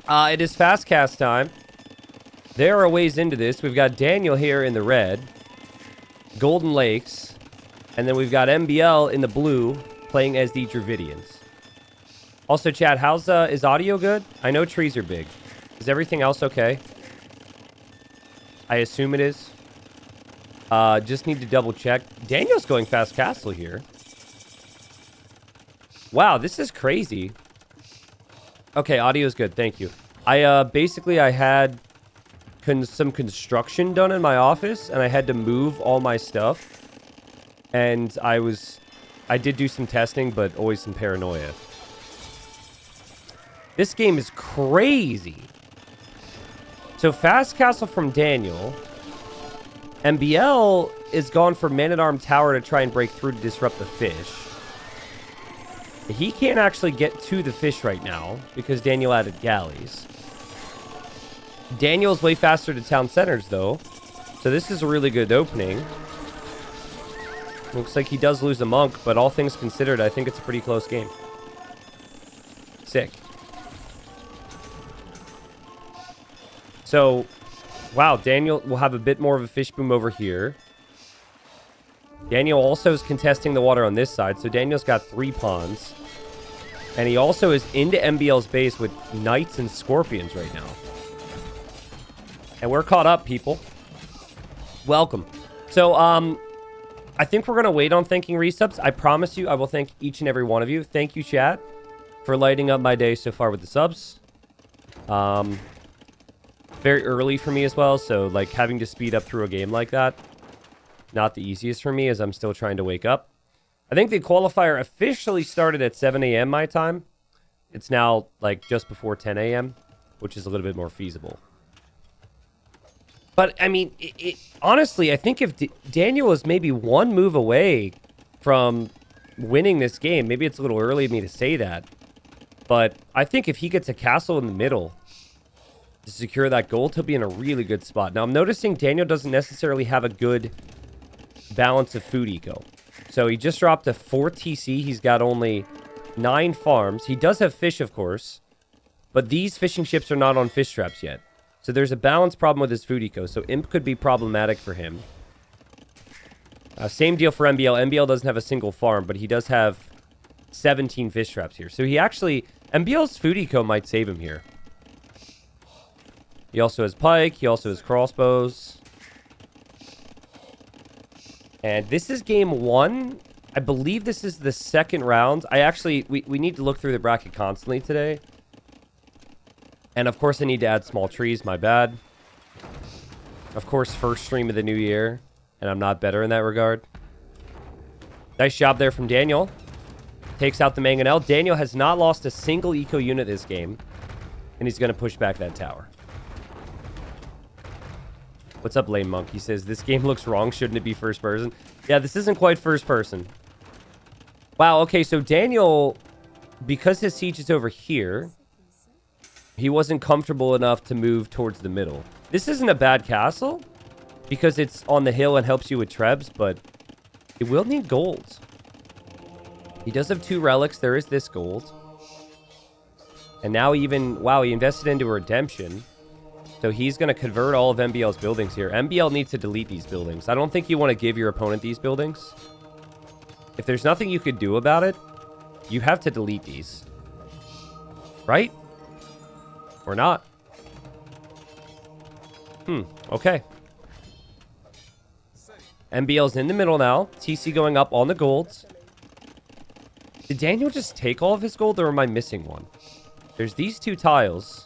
It is fast cast time. There are ways into this. We've got Daniel here in the red. Golden Lakes. And then we've got MbL in the blue playing as the Dravidians. Also, chat, is audio good? I know trees are big. Is everything else okay? I assume it is. Just need to double check. Daniel's going fast castle here. Wow, this is crazy. Okay, audio's good. Thank you. Basically, I had some construction done in my office, and I had to move all my stuff. And I did do some testing, but always some paranoia. This game is crazy. So, fast castle from Daniel. MbL is gone for man-at-arm tower to try and break through to disrupt the fish. He can't actually get to the fish right now because Daniel added galleys. Daniel's way faster to town centers, though. So this is a really good opening. Looks like he does lose a monk, but all things considered, I think it's a pretty close game. Sick. So, wow, Daniel will have a bit more of a fish boom over here. Daniel also is contesting the water on this side, so Daniel's got 3 ponds. And he also is into MbL's base with knights and scorpions right now. And we're caught up, people. Welcome. So, I think we're going to wait on thanking resubs. I promise you, I will thank each and every one of you. Thank you, chat, for lighting up my day so far with the subs. Very early for me as well, so, like, having to speed up through a game like that, not the easiest for me as I'm still trying to wake up. I think the qualifier officially started at 7 a.m. my time. It's now, like, just before 10 a.m., which is a little bit more feasible. But, I mean, honestly, I think if Daniel was maybe one move away from winning this game, maybe it's a little early of me to say that, but I think if he gets a castle in the middle to secure that gold, he'll be in a really good spot. Now, I'm noticing Daniel doesn't necessarily have a good balance of food eco. So he just dropped a 4 TC. He's got only 9 farms. He does have fish, of course, but these fishing ships are not on fish traps yet. So there's a balance problem with his food eco. So Imp could be problematic for him. Same deal for MbL. MbL doesn't have a single farm, but he does have 17 fish traps here. So he actually... MbL's food eco might save him here. He also has pike. He also has crossbows. And this is game 1. I believe this is the second round. We need to look through the bracket constantly today. And of course I need to add small trees. My bad. Of course, first stream of the new year. And I'm not better in that regard. Nice job there from Daniel. Takes out the mangonel. Daniel has not lost a single eco unit this game. And he's going to push back that tower. What's up, Lame Monk? He says, this game looks wrong. Shouldn't it be first person? Yeah, this isn't quite first person. Wow, okay, so Daniel, because his siege is over here, he wasn't comfortable enough to move towards the middle. This isn't a bad castle, because it's on the hill and helps you with trebs, but it will need gold. He does have 2 relics. There is this gold. And now even, wow, he invested into a redemption. So he's going to convert all of MbL's buildings here. MbL needs to delete these buildings. I don't think you want to give your opponent these buildings. If there's nothing you could do about it, you have to delete these. Right? Or not. Okay. MbL's in the middle now. TC going up on the golds. Did Daniel just take all of his gold, or am I missing one? There's these 2 tiles.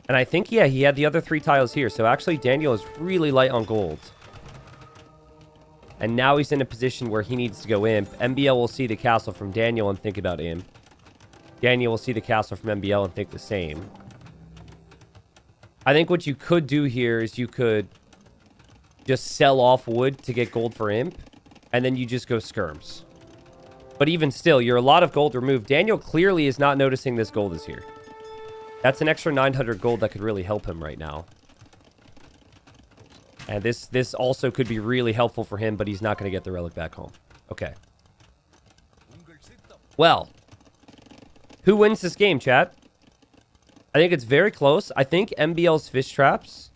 And I think, yeah, he had the other 3 tiles here. So actually, Daniel is really light on gold. And now he's in a position where he needs to go Imp. MbL will see the castle from Daniel and think about Imp. Daniel will see the castle from MbL and think the same. I think what you could do here is you could just sell off wood to get gold for Imp. And then you just go skirms. But even still, you're a lot of gold removed. Daniel clearly is not noticing this gold is here. That's an extra 900 gold that could really help him right now. And this also could be really helpful for him, but he's not going to get the relic back home. Okay. Well, who wins this game, chat? I think it's very close. I think MbL's fish traps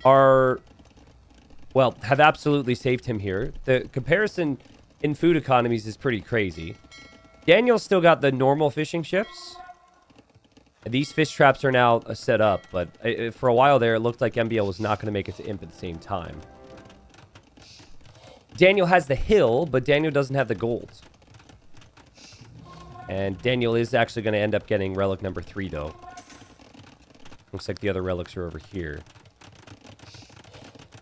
are, well, have absolutely saved him here. The comparison in food economies is pretty crazy. Daniel's still got the normal fishing ships. These fish traps are now set up, but for a while there, it looked like MbL was not going to make it to Imp at the same time. Daniel has the hill, but Daniel doesn't have the gold. And Daniel is actually going to end up getting relic number 3, though. Looks like the other relics are over here.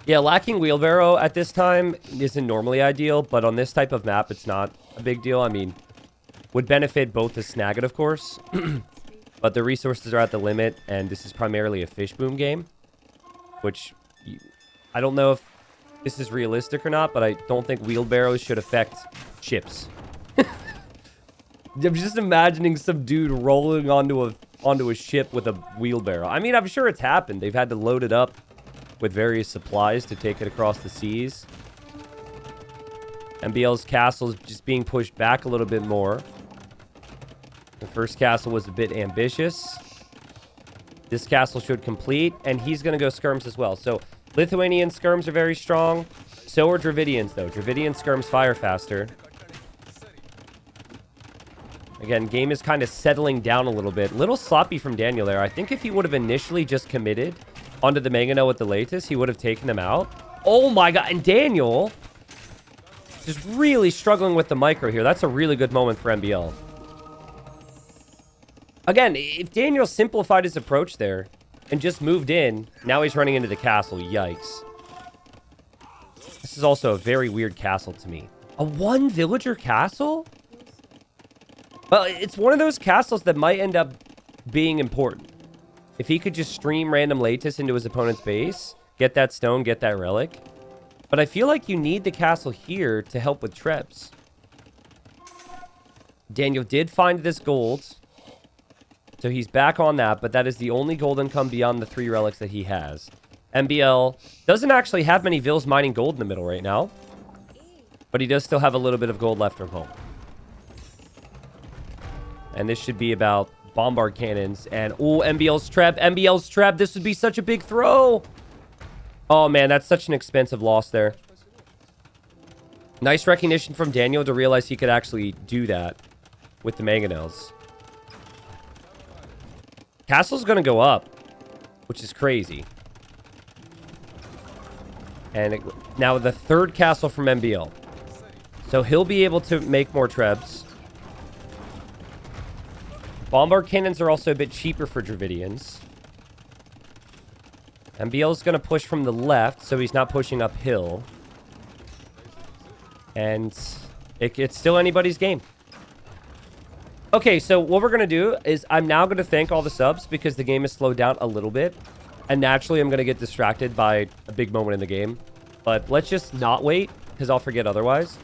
Yeah, lacking wheelbarrow at this time isn't normally ideal, but on this type of map, it's not a big deal. I mean, would benefit both the snag it, of course. But the resources are at the limit, and this is primarily a fish boom game. Which, I don't know if this is realistic or not, but I don't think wheelbarrows should affect ships. I'm just imagining some dude rolling onto a ship with a wheelbarrow. I mean, I'm sure it's happened. They've had to load it up with various supplies to take it across the seas. MbL's castle is just being pushed back a little bit more. The first castle was a bit ambitious. This castle should complete, and he's going to go skirms as well. So Lithuanian skirms are very strong. So are Dravidians, though. Dravidian skirms fire faster. Again, game is kind of settling down a little bit. Little sloppy from Daniel there. I think if he would have initially just committed onto the mangonel with the latest, he would have taken them out. Oh my god. And Daniel just really struggling with the micro here. That's a really good moment for MbL. Again, if Daniel simplified his approach there and just moved in, now he's running into the castle. Yikes. This is also a very weird castle to me. A 1 villager castle? Well, it's one of those castles that might end up being important. If he could just stream random Latus into his opponent's base, get that stone, get that relic. But I feel like you need the castle here to help with Trebs. Daniel did find this gold. So he's back on that, but that is the only gold income beyond the 3 relics that he has. MbL doesn't actually have many vills mining gold in the middle right now. But he does still have a little bit of gold left from home. And this should be about bombard cannons. And, oh, MbL's trap. MbL's trap. This would be such a big throw. Oh, man, that's such an expensive loss there. Nice recognition from Daniel to realize he could actually do that with the mangonels. Castle's going to go up, which is crazy. And now the 3rd castle from MbL. So he'll be able to make more trebs. Bombard cannons are also a bit cheaper for Dravidians. MbL's going to push from the left, so he's not pushing uphill. And it's still anybody's game. Okay, so what we're going to do is I'm now going to thank all the subs because the game has slowed down a little bit. And naturally, I'm going to get distracted by a big moment in the game. But let's just not wait because I'll forget otherwise.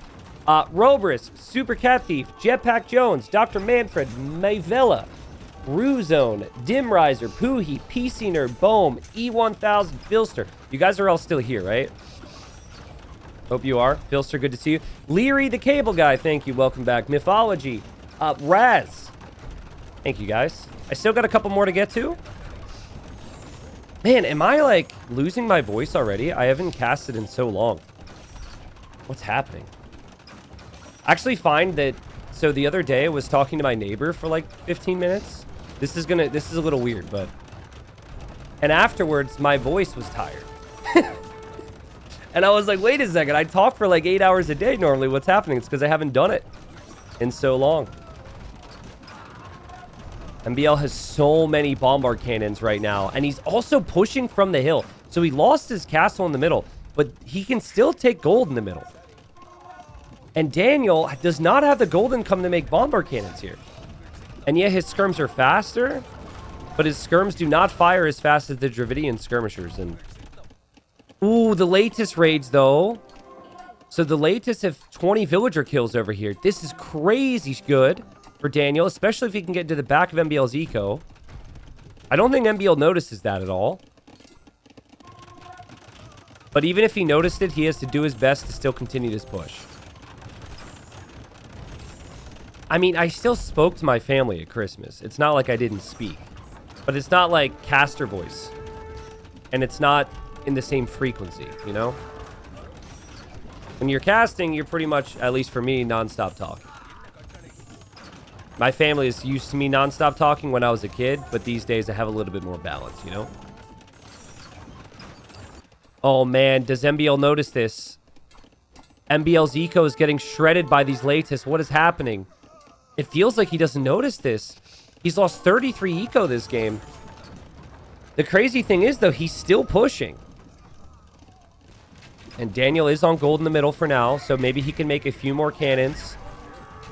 Robrisk, Super Cat Thief, Jetpack Jones, Dr. Manfred, Mayvella, Ruzone, Dimriser, Poohee, PC Nerd, Bohm, E1000, Filster. You guys are all still here, right? Hope you are. Filster, good to see you. Leary the Cable Guy, thank you. Welcome back. Mythology. Raz. Thank you, guys. I still got a couple more to get to. Man, am I, like, losing my voice already? I haven't casted in so long. What's happening? I actually find that... So, the other day, I was talking to my neighbor for, like, 15 minutes. This is a little weird, but... And afterwards, my voice was tired. And I was like, wait a second. I talk for, like, 8 hours a day normally. What's happening? It's because I haven't done it in so long. MbL has so many bombard cannons right now. And he's also pushing from the hill. So he lost his castle in the middle. But he can still take gold in the middle. And Daniel does not have the gold income to make bombard cannons here. And yet his skirms are faster. But his skirms do not fire as fast as the Dravidian skirmishers. And ooh, the latest raids though. So the latest have 20 villager kills over here. This is crazy good for Daniel, especially if he can get to the back of MbL's eco. I don't think MbL notices that at all. But even if he noticed it, he has to do his best to still continue this push. I mean, I still spoke to my family at Christmas. It's not like I didn't speak. But it's not like caster voice. And it's not in the same frequency, you know? When you're casting, you're pretty much, at least for me, non-stop talking. My family is used to me non-stop talking when I was a kid, but these days I have a little bit more balance, you know? Oh man, does MbL notice this? MbL's eco is getting shredded by these latest. What is happening? It feels like he doesn't notice this. He's lost 33 eco this game. The crazy thing is, though, he's still pushing. And Daniel is on gold in the middle for now, so maybe he can make a few more cannons.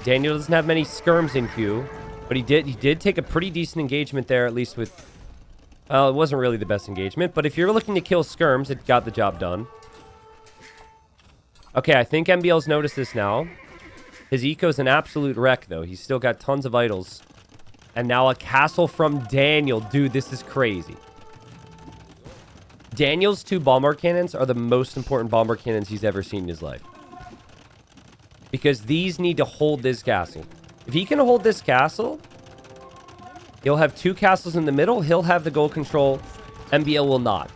Daniel doesn't have many skirms in queue, but he did take a pretty decent engagement there, at least with... Well, it wasn't really the best engagement, but if you're looking to kill skirms, it got the job done. Okay, I think MbL's noticed this now. His eco's an absolute wreck, though. He's still got tons of idols. And now a castle from Daniel. Dude, this is crazy. Daniel's 2 bombard cannons are the most important bombard cannons he's ever seen in his life. Because these need to hold this castle. If he can hold this castle, he'll have 2 castles in the middle. He'll have the goal control. MbL will not.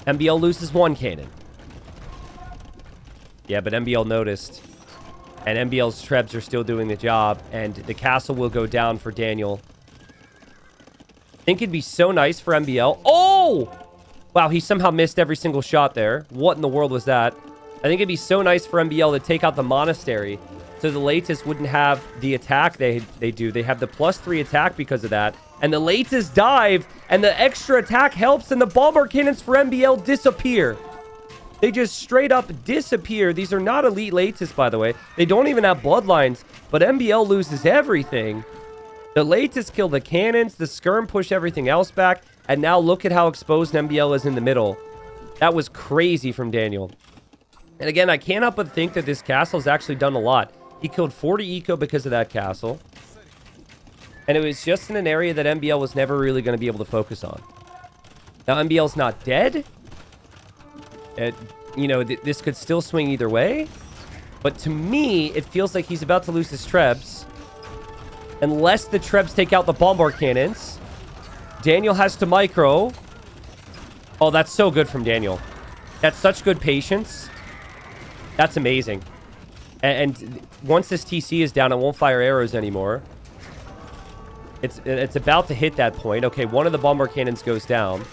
MbL loses 1 cannon. Yeah, but MbL noticed. And MbL's trebs are still doing the job. And the castle will go down for Daniel. I think it'd be so nice for MbL. Oh! Wow, he somehow missed every single shot there. What in the world was that? I think it'd be so nice for MbL to take out the monastery. So the latest wouldn't have the attack they do. They have the +3 attack because of that. And the latest dive. And the extra attack helps. And the bombard cannons for MbL disappear. They just straight up disappear. These are not elite latest, by the way. They don't even have bloodlines. But MbL loses everything. The latest kill the cannons. The skirm push everything else back. And now look at how exposed MbL is in the middle. That was crazy from Daniel. And again, I can't help but think that this castle has actually done a lot. He killed 40 eco because of that castle. And it was just in an area that MbL was never really going to be able to focus on. Now, MbL's not dead. You know, this could still swing either way. But to me, it feels like he's about to lose his trebs. Unless the trebs take out the bombard cannons. Daniel has to micro. Oh, that's so good from Daniel. That's such good patience. That's amazing. And once this TC is down, it won't fire arrows anymore. It's about to hit that point. Okay, one of the bombard cannons goes down.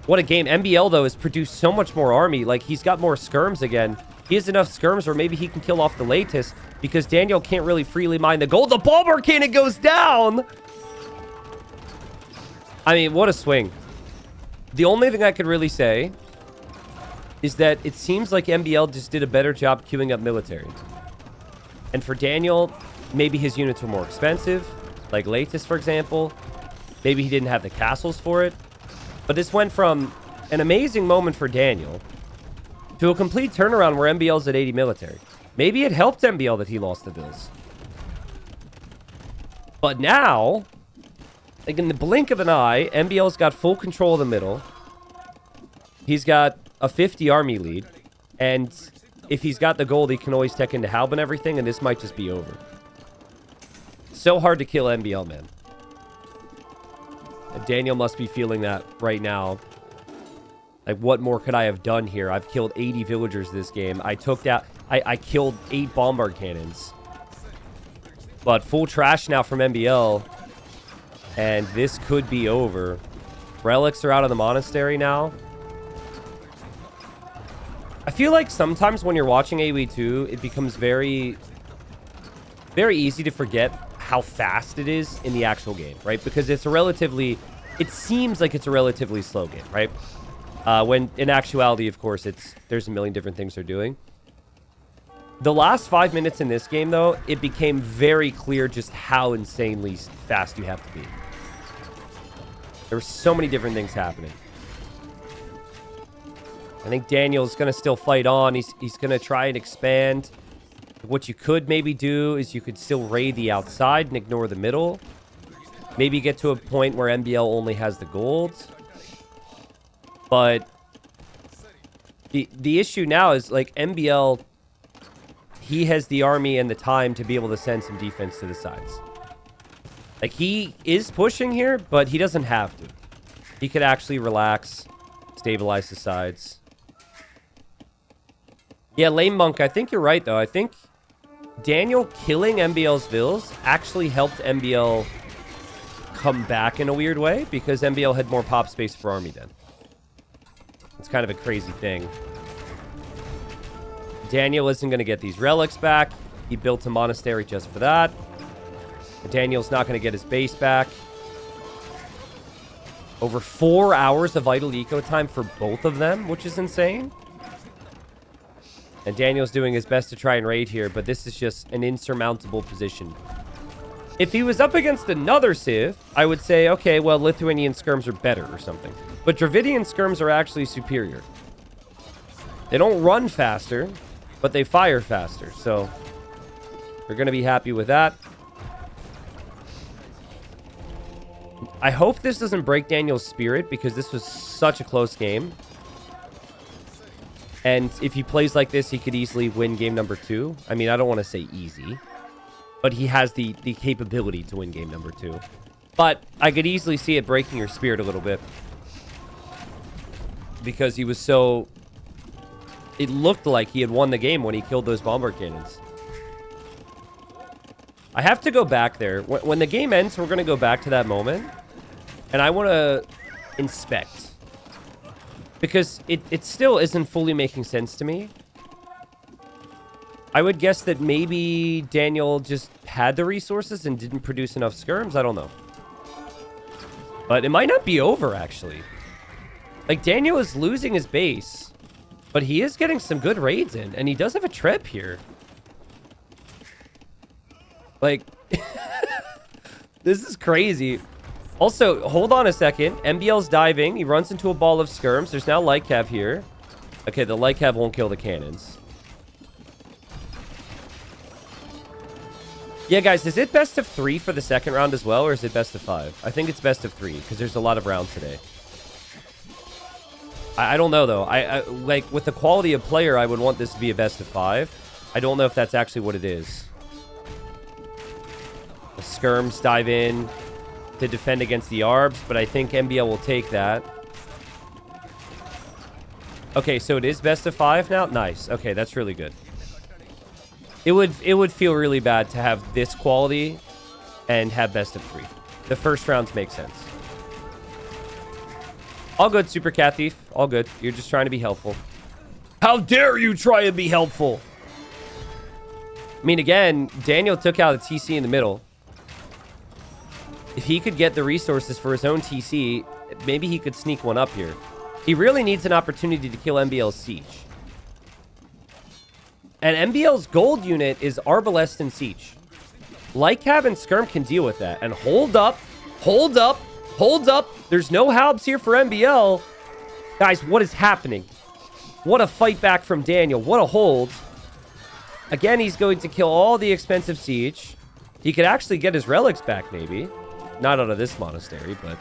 What a game. MbL, though, has produced so much more army. Like, he's got more skirms again. He has enough skirms where maybe he can kill off the latest because Daniel can't really freely mine the gold. The bombard cannon goes down! I mean, what a swing. The only thing I could really say is that it seems like MbL just did a better job queuing up military. And for Daniel, maybe his units were more expensive, like latest, for example. Maybe he didn't have the castles for it. But this went from an amazing moment for Daniel to a complete turnaround where MbL's at 80 military. Maybe it helped MbL that he lost the bills. But now, like in the blink of an eye, MbL's got full control of the middle. He's got a 50 army lead. And if he's got the gold, he can always tech into Halb and everything, and this might just be over. So hard to kill MbL, man. And Daniel must be feeling that right now. Like, what more could I have done here? I've killed 80 villagers this game. I killed 8 bombard cannons. But full trash now from MbL. And this could be over. Relics are out of the monastery now. I feel like sometimes when you're watching AoE 2, it becomes very, very easy to forget how fast it is in the actual game, right? Because it's a relatively... It seems like it's a relatively slow game, right? When in actuality, of course, there's a million different things they're doing. The last 5 minutes in this game, though, it became very clear just how insanely fast you have to be. There were so many different things happening. I think Daniel's going to still fight on. He's going to try and expand. What you could maybe do is you could still raid the outside and ignore the middle. Maybe get to a point where MbL only has the gold. But the issue now is, like, MbL, he has the army and the time to be able to send some defense to the sides. Like, he is pushing here, but he doesn't have to. He could actually relax, stabilize the sides. Yeah, Lame Monk, I think you're right, though. I think Daniel killing MbL's Vills actually helped MbL come back in a weird way because MbL had more pop space for army then. It's kind of a crazy thing. Daniel isn't going to get these relics back. He built a monastery just for that. Daniel's not going to get his base back. Over 4 hours of idle eco time for both of them, which is insane. And Daniel's doing his best to try and raid here, but this is just an insurmountable position. If he was up against another Civ, I would say, okay, well, Lithuanian skirms are better or something. But Dravidian skirms are actually superior. They don't run faster, but they fire faster. So we're going to be happy with that. I hope this doesn't break Daniel's spirit because this was such a close game. And if he plays like this, he could easily win game number 2. I mean, I don't want to say easy, but he has the capability to win game number 2. But I could easily see it breaking your spirit a little bit because he was so... It looked like he had won the game when he killed those bomber cannons. I have to go back there. When the game ends, we're going to go back to that moment. And I want to inspect. Because it still isn't fully making sense to me. I would guess that maybe Daniel just had the resources and didn't produce enough skirms. I don't know. But it might not be over, actually. Like, Daniel is losing his base. But he is getting some good raids in. And he does have a trip here. Like, this is crazy. Also, hold on a second. MbL's diving. He runs into a ball of skirms. There's now light cav here. Okay, the light cav won't kill the cannons. Yeah, guys, is it best of 3 for the second round as well, or is it best of 5? I think it's best of 3, because there's a lot of rounds today. I don't know, though. I like, with the quality of player, I would want this to be a best of 5. I don't know if that's actually what it is. The skirms dive in to defend against the Arbs, but I think MbL will take that. Okay, so it is best of 5 now? Nice. Okay, that's really good. It would feel really bad to have this quality and have best of 3. The first rounds make sense. All good, Super Cat Thief. All good. You're just trying to be helpful. How dare you try and be helpful? I mean, again, Daniel took out a TC in the middle. If he could get the resources for his own TC, maybe he could sneak one up here. He really needs an opportunity to kill MbL's Siege. And MbL's gold unit is Arbalest and Siege. Light Cab and Skirm can deal with that. And hold up, hold up, hold up. There's no Halbs here for MbL. Guys, what is happening? What a fight back from Daniel. What a hold. Again, he's going to kill all the expensive Siege. He could actually get his relics back, maybe. Not out of this monastery, but...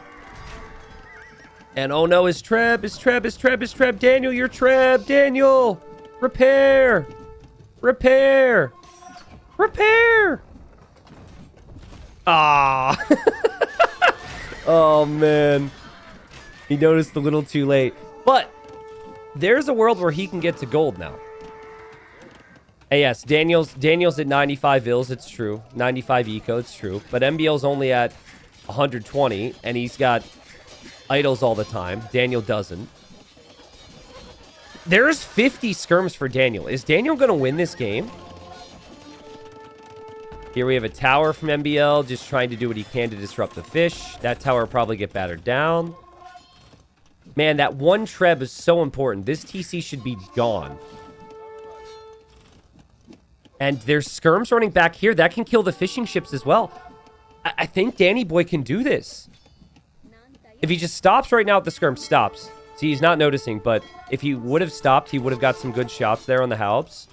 And oh no, his Treb, his Treb, his Treb, his Treb. Daniel, your Treb. Daniel. Repair. Repair. Repair. Ah. Oh, man. He noticed a little too late. But there's a world where he can get to gold now. And yes, Daniel's at 95 Vills. It's true. 95 eco. It's true. But MbL's only at 120, and he's got idols all the time. Daniel doesn't. There's 50 skirms for Daniel. Is Daniel going to win this game? Here we have a tower from MbL, just trying to do what he can to disrupt the fish. That tower will probably get battered down. Man, that one Treb is so important. This TC should be gone. And there's skirms running back here. That can kill the fishing ships as well. I think Danny Boy can do this. If he just stops right now at the skirm, stops. See, he's not noticing, but if he would have stopped, he would have got some good shots there on the Halbs.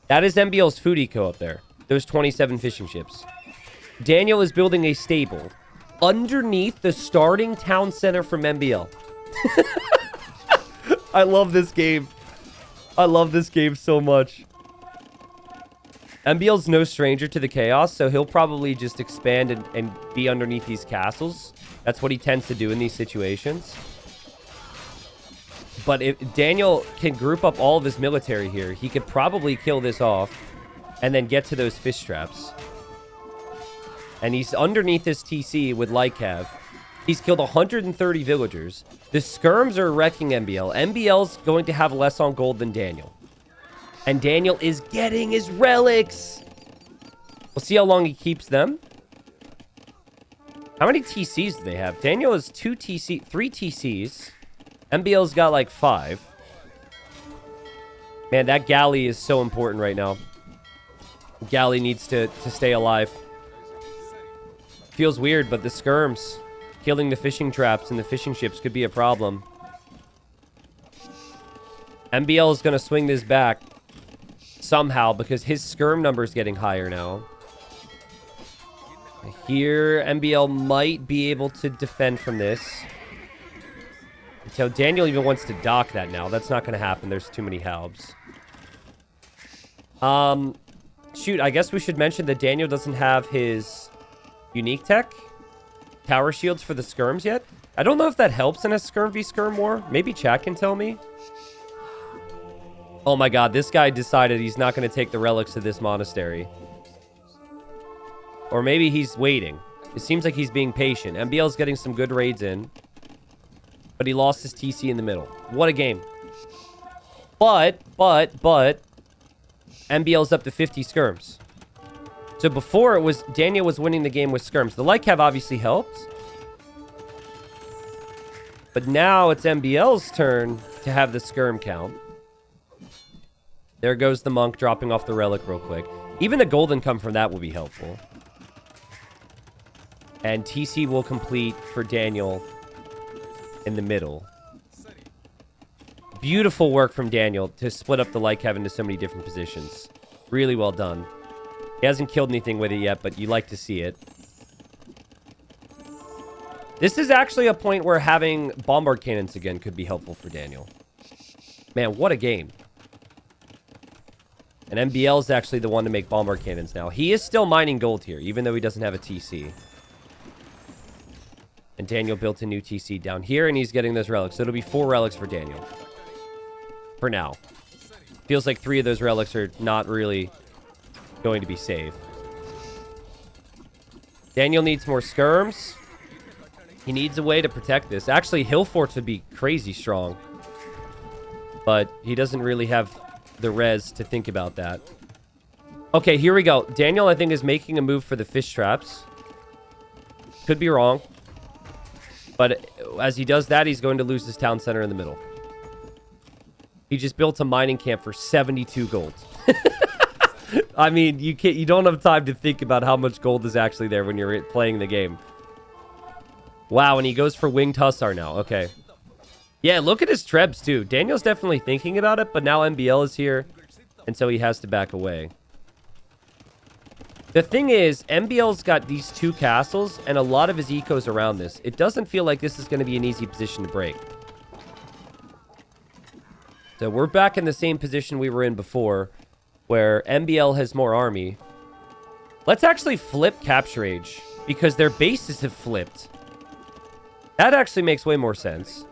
That is MbL's food eco up there. Those 27 fishing ships. Daniel is building a stable underneath the starting town center from MbL. I love this game. I love this game so much. MbL's no stranger to the chaos, so he'll probably just expand and be underneath these castles. That's what he tends to do in these situations. But if Daniel can group up all of his military here, he could probably kill this off and then get to those fish traps. And he's underneath this TC with Lycav. He's killed 130 villagers. The skirms are wrecking MbL. MbL's going to have less on gold than Daniel. And Daniel is getting his relics. We'll see how long he keeps them. How many TCs do they have? Daniel has 3 TCs. MbL's got like 5. Man, that galley is so important right now. Galley needs to stay alive. Feels weird, but the skirms killing the fishing traps and the fishing ships could be a problem. MbL is going to swing this back somehow because his skirm number is getting higher now. Here, MbL might be able to defend from this. So Daniel even wants to dock that now. That's not going to happen. There's too many halbs. Shoot, I guess we should mention that Daniel doesn't have his unique tech tower shields for the skirms yet. I don't know if that helps in a skirm v skirm war. Maybe chat can tell me. Oh my god, this guy decided he's not going to take the relics to this monastery. Or maybe he's waiting. It seems like he's being patient. MbL's getting some good raids in. But he lost his TC in the middle. What a game. But MbL's up to 50 skirms. So before it was Daniel was winning the game with skirms. The Lycav obviously helped. But now it's MbL's turn to have the skirm count. There goes the monk dropping off the relic real quick. Even the gold income from that will be helpful. And TC will complete for Daniel in the middle. Beautiful work from Daniel to split up the Lycav into so many different positions. Really well done. He hasn't killed anything with it yet, but you like to see it. This is actually a point where having bombard cannons again could be helpful for Daniel. Man, what a game. And MbL is actually the one to make bombard cannons now. He is still mining gold here, even though he doesn't have a TC. And Daniel built a new TC down here, and he's getting those relics. So it'll be 4 relics for Daniel. For now. Feels like 3 of those relics are not really going to be safe. Daniel needs more skirms. He needs a way to protect this. Actually, hill forts would be crazy strong. But he doesn't really have the res to think about that. Okay, here we go. Daniel, I think, is making a move for the fish traps. Could be wrong. But as he does that, he's going to lose his town center in the middle. He just built a mining camp for 72 gold. I mean, you don't have time to think about how much gold is actually there when you're playing the game. Wow, and he goes for winged hussar now. Okay. Yeah, look at his trebs, too. Daniel's definitely thinking about it, but now MbL is here, and so he has to back away. The thing is, MbL's got these 2 castles, and a lot of his ecos around this. It doesn't feel like this is going to be an easy position to break. So we're back in the same position we were in before, where MbL has more army. Let's actually flip Capture Age, because their bases have flipped. That actually makes way more sense.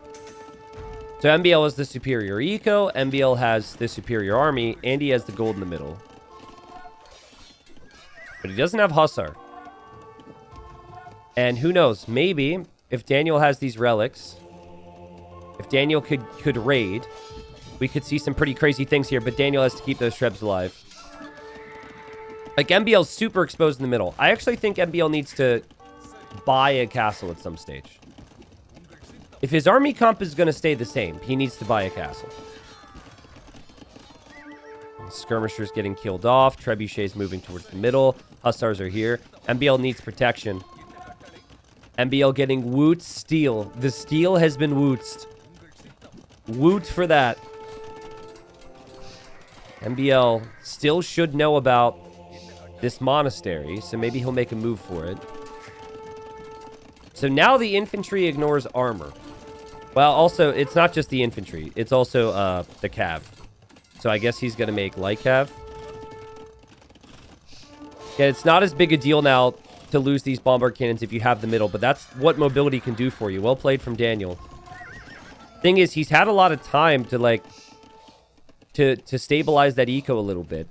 So MbL is the superior eco, MbL has the superior army, and he has the gold in the middle. But he doesn't have Hussar. And who knows, maybe if Daniel has these relics, if Daniel could raid, we could see some pretty crazy things here, but Daniel has to keep those trebs alive. Like, MbL's super exposed in the middle. I actually think MbL needs to buy a castle at some stage. If his army comp is going to stay the same, he needs to buy a castle. Skirmishers getting killed off. Trebuchets moving towards the middle. Hussars are here. MbL needs protection. MbL getting woot steel. The steel has been wootsed. Woot for that. MbL still should know about this monastery, so maybe he'll make a move for it. So now the infantry ignores armor. Well, also, it's not just the infantry. It's also the cav. So I guess he's going to make light cav. Yeah, it's not as big a deal now to lose these bombard cannons if you have the middle, but that's what mobility can do for you. Well played from Daniel. Thing is, he's had a lot of time to, like, to stabilize that eco a little bit.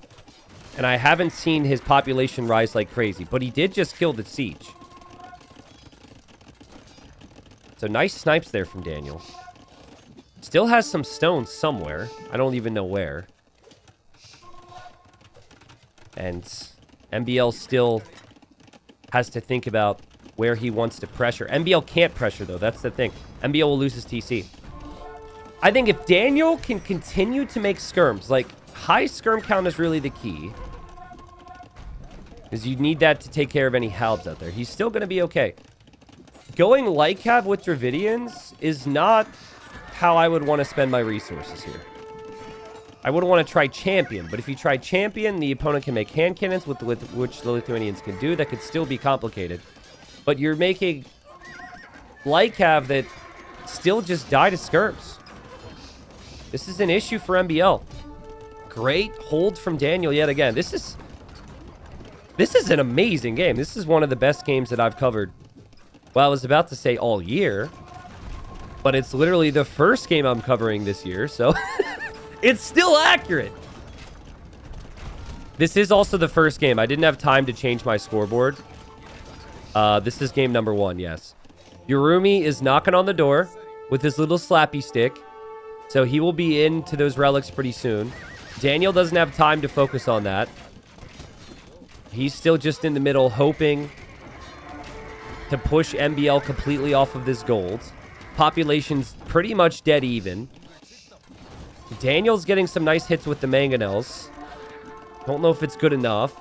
And I haven't seen his population rise like crazy, but he did just kill the siege. So nice snipes there from Daniel. Still has some stones somewhere. I don't even know where. And MbL still has to think about where he wants to pressure. MbL can't pressure, though. That's the thing. MbL will lose his TC. I think if Daniel can continue to make skirms, like, high skirm count is really the key. Because you need that to take care of any halbs out there. He's still going to be okay. Going light cav with Dravidians is not how I would want to spend my resources here. I would want to try champion, but if you try champion, the opponent can make hand cannons, with which the Lithuanians can do. That could still be complicated. But you're making light cav that still just die to skirms. This is an issue for MbL. Great hold from Daniel yet again. This is an amazing game. This is one of the best games that I've covered. Well, I was about to say all year, but it's literally the first game I'm covering this year, so it's still accurate. This is also the first game. I didn't have time to change my scoreboard. This is game number 1, yes. Yurumi is knocking on the door with his little slappy stick, so he will be into those relics pretty soon. Daniel doesn't have time to focus on that. He's still just in the middle, hoping to push MbL completely off of this gold. Population's pretty much dead even. Daniel's getting some nice hits with the mangonels. Don't know if it's good enough.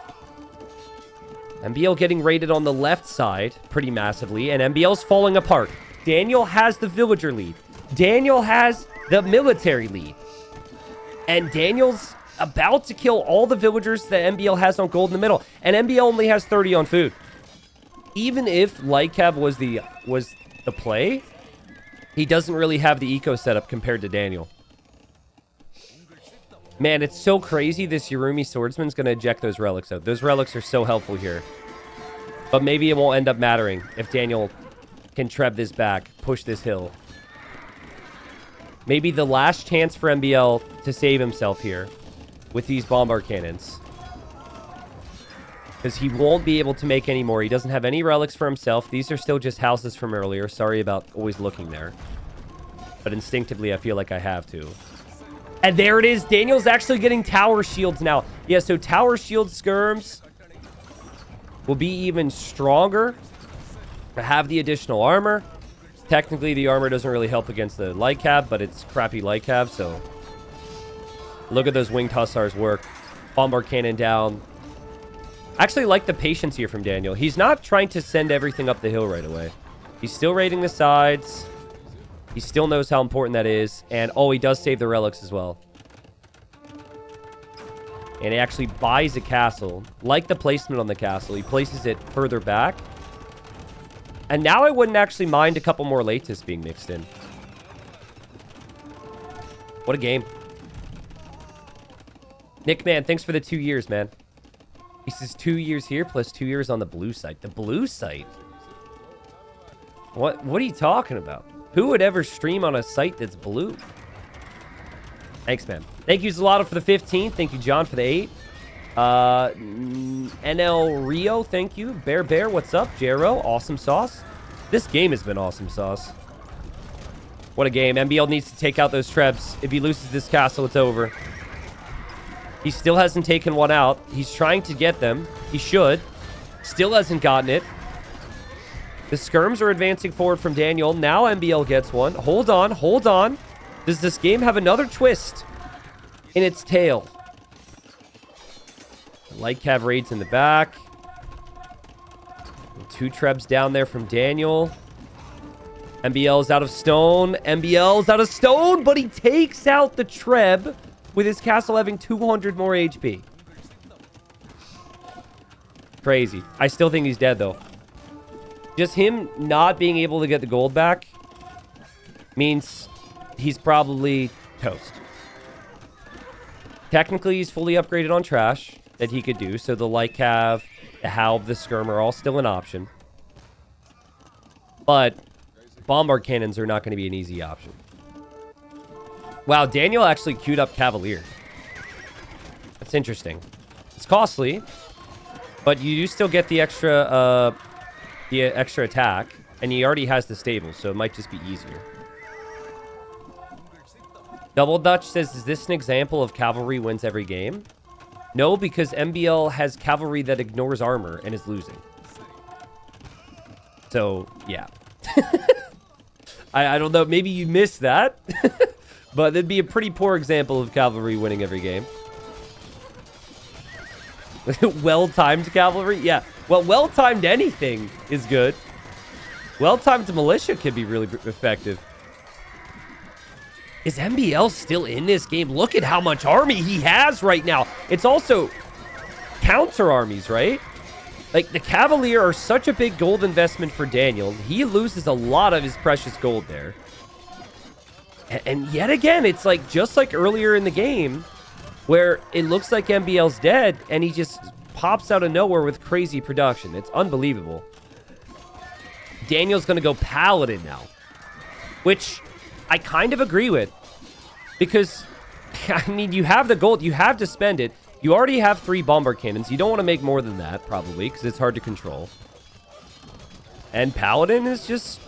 MbL getting raided on the left side pretty massively, and MbL's falling apart. Daniel has the villager lead. Daniel has the military lead. And Daniel's about to kill all the villagers that MbL has on gold in the middle. And MbL only has 30 on food. Even if light cav was the play, he doesn't really have the eco setup compared to Daniel. Man, it's so crazy this Yurumi swordsman's going to eject those relics out. Those relics are so helpful here. But maybe it won't end up mattering if Daniel can treb this back, push this hill. Maybe the last chance for MbL to save himself here with these bombard cannons. Because he won't be able to make any more. He doesn't have any relics for himself. These are still just houses from earlier. Sorry about always looking there. But instinctively, I feel like I have to. And there it is. Daniel's actually getting tower shields now. Yeah, so tower shield skirms will be even stronger to have the additional armor. Technically, the armor doesn't really help against the light cav, but it's crappy light cav, so... Look at those winged hussars work. Bombard cannon down. I actually like the patience here from Daniel. He's not trying to send everything up the hill right away. He's still raiding the sides. He still knows how important that is. And, oh, he does save the relics as well. And he actually buys a castle. Like the placement on the castle. He places it further back. And now I wouldn't actually mind a couple more Latus being mixed in. What a game. Nick, man, thanks for the 2 years, man. He says 2 years here plus 2 years on the blue site. The blue site? What are you talking about? Who would ever stream on a site that's blue? Thanks, man. Thank you, Zalata, for the 15. Thank you, John, for the 8. NL Rio, thank you. Bear, what's up? Jero, awesome sauce. This game has been awesome sauce. What a game. MbL needs to take out those trebs. If he loses this castle, it's over. He still hasn't taken one out. He's trying to get them. He should. Still hasn't gotten it. The skirms are advancing forward from Daniel. Now MbL gets one. Hold on. Hold on. Does this game have another twist in its tail? Light cav raids in the back. 2 trebs down there from Daniel. MbL's out of stone. MbL's out of stone, but he takes out the treb with his castle having 200 more HP. Crazy. I still think he's dead, though. Just him not being able to get the gold back means he's probably toast. Technically, he's fully upgraded on trash that he could do. So the light cav the Halb, the Skirm are all still an option. But bombard cannons are not going to be an easy option. Wow, Daniel actually queued up Cavalier. That's interesting. It's costly, but you do still get the extra attack, and he already has the stable, so it might just be easier. Double Dutch says, is this an example of cavalry wins every game? No, because MbL has cavalry that ignores armor and is losing. So, yeah. I don't know. Maybe you missed that. But it'd be a pretty poor example of cavalry winning every game. Well-timed cavalry? Yeah. Well, well-timed anything is good. Well-timed militia can be really effective. Is MbL still in this game? Look at how much army he has right now. It's also counter armies, right? Like, the Cavalier are such a big gold investment for Daniel. He loses a lot of his precious gold there. And yet again, it's like just like earlier in the game where it looks like MbL's dead and he just pops out of nowhere with crazy production. It's unbelievable. Daniel's going to go Paladin now, which I kind of agree with because, I mean, you have the gold. You have to spend it. You already have 3 bombard cannons. You don't want to make more than that, probably, because it's hard to control. And Paladin is just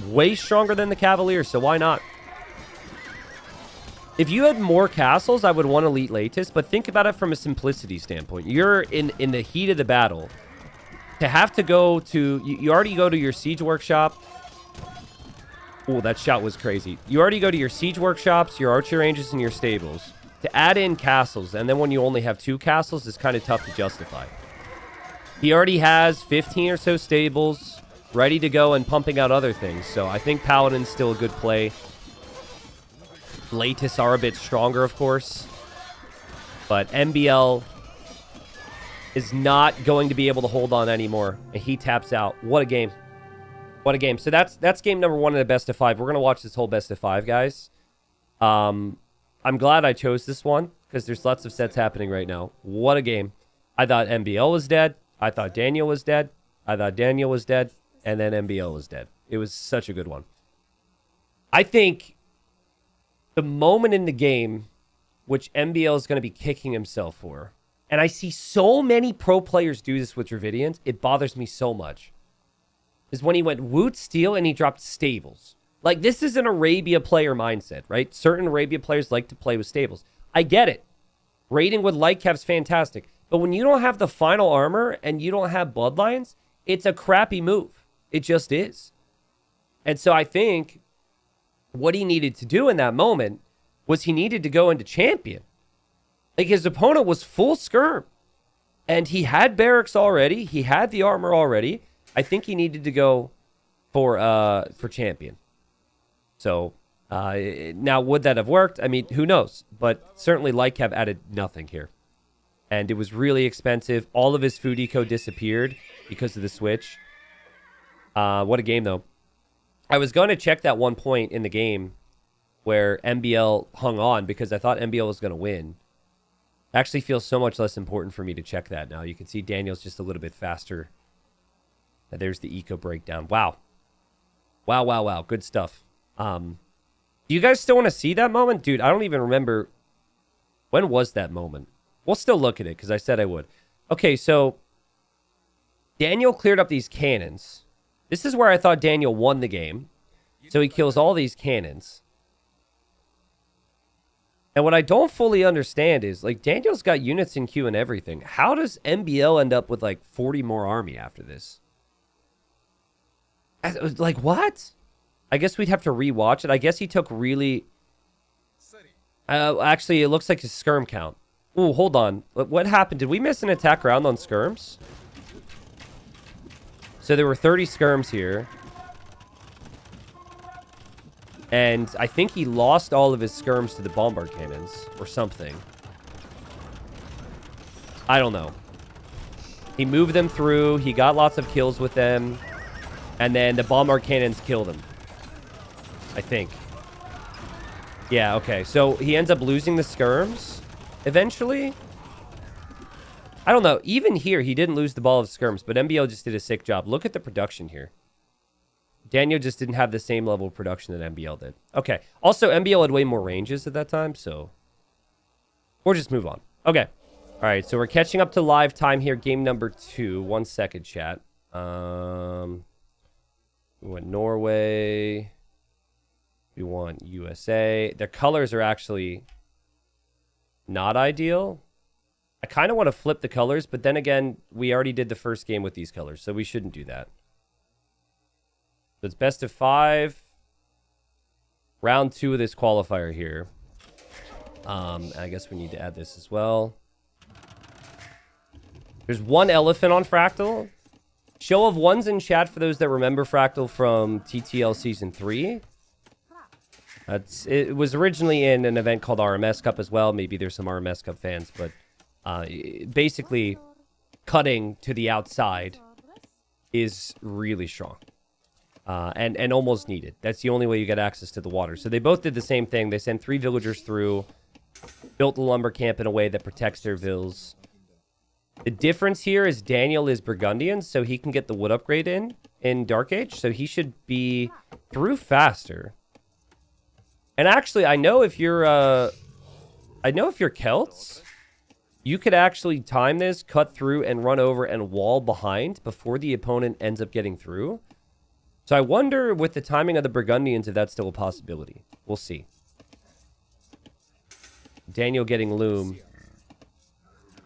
way stronger than the Cavalier, so why not? If you had more castles, I would want Elite Latus, but think about it from a simplicity standpoint. You're in the heat of the battle. To have to go to... You already go to your siege workshop. Oh, that shot was crazy. You already go to your siege workshops, your archer ranges, and your stables. To add in castles, and then when you only have 2 castles, it's kind of tough to justify. He already has 15 or so stables ready to go and pumping out other things. So I think Paladin's still a good play. Latus are a bit stronger, of course. But MbL is not going to be able to hold on anymore. And he taps out. What a game. What a game. So that's game number 1 in a best of 5. We're going to watch this whole best of 5, guys. I'm glad I chose this one because there's lots of sets happening right now. What a game. I thought MbL was dead. I thought Daniel was dead. I thought Daniel was dead. And then MbL was dead. It was such a good one. I think the moment in the game which MbL is going to be kicking himself for, and I see so many pro players do this with Dravidians, it bothers me so much, is when he went Woot Steel and he dropped stables. Like, this is an Arabia player mindset, right? Certain Arabia players like to play with stables. I get it. Raiding with light cap's fantastic. But when you don't have the final armor and you don't have bloodlines, it's a crappy move. It just is. And so I think what he needed to do in that moment was he needed to go into champion. Like, his opponent was full skirm. And he had barracks already. He had the armor already. I think he needed to go for champion. So, now, would that have worked? I mean, who knows? But certainly Lightcap added nothing here. And it was really expensive. All of his food eco disappeared because of the switch. What a game, though. I was going to check that one point in the game where MbL hung on because I thought MbL was going to win. It actually feels so much less important for me to check that now. You can see Daniel's just a little bit faster. There's the eco breakdown. Wow. Wow, wow, wow. Good stuff. Do you guys still want to see that moment? Dude, I don't even remember. When was that moment? We'll still look at it because I said I would. Okay, so Daniel cleared up these cannons. This is where I thought Daniel won the game. So he kills all these cannons. And what I don't fully understand is, like, Daniel's got units in queue and everything. How does MbL end up with, like, 40 more army after this? Like, what? I guess we'd have to rewatch it. I guess he took really... actually, it looks like his skirm count. Ooh, hold on. What happened? Did we miss an attack round on skirms? So there were 30 skirms here. And I think he lost all of his skirms to the bombard cannons or something. I don't know. He moved them through. He got lots of kills with them. And then the bombard cannons killed him. I think. Yeah, okay. So he ends up losing the skirms eventually. I don't know. Even here, he didn't lose the ball of skirms, but MbL just did a sick job. Look at the production here. Daniel just didn't have the same level of production that MbL did. Okay. Also, MbL had way more ranges at that time, so... Or just move on. Okay. All right, so we're catching up to live time here. Game number 2. 1 second, chat. We want Norway. We want USA. Their colors are actually not ideal. I kind of want to flip the colors, but then again, we already did the first game with these colors, so we shouldn't do that. So it's best of 5. Round 2 of this qualifier here. I guess we need to add this as well. There's 1 elephant on Fractal. Show of ones in chat for those that remember Fractal from TTL Season 3. It was originally in an event called RMS Cup as well. Maybe there's some RMS Cup fans, but basically cutting to the outside is really strong. And almost needed. That's the only way you get access to the water. So they both did the same thing. They sent 3 villagers through, built the lumber camp in a way that protects their vills. The difference here is Daniel is Burgundian, so he can get the wood upgrade in Dark Age, so he should be through faster. And actually, I know if you're Celts, you could actually time this, cut through, and run over and wall behind before the opponent ends up getting through. So I wonder with the timing of the Burgundians if that's still a possibility. We'll see. Daniel getting Loom.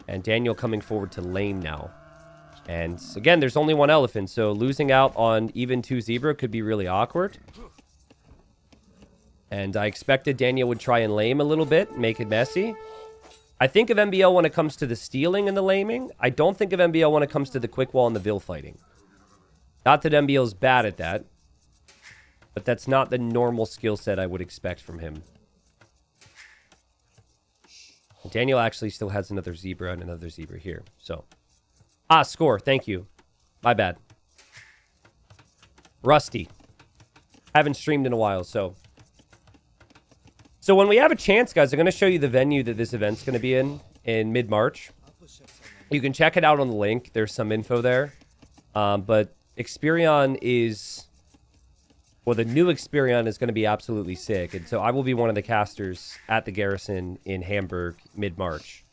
And Daniel coming forward to lane now. And again, there's only 1 elephant, so losing out on even 2 zebra could be really awkward. And I expected Daniel would try and lame a little bit, make it messy. I think of MbL when it comes to the stealing and the laming. I don't think of MbL when it comes to the quick wall and the Vill fighting. Not that MbL's bad at that, but that's not the normal skill set I would expect from him. Daniel actually still has another zebra and another zebra here. So, score. Thank you. My bad. Rusty. Haven't streamed in a while, so when we have a chance, guys, I'm going to show you the venue that this event's going to be in mid-March. You can check it out on the link. There's some info there. But Experion is... Well, the new Experion is going to be absolutely sick. And so I will be one of the casters at the Garrison in Hamburg mid-March.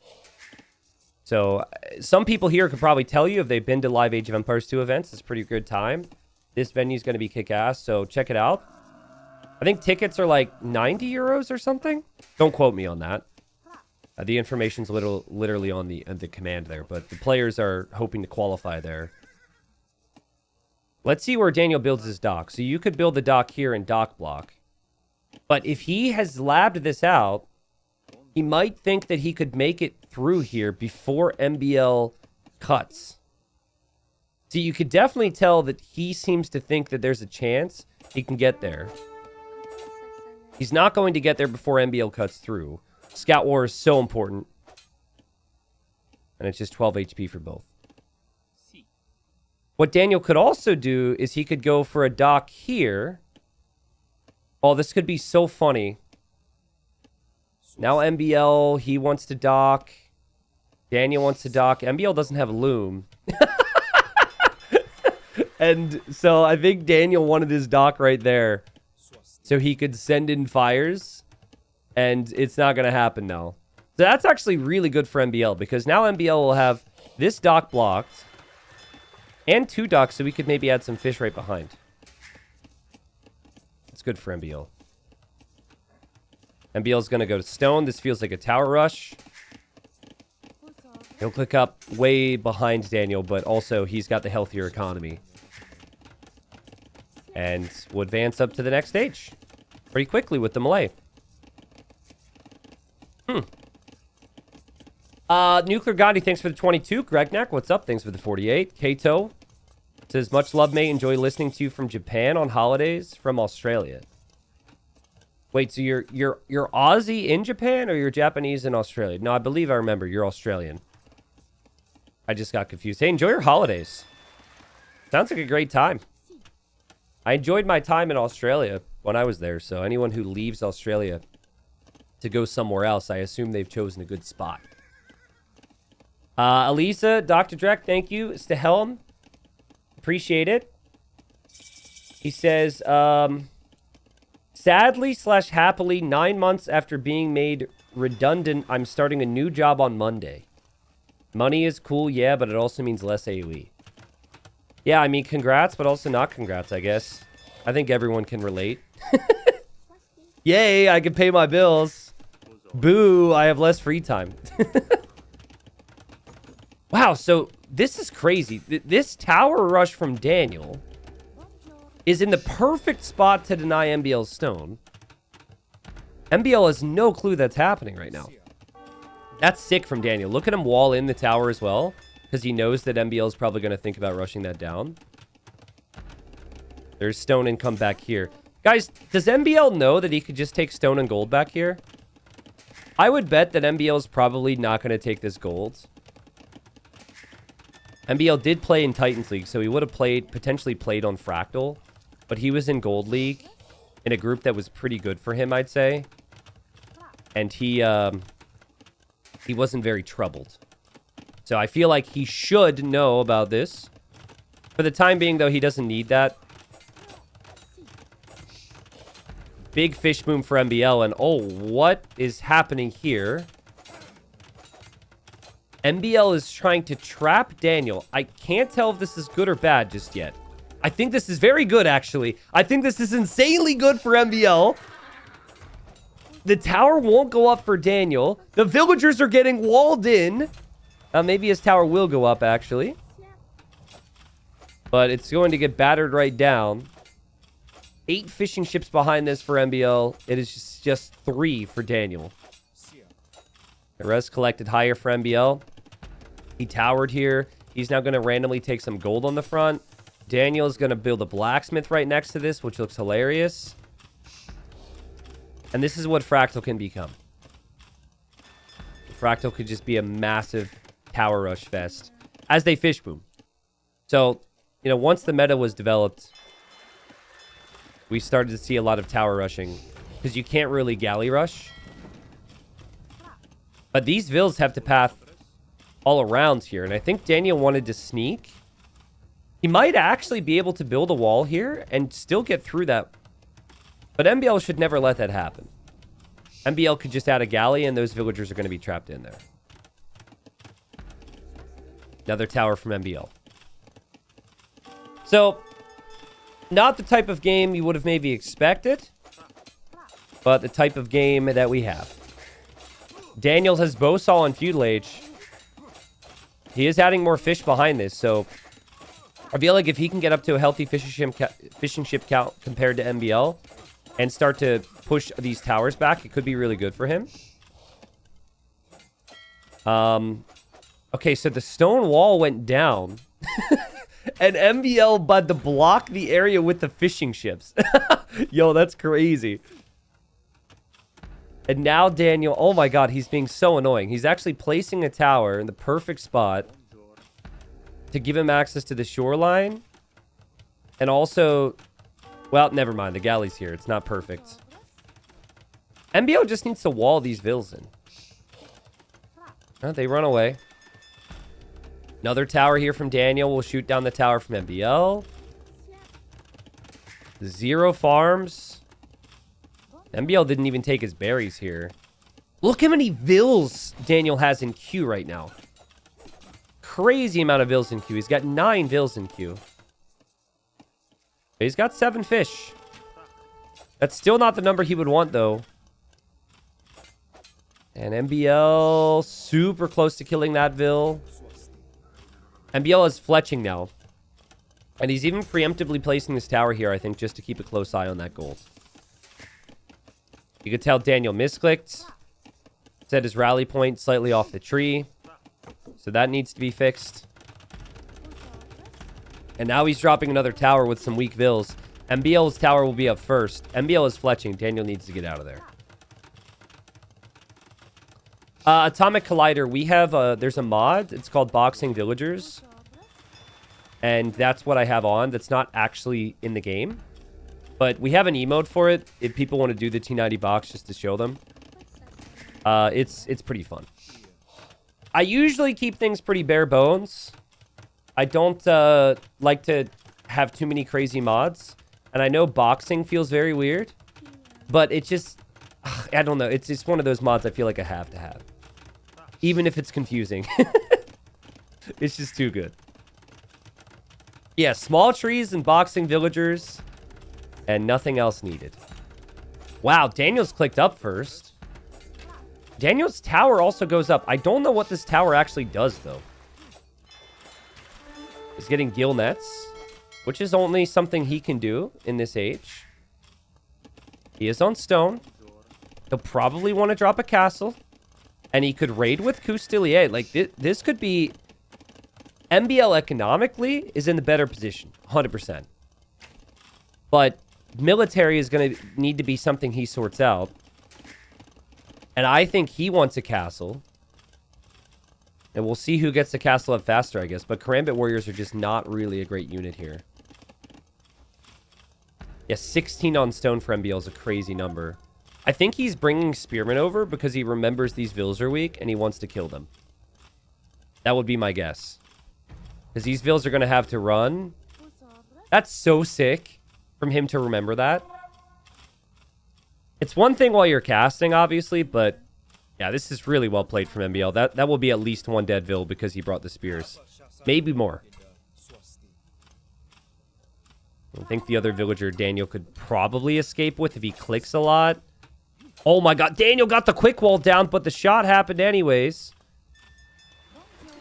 So some people here could probably tell you if they've been to live Age of Empires 2 events. It's a pretty good time. This venue is going to be kick-ass, so check it out. I think tickets are like 90 euros or something. Don't quote me on that. The information's literally on the command there, but the players are hoping to qualify there. Let's see where Daniel builds his dock. So you could build the dock here in dock block. But if he has labbed this out, he might think that he could make it through here before MbL cuts. So you could definitely tell that he seems to think that there's a chance he can get there. He's not going to get there before MbL cuts through. Scout War is so important. And it's just 12 HP for both. What Daniel could also do is he could go for a dock here. Oh, this could be so funny. Now MbL, he wants to dock. Daniel wants to dock. MbL doesn't have a loom. And so I think Daniel wanted his dock right there. So he could send in fires. And it's not going to happen now. So that's actually really good for MbL. Because now MbL will have this dock blocked. And 2 docks, so we could maybe add some fish right behind. It's good for MbL. MbL's going to go to stone. This feels like a tower rush. He'll click up way behind Daniel, but also he's got the healthier economy. And will advance up to the next stage pretty quickly with the melee. Nuclear Gandhi, thanks for the 22. Gregnak, what's up? Thanks for the 48. Kato says, much love, mate. Enjoy listening to you from Japan on holidays from Australia. Wait, so you're Aussie in Japan or you're Japanese in Australia? No, I believe I remember. You're Australian. I just got confused. Hey, enjoy your holidays. Sounds like a great time. I enjoyed my time in Australia when I was there. So anyone who leaves Australia to go somewhere else, I assume they've chosen a good spot. Elisa, Dr. Drek, thank you. Stahelm, appreciate it. He says, sadly / happily, 9 months after being made redundant, I'm starting a new job on Monday. Money is cool, yeah, but it also means less AoE. Yeah, I mean, congrats, but also not congrats, I guess. I think everyone can relate. Yay, I can pay my bills. Boo, I have less free time. Wow, so this is crazy. This tower rush from Daniel is in the perfect spot to deny MbL's stone. MbL has no clue that's happening right now. That's sick from Daniel. Look at him wall in the tower as well, because he knows that MbL is probably going to think about rushing that down. There's stone and come back here. Guys, does MbL know that he could just take stone and gold back here? I would bet that MbL is probably not going to take this gold. MbL did play in Titans League, so he would have potentially played on Fractal. But he was in Gold League in a group that was pretty good for him, I'd say. And he wasn't very troubled. So I feel like he should know about this. For the time being, though, he doesn't need that. Big fish boom for MbL. And oh, what is happening here? MbL is trying to trap Daniel. I can't tell if this is good or bad just yet. I think this is very good, actually. I think this is insanely good for MbL. The tower won't go up for Daniel. The villagers are getting walled in. Maybe his tower will go up, actually. But it's going to get battered right down. 8 fishing ships behind this for MbL. It is just 3 for Daniel. The rest collected higher for MbL. He towered here. He's now going to randomly take some gold on the front. Daniel's going to build a blacksmith right next to this, which looks hilarious. And this is what Fractal can become. Fractal could just be a massive tower rush fest as they fish boom. So, you know, once the meta was developed, we started to see a lot of tower rushing because you can't really galley rush. But these vills have to path all around here. And I think Daniel wanted to sneak. He might actually be able to build a wall here and still get through that. But MbL should never let that happen. MbL could just add a galley and those villagers are going to be trapped in there. Another tower from MbL. So, not the type of game you would have maybe expected, but the type of game that we have. Daniel has Bowsaw and Feudal Age. He is adding more fish behind this, so I feel like if he can get up to a healthy fishing ship count compared to MbL and start to push these towers back, it could be really good for him. Okay, so the stone wall went down. And MbL had to block the area with the fishing ships. Yo, that's crazy. And now Daniel, oh my god, he's being so annoying. He's actually placing a tower in the perfect spot to give him access to the shoreline. And also, well, never mind. The galley's here. It's not perfect. MbL just needs to wall these vills in. Oh, they run away. Another tower here from Daniel. We'll shoot down the tower from MbL. 0 farms. MbL didn't even take his berries here. Look how many vills Daniel has in queue right now. Crazy amount of vills in queue. He's got 9 vills in queue. He's got 7 fish. That's still not the number he would want, though. And MbL super close to killing that vill. MbL is fletching now. And he's even preemptively placing this tower here, I think, just to keep a close eye on that gold. You could tell Daniel misclicked. Set his rally point slightly off the tree. So that needs to be fixed. And now he's dropping another tower with some weak vills. MbL's tower will be up first. MbL is fletching. Daniel needs to get out of there. Atomic Collider. We have there's a mod. It's called Boxing Villagers. And that's what I have on. That's not actually in the game. But we have an emote for it if people want to do the T90 box just to show them. It's pretty fun. I usually keep things pretty bare bones. I don't like to have too many crazy mods. And I know boxing feels very weird. But it just... I don't know. It's just one of those mods I feel like I have to have. Even if it's confusing. It's just too good. Yeah, small trees and boxing villagers. And nothing else needed. Wow, Daniel's clicked up first. Daniel's tower also goes up. I don't know what this tower actually does, though. He's getting gill nets, which is only something he can do in this age. He is on stone. He'll probably want to drop a castle. And he could raid with Coustilier. Like, this could be... MbL economically is in the better position. 100%. But military is going to need to be something he sorts out. And I think he wants a castle. And we'll see who gets the castle up faster, I guess. But Karambit Warriors are just not really a great unit here. Yeah, 16 on stone for MbL is a crazy number. I think he's bringing spearmen over because he remembers these vills are weak and he wants to kill them. That would be my guess. Because these vills are going to have to run. That's so sick from him to remember that. It's one thing while you're casting, obviously, but yeah, this is really well played from MbL. That will be at least one dead vill because he brought the spears. Maybe more. I think the other villager Daniel could probably escape with if he clicks a lot. Oh my god, Daniel got the quick wall down, but the shot happened anyways.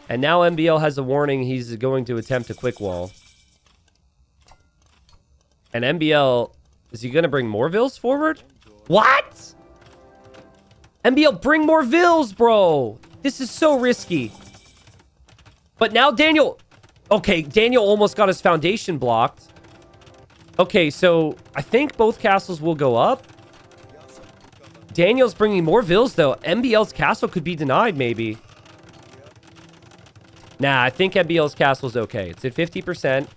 And now MbL has a warning he's going to attempt a quick wall. And MbL, is he going to bring more vills forward? What? MbL, bring more vills, bro. This is so risky. But now Daniel... Okay, Daniel almost got his foundation blocked. Okay, so I think both castles will go up. Daniel's bringing more vills, though. MbL's castle could be denied, maybe. Nah, I think MbL's castle's okay. It's at 50%.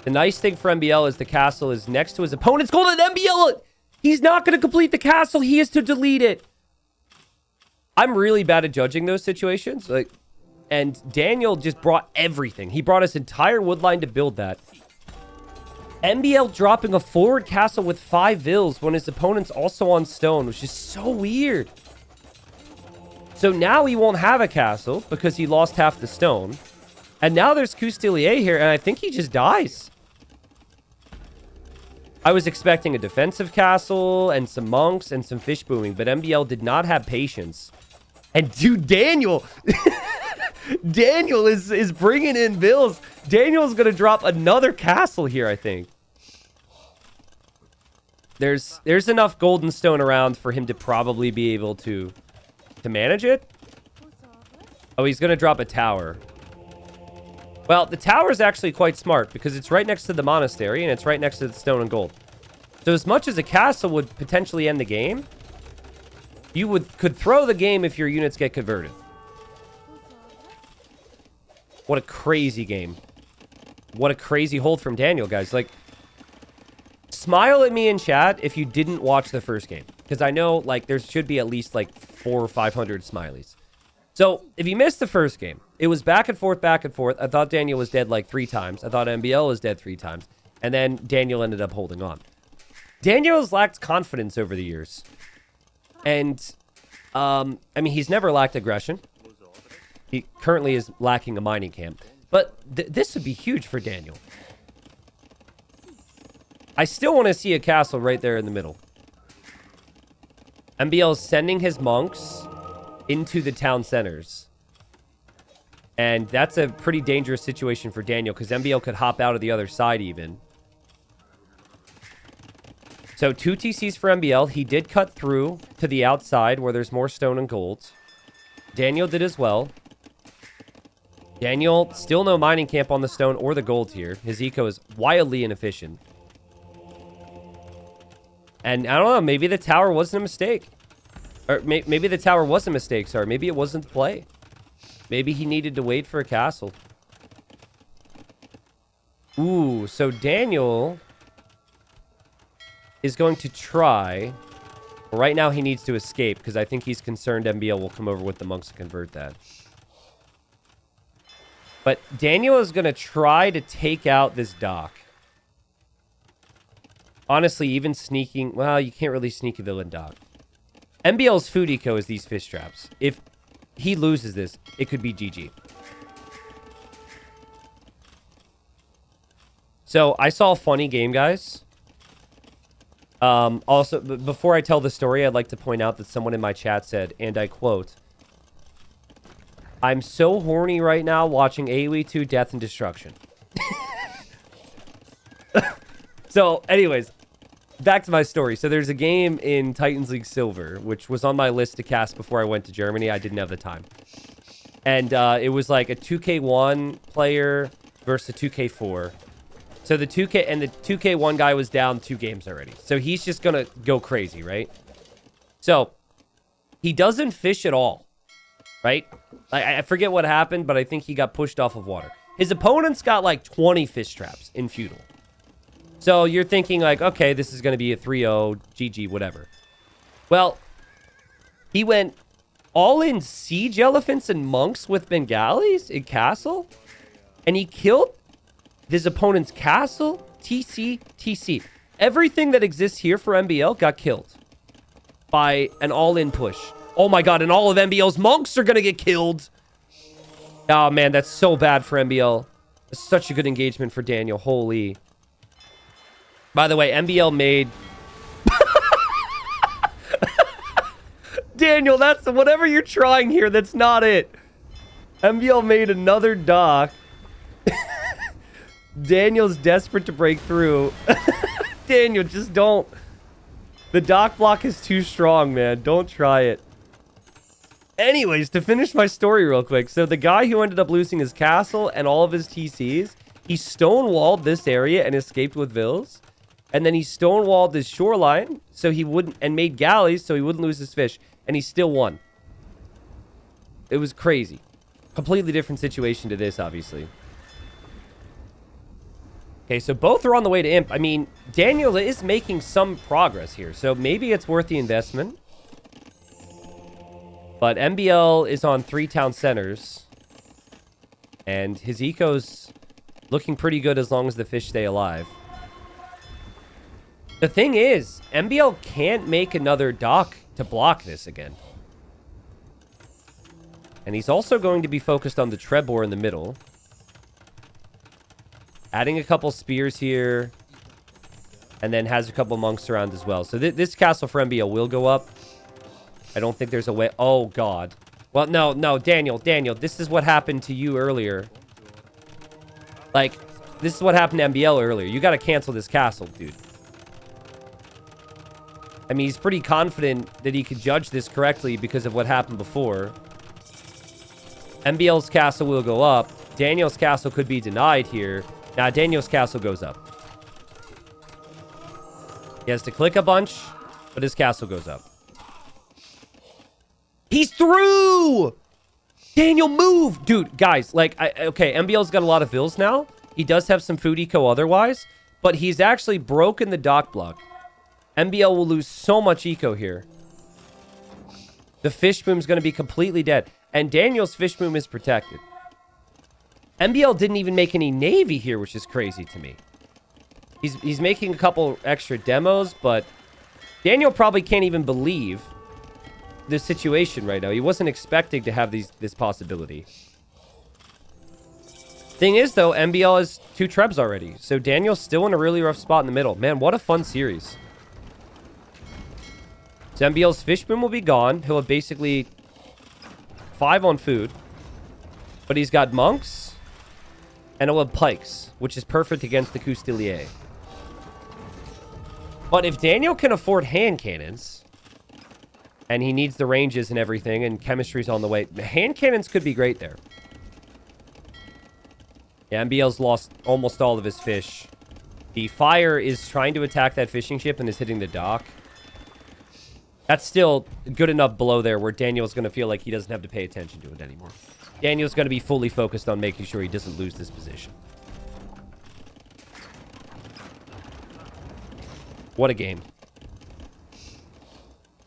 The nice thing for MbL is the castle is next to his opponent's gold, and MbL, he's not going to complete the castle. He is to delete it. I'm really bad at judging those situations. And Daniel just brought everything. He brought his entire wood line to build that. MbL dropping a forward castle with 5 vills when his opponent's also on stone, which is so weird. So now he won't have a castle because he lost half the stone. And now there's Coustilier here, and I think he just dies. I was expecting a defensive castle and some monks and some fish booming, but MbL did not have patience. And dude, Daniel... Daniel is bringing in vills. Daniel's going to drop another castle here, I think. There's enough golden stone around for him to probably be able to manage it. Oh, he's going to drop a tower. Well, the tower is actually quite smart because it's right next to the monastery and it's right next to the stone and gold. So as much as a castle would potentially end the game, you could throw the game if your units get converted. What a crazy game. What a crazy hold from Daniel, guys. Like, smile at me in chat if you didn't watch the first game. Because I know, like, there should be at least, like, 400 or 500 smileys. So, if you missed the first game, it was back and forth, back and forth. I thought Daniel was dead, like, 3 times. I thought MbL was dead 3 times. And then Daniel ended up holding on. Daniel has lacked confidence over the years. And, I mean, he's never lacked aggression. He currently is lacking a mining camp. But this would be huge for Daniel. I still want to see a castle right there in the middle. MbL is sending his monks into the town centers. And that's a pretty dangerous situation for Daniel because MbL could hop out of the other side even. So 2 TCs for MbL. He did cut through to the outside where there's more stone and gold. Daniel did as well. Daniel, still no mining camp on the stone or the gold here. His eco is wildly inefficient. And I don't know, maybe the tower wasn't a mistake. Or maybe the tower was a mistake, sorry. Maybe it wasn't the play. Maybe he needed to wait for a castle. Ooh, so Daniel is going to try But right now he needs to escape because I think he's concerned MbL will come over with the monks and convert that. But Daniel is going to try to take out this dock. Honestly, even sneaking... Well, you can't really sneak a villain dock. MbL's food eco is these fish traps. If he loses this, it could be GG. So, I saw a funny game, guys. Also, before I tell the story, I'd like to point out that someone in my chat said, and I quote, "I'm so horny right now watching AoE 2 Death and Destruction." So, anyways, back to my story. So, there's a game in Titans League Silver, which was on my list to cast before I went to Germany. I didn't have the time. And it was like a 2K1 player versus a 2K4. So the 2K1 guy was down 2 games already. So he's just going to go crazy, right? So he doesn't fish at all, right? I forget what happened, but I think he got pushed off of water. His opponent's got like 20 fish traps in feudal. So you're thinking like, okay, this is going to be a 3-0, GG, whatever. Well, he went all in siege elephants and monks with Bengalis in castle. And he killed his opponent's castle, TC. Everything that exists here for MbL got killed by an all-in push. Oh my god, and all of MbL's monks are going to get killed. Oh man, that's so bad for MbL. It's such a good engagement for Daniel. Holy. By the way, MbL made... Daniel, that's whatever you're trying here. That's not it. MbL made another dock. Daniel's desperate to break through. Daniel, just don't. The dock block is too strong, man. Don't try it. Anyways, to finish my story real quick. So the guy who ended up losing his castle and all of his TCs, he stonewalled this area and escaped with vills. And then he stonewalled his shoreline so he wouldn't, and made galleys so he wouldn't lose his fish. And he still won. It was crazy. Completely different situation to this, obviously. Okay, so both are on the way to imp. I mean, Daniel is making some progress here, so maybe it's worth the investment. But MbL is on 3 town centers. And his eco's looking pretty good as long as the fish stay alive. The thing is, MbL can't make another dock to block this again. And he's also going to be focused on the Trebor in the middle. Adding a couple spears here. And then has a couple monks around as well. So this castle for MbL will go up. I don't think there's a way... Oh, God. Well, no, Daniel. This is what happened to you earlier. Like, this is what happened to MbL earlier. You got to cancel this castle, dude. I mean, he's pretty confident that he could judge this correctly because of what happened before. MbL's castle will go up. Daniel's castle could be denied here. Now, Daniel's castle goes up. He has to click a bunch, but his castle goes up. He's through! Daniel, move! Dude, guys, like, okay, MbL's got a lot of vills now. He does have some food eco otherwise, but he's actually broken the dock block. MbL will lose so much eco here. The fish boom's going to be completely dead. And Daniel's fish boom is protected. MbL didn't even make any navy here, which is crazy to me. He's making a couple extra demos, but Daniel probably can't even believe the situation right now. He wasn't expecting to have this possibility. Thing is, though, MbL has 2 trebs already, so Daniel's still in a really rough spot in the middle. Man, what a fun series. So MbL's fish boom will be gone. He'll have basically 5 on food. But he's got monks. And he'll have pikes, which is perfect against the Coustilier. But if Daniel can afford hand cannons, and he needs the ranges and everything, and chemistry's on the way, hand cannons could be great there. Yeah, MbL's lost almost all of his fish. The fire is trying to attack that fishing ship and is hitting the dock. That's still good enough below there where Daniel's going to feel like he doesn't have to pay attention to it anymore. Daniel's going to be fully focused on making sure he doesn't lose this position. What a game.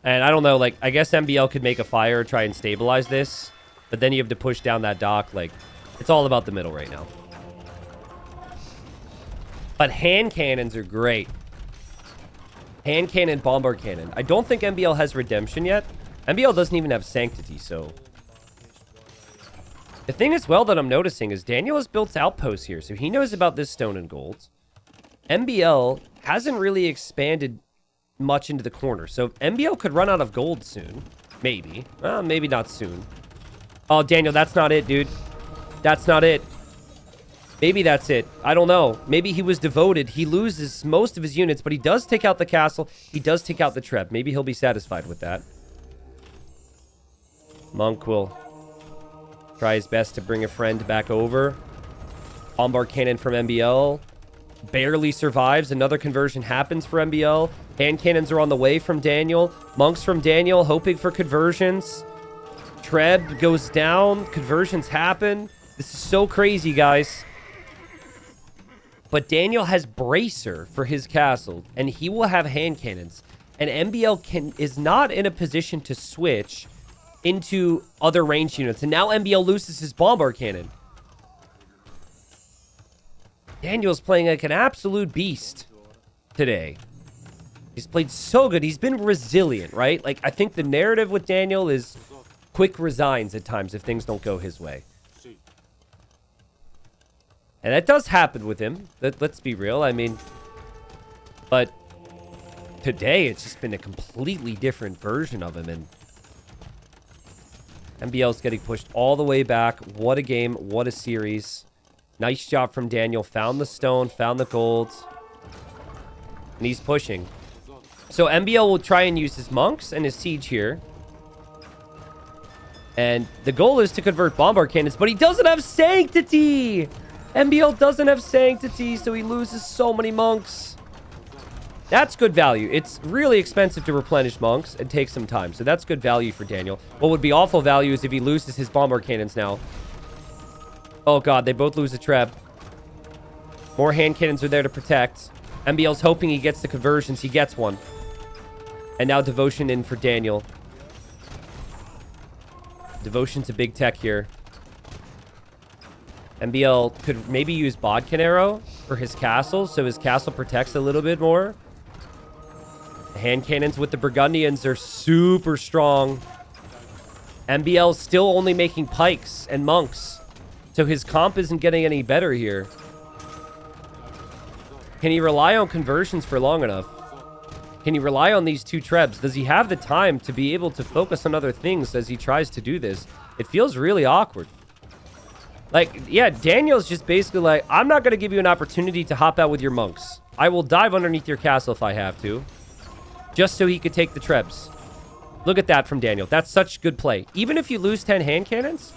And I don't know, like, I guess MbL could make a fire, try and stabilize this. But then you have to push down that dock. Like, it's all about the middle right now. But hand cannons are great. Hand cannon, bombard cannon. I don't think MbL has redemption yet. MbL doesn't even have sanctity, so... The thing as well that I'm noticing is Daniel has built outposts here, so he knows about this stone and gold. MbL hasn't really expanded much into the corner, so MbL could run out of gold soon. Maybe. Maybe not soon. Oh, Daniel, that's not it, dude. That's not it. Maybe that's it. I don't know. Maybe he was devoted. He loses most of his units, but he does take out the castle. He does take out the trap. Maybe he'll be satisfied with that. Monk will try his best to bring a friend back over. Bombard cannon from MbL. Barely survives. Another conversion happens for MbL. Hand cannons are on the way from Daniel. Monks from Daniel hoping for conversions. Treb goes down. Conversions happen. This is so crazy, guys. But Daniel has Bracer for his castle, and he will have hand cannons. And MbL is not in a position to switch into other ranged units. And now MbL loses his bombard cannon. Daniel's playing like an absolute beast today. He's played so good. He's been resilient, right? Like, I think the narrative with Daniel is quick resigns at times if things don't go his way. And that does happen with him. Let's be real. I mean, but today it's just been a completely different version of him. And MbL's getting pushed all the way back. What a game. What a series. Nice job from Daniel. Found the stone. Found the gold. And he's pushing. So MbL will try and use his monks and his siege here. And the goal is to convert bombard cannons. But he doesn't have sanctity. MbL doesn't have sanctity, so he loses so many monks. That's good value. It's really expensive to replenish monks and takes some time, so that's good value for Daniel. What would be awful value is if he loses his bombard cannons now. Oh god, they both lose a treb. More hand cannons are there to protect. MbL's hoping he gets the conversions. He gets one. And now devotion in for Daniel. Devotion's a big tech here. MbL could maybe use Bodkin Arrow for his castle, so his castle protects a little bit more. The hand cannons with the Burgundians are super strong. MbL's still only making pikes and monks, so his comp isn't getting any better here. Can he rely on conversions for long enough? Can he rely on these two trebs? Does he have the time to be able to focus on other things as he tries to do this? It feels really awkward. Like, yeah, Daniel's just basically like, I'm not going to give you an opportunity to hop out with your monks. I will dive underneath your castle if I have to. Just so he could take the trebs. Look at that from Daniel. That's such good play. Even if you lose 10 hand cannons,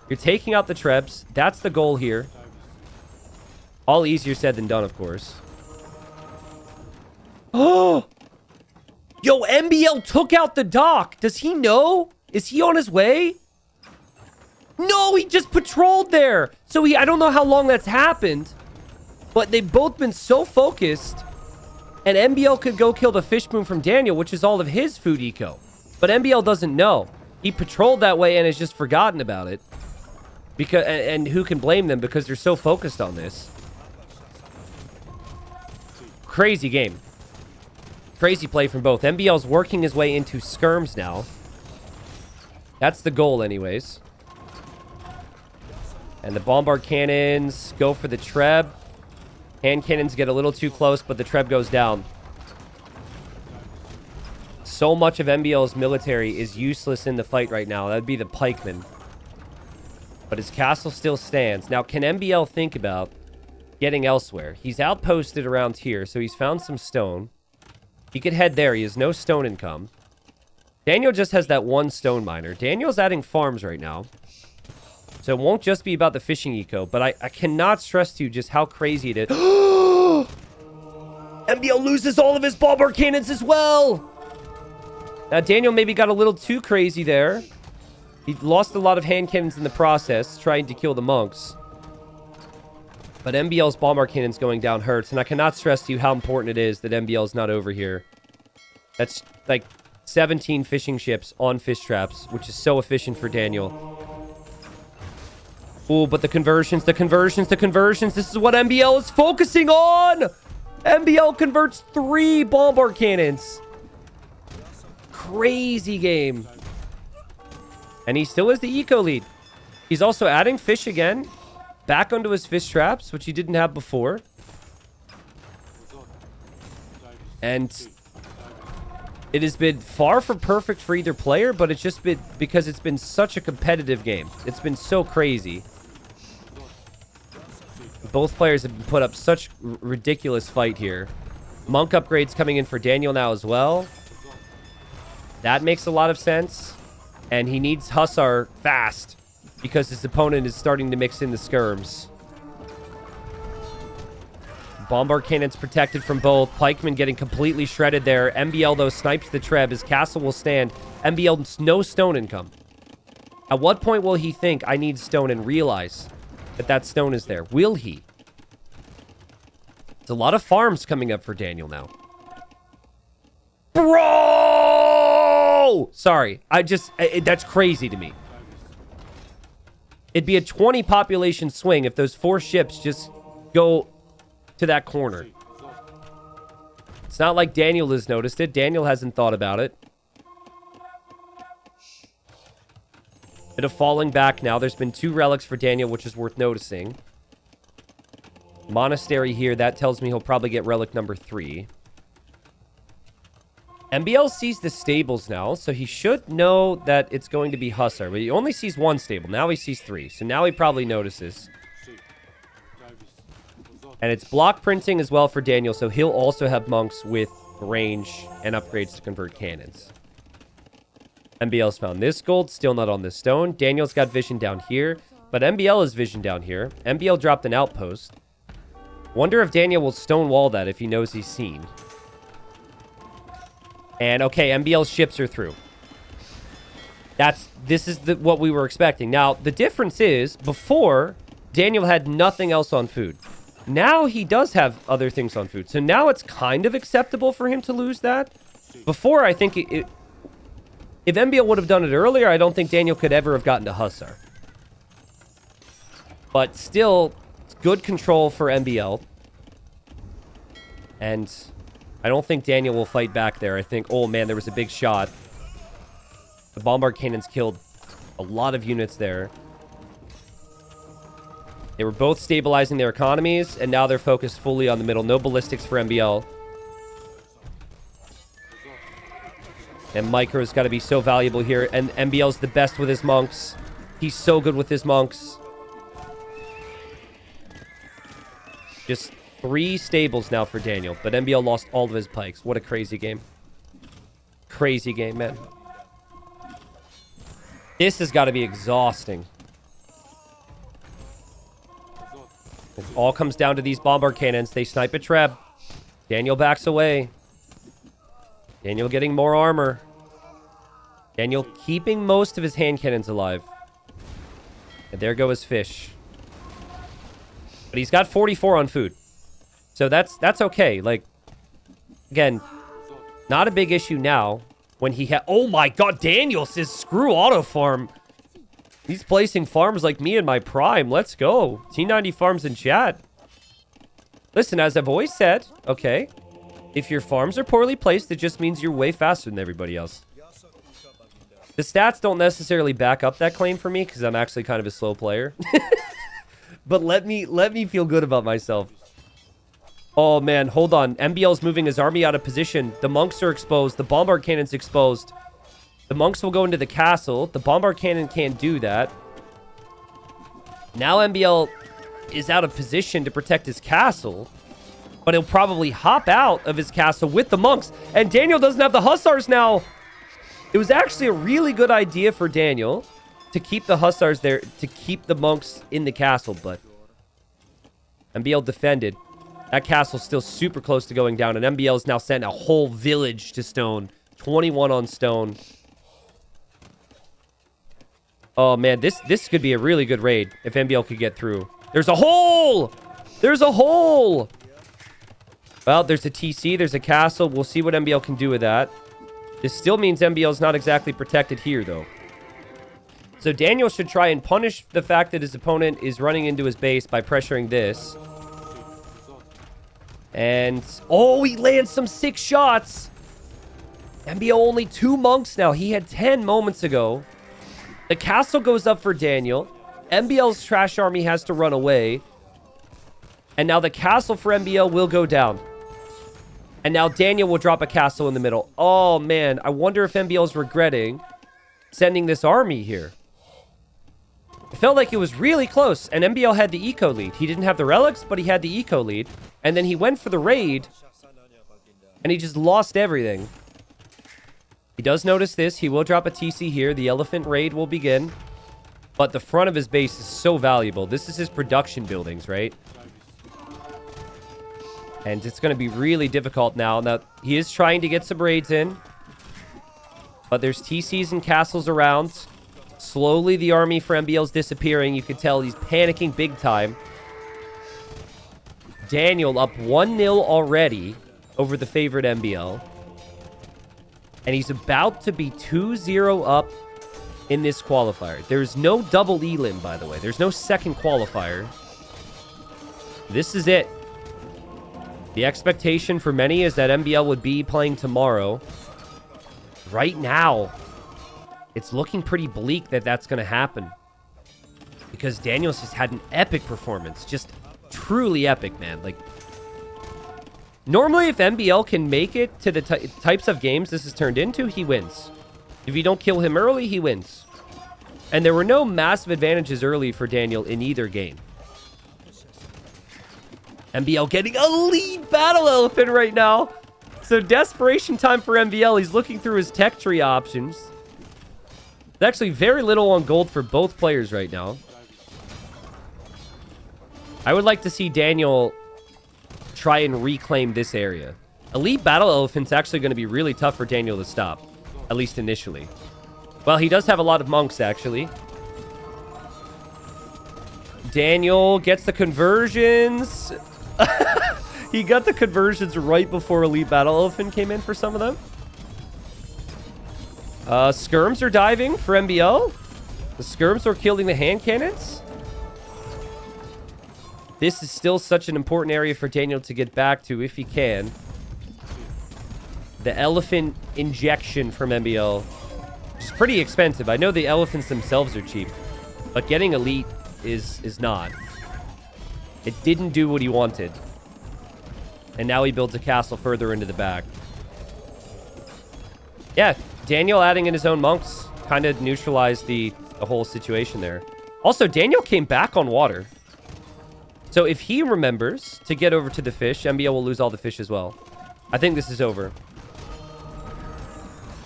you're taking out the trebs. That's the goal here. All easier said than done, of course. Oh! Yo, MbL took out the dock. Does he know? Is he on his way? No, he just patrolled there. So I don't know how long that's happened. But they've both been so focused. And MbL could go kill the fish moon from Daniel, which is all of his food eco. But MbL doesn't know. He patrolled that way and has just forgotten about it. And who can blame them because they're so focused on this. Crazy game. Crazy play from both. MbL's working his way into skirms now. That's the goal anyways. And the bombard cannons go for the treb. Hand cannons get a little too close, but the treb goes down. So much of MbL's military is useless in the fight right now. That would be the pikemen. But his castle still stands. Now, can MbL think about getting elsewhere? He's outposted around here, so he's found some stone. He could head there. He has no stone income. Daniel just has that one stone miner. Daniel's adding farms right now. So it won't just be about the fishing eco, but I cannot stress to you just how crazy it is. MbL loses all of his bombard cannons as well. Now, Daniel maybe got a little too crazy there. He lost a lot of hand cannons in the process, trying to kill the monks. But MbL's bombard cannons going down hurts, and I cannot stress to you how important it is that MbL's not over here. That's, like, 17 fishing ships on fish traps, which is so efficient for Daniel. Oh, but the conversions. This is what MbL is focusing on. MbL converts 3 bombard cannons. Crazy game. And he still has the eco lead. He's also adding fish again. Back onto his fish traps, which he didn't have before. And it has been far from perfect for either player, but it's just been because it's been such a competitive game. It's been so crazy. Both players have put up such ridiculous fight here. Monk upgrades coming in for Daniel now as well. That makes a lot of sense. And he needs Hussar fast because his opponent is starting to mix in the skirms. Bombard cannons protected from both. Pikemen getting completely shredded there. MbL, though, snipes the Treb. His castle will stand. MbL, no stone income. At what point will he think, I need stone, and realize that that stone is there? Will he? There's a lot of farms coming up for Daniel now. Bro! Sorry. That's crazy to me. It'd be a 20 population swing if those 4 ships just go to that corner. It's not like Daniel has noticed it. Daniel hasn't thought about it. Bit of falling back now. There's been 2 relics for Daniel, which is worth noticing. Monastery here. That tells me he'll probably get relic number 3. MbL sees the stables now, so he should know that it's going to be Hussar. But he only sees 1 stable. Now he sees 3. So now he probably notices. And it's block printing as well for Daniel, so he'll also have monks with range and upgrades to convert cannons. MbL's found this gold, still not on this stone. Daniel's got vision down here, but MbL has vision down here. MbL dropped an outpost. Wonder if Daniel will stonewall that if he knows he's seen. And okay, MbL's ships are through. This is what we were expecting. Now, the difference is, before, Daniel had nothing else on food. Now he does have other things on food. So now it's kind of acceptable for him to lose that. Before, I think if MbL would have done it earlier, I don't think Daniel could ever have gotten to Hussar. But still, good control for MbL. And I don't think Daniel will fight back there. I think, oh man, there was a big shot. The bombard cannons killed a lot of units there. They were both stabilizing their economies, and now they're focused fully on the middle. No ballistics for MbL. And Micro's got to be so valuable here. And MbL's the best with his monks. He's so good with his monks. Just 3 stables now for Daniel. But MbL lost all of his pikes. What a crazy game. Crazy game, man. This has got to be exhausting. It all comes down to these bombard cannons. They snipe a Treb. Daniel backs away. Daniel getting more armor. Daniel keeping most of his hand cannons alive. And there go his fish. But he's got 44 on food. So that's okay. Like, again, not a big issue now. When he had... Oh my god, Daniel says screw auto farm. He's placing farms like me in my prime. Let's go. T90 farms in chat. Listen, as I've always said, okay, if your farms are poorly placed, it just means you're way faster than everybody else. The stats don't necessarily back up that claim for me because I'm actually kind of a slow player. But let me feel good about myself. Oh, man, hold on. MbL's moving his army out of position. The monks are exposed. The bombard cannon's exposed. The monks will go into the castle. The bombard cannon can't do that. Now MbL is out of position to protect his castle. But he'll probably hop out of his castle with the monks. And Daniel doesn't have the hussars now. It was actually a really good idea for Daniel to keep the hussars there, to keep the monks in the castle. But MbL defended. That castle's still super close to going down. And MbL has now sent a whole village to stone. 21 on stone. Oh, man, this could be a really good raid if MbL could get through. There's a hole! There's a hole! Well, there's a TC. There's a castle. We'll see what MbL can do with that. This still means MbL is not exactly protected here, though. So Daniel should try and punish the fact that his opponent is running into his base by pressuring this. And, oh, he lands some sick shots. MbL only 2 monks now. He had 10 moments ago. The castle goes up for Daniel. MbL's trash army has to run away. And now the castle for MbL will go down. And now Daniel will drop a castle in the middle. Oh, man. I wonder if MbL is regretting sending this army here. It felt like it was really close. And MbL had the eco lead. He didn't have the relics, but he had the eco lead. And then he went for the raid. And he just lost everything. He does notice this. He will drop a TC here. The elephant raid will begin. But the front of his base is so valuable. This is his production buildings, right? And it's going to be really difficult now. Now, he is trying to get some raids in. But there's TCs and castles around. Slowly, the army for MbL is disappearing. You can tell he's panicking big time. Daniel up 1-0 already over the favorite MbL. And he's about to be 2-0 up in this qualifier. There's no double elim, by the way. There's no second qualifier. This is it. The expectation for many is that MbL would be playing tomorrow. Right now, it's looking pretty bleak that that's going to happen. Because Daniel's just had an epic performance. Just truly epic, man. Like, normally if MbL can make it to the types of games this has turned into, he wins. If you don't kill him early, he wins. And there were no massive advantages early for Daniel in either game. MbL getting a lead battle elephant right now. So desperation time for MbL. He's looking through his tech tree options. There's actually very little on gold for both players right now. I would like to see Daniel try and reclaim this area. Elite battle elephant's actually going to be really tough for Daniel to stop. At least initially. Well, he does have a lot of monks, actually. Daniel gets the conversions. He got the conversions right before Elite Battle Elephant came in for some of them. Skirms are diving for MbL. The skirms are killing the hand cannons. This is still such an important area for Daniel to get back to if he can. The elephant injection from MbL is pretty expensive. I know the elephants themselves are cheap, but getting elite is not. It didn't do what he wanted. And now he builds a castle further into the back. Yeah, Daniel adding in his own monks kind of neutralized the whole situation there. Also, Daniel came back on water. So if he remembers to get over to the fish, MbL will lose all the fish as well. I think this is over.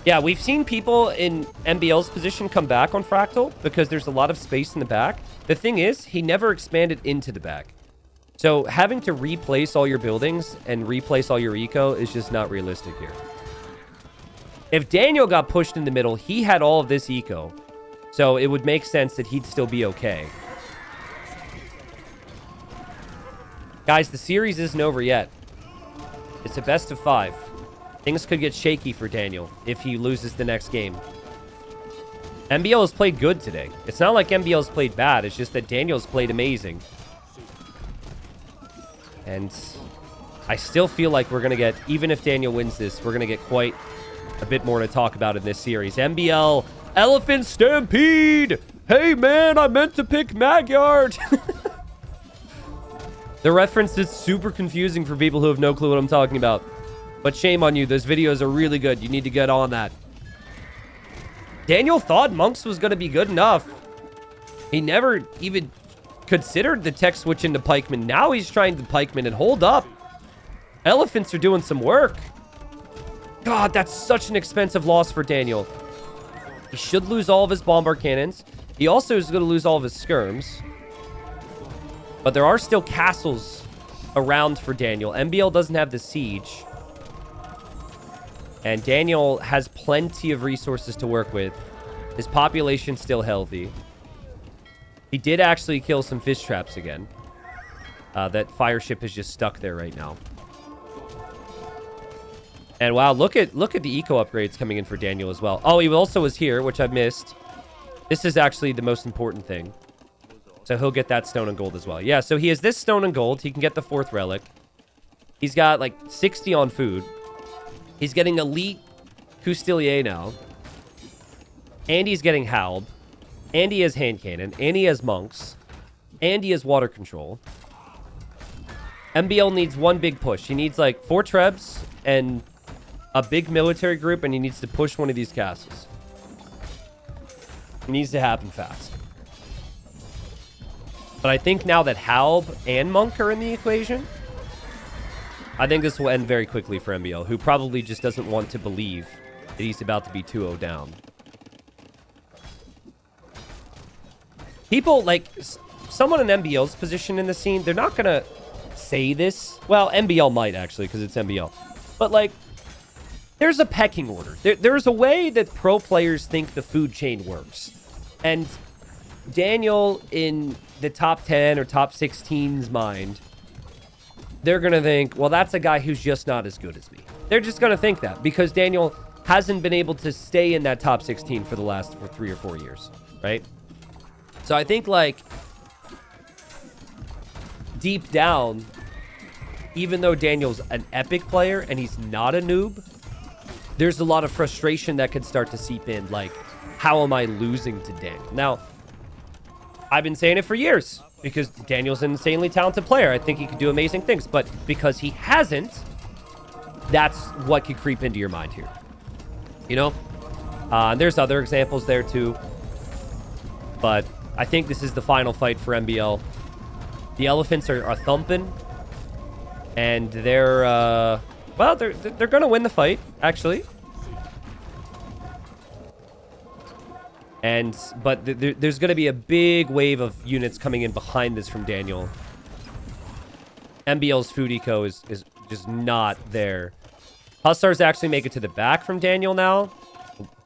Yeah, we've seen people in MbL's position come back on Fractal because there's a lot of space in the back. The thing is, he never expanded into the back. So having to replace all your buildings and replace all your eco is just not realistic here. If Daniel got pushed in the middle, he had all of this eco. So it would make sense that he'd still be okay. Guys, the series isn't over yet. It's a best of 5. Things could get shaky for Daniel if he loses the next game. MbL has played good today. It's not like MbL has played bad. It's just that Daniel's played amazing. And I still feel like we're going to get, even if Daniel wins this, we're going to get quite a bit more to talk about in this series. MbL, Elephant Stampede! Hey, man, I meant to pick Magyard! The reference is super confusing for people who have no clue what I'm talking about. But shame on you. Those videos are really good. You need to get on that. Daniel thought monks was going to be good enough. He never even considered the tech switch into pikemen. Now he's trying the pikemen, and hold up. Elephants are doing some work. God, that's such an expensive loss for Daniel. He should lose all of his bombard cannons. He also is going to lose all of his skirms. But there are still castles around for Daniel. MbL doesn't have the siege. And Daniel has plenty of resources to work with. His population's still healthy. He did actually kill some fish traps again. That fire ship is just stuck there right now. And wow, look at the eco upgrades coming in for Daniel as well. Oh, he also was here, which I missed. This is actually the most important thing. So he'll get that stone and gold as well. Yeah, so he has this stone and gold. He can get the 4th relic. He's got like 60 on food. He's getting elite Custilier now. And he's getting Halb. And he has hand cannon. And he has monks. And he has water control. MbL needs one big push. He needs like 4 trebs and a big military group, and he needs to push one of these castles. It needs to happen fast. But I think now that Halb and Monk are in the equation, I think this will end very quickly for MbL, who probably just doesn't want to believe that he's about to be 2-0 down. People, like, someone in MbL's position in the scene, they're not going to say this. Well, MbL might, actually, because it's MbL. But, like, there's a pecking order. There's a way that pro players think the food chain works. And Daniel, in the top 10 or top 16's mind, they're going to think, well, that's a guy who's just not as good as me. They're just going to think that because Daniel hasn't been able to stay in that top 16 for the last 3 or 4 years, right? So I think, like, deep down, even though Daniel's an epic player and he's not a noob, there's a lot of frustration that could start to seep in. Like, how am I losing to Daniel? Now, I've been saying it for years because Daniel's an insanely talented player. I think he could do amazing things, but because he hasn't, that's what could creep into your mind here. You know? And there's other examples there too. But I think this is the final fight for MbL. The elephants are thumping. And they're, well, they're going to win the fight, actually. But there's going to be a big wave of units coming in behind this from Daniel. MbL's food eco is just not there. Hussars actually make it to the back from Daniel now.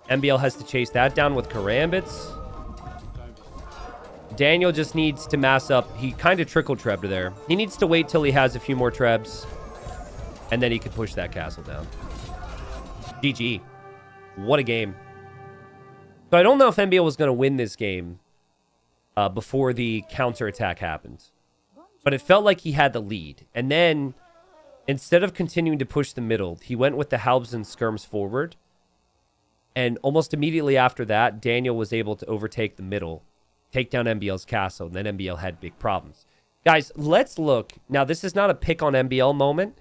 MbL has to chase that down with karambits. Daniel just needs to mass up. He kind of trickle-trebbed there. He needs to wait till he has a few more trebs. And then he can push that castle down. GG. What a game. So I don't know if MbL was going to win this game before the counterattack happened. But it felt like he had the lead. And then, instead of continuing to push the middle, he went with the Halbs and Skirms forward. And almost immediately after that, Daniel was able to overtake the middle, take down MbL's castle, and then MbL had big problems. Guys, let's look. Now, this is not a pick on MbL moment.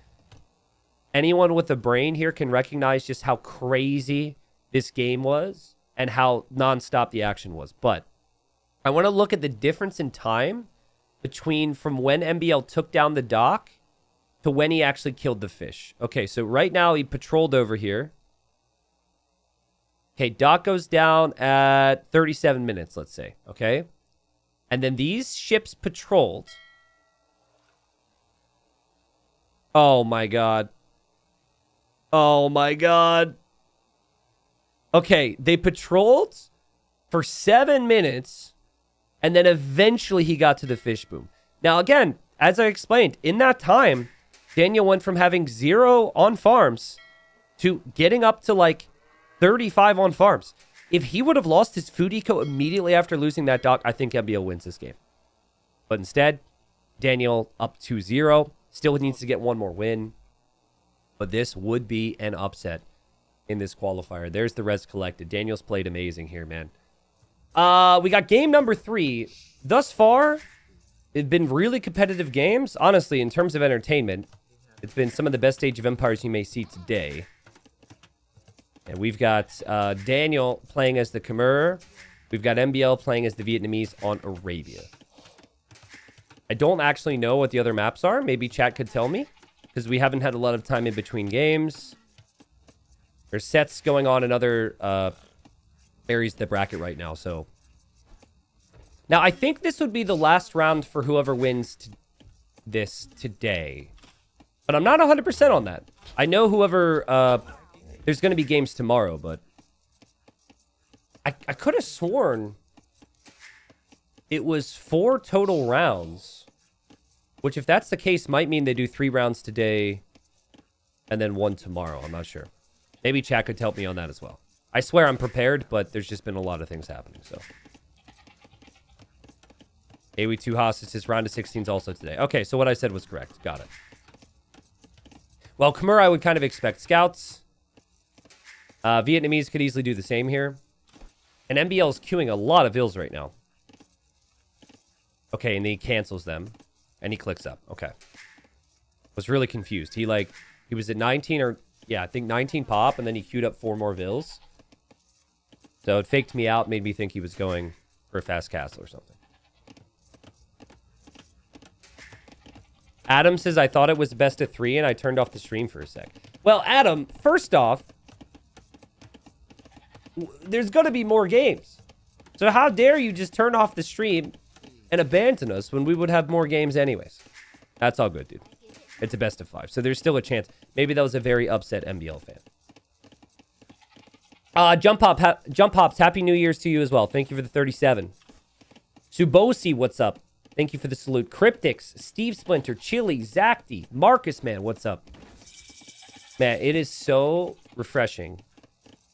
Anyone with a brain here can recognize just how crazy this game was and how nonstop the action was. But I want to look at the difference in time between from when MbL took down the dock to when he actually killed the fish. Okay, so right now he patrolled over here. Okay, dock goes down at 37 minutes, let's say. Okay. And then these ships patrolled. Oh my god. Oh my god. Okay, they patrolled for 7 minutes, and then eventually he got to the fish boom. Now, again, as I explained, in that time, Daniel went from having 0 on farms to getting up to like 35 on farms. If he would have lost his food eco immediately after losing that dock, I think MbL wins this game. But instead, Daniel up 2-0. Still needs to get one more win. But this would be an upset in this qualifier. There's the res collected. Daniel's played amazing here, man. We got game number 3. Thus far, it's been really competitive games. Honestly, in terms of entertainment, it's been some of the best Age of Empires you may see today. And we've got Daniel playing as the Khmer. We've got MbL playing as the Vietnamese on Arabia. I don't actually know what the other maps are. Maybe chat could tell me, because we haven't had a lot of time in between games. There's sets going on in other areas of the bracket right now. So now I think this would be the last round for whoever wins this today. But I'm not 100% on that. I know whoever... there's going to be games tomorrow, but I could have sworn it was 4 total rounds, which if that's the case might mean they do 3 rounds today and then one tomorrow. I'm not sure. Maybe chat could help me on that as well. I swear I'm prepared, but there's just been a lot of things happening, so. AoE2 hostages, round of 16s also today. Okay, so what I said was correct. Got it. Well, Khmer, I would kind of expect scouts. Vietnamese could easily do the same here. And MbL is queuing a lot of ills right now. Okay, and he cancels them. And he clicks up. Okay. Was really confused. He was at 19 or... Yeah, I think 19 pop, and then he queued up 4 more vills. So it faked me out, made me think he was going for a fast castle or something. Adam says, I thought it was best of 3, and I turned off the stream for a sec. Well, Adam, first off, there's going to be more games. So how dare you just turn off the stream and abandon us when we would have more games anyways? That's all good, dude. It's a best of 5. So there's still a chance. Maybe that was a very upset MbL fan. Jump Hops, Happy New Year's to you as well. Thank you for the 37. Subosi, what's up? Thank you for the salute. Cryptics, Steve Splinter, Chili, Zacty, Marcus, man, what's up? Man, it is so refreshing.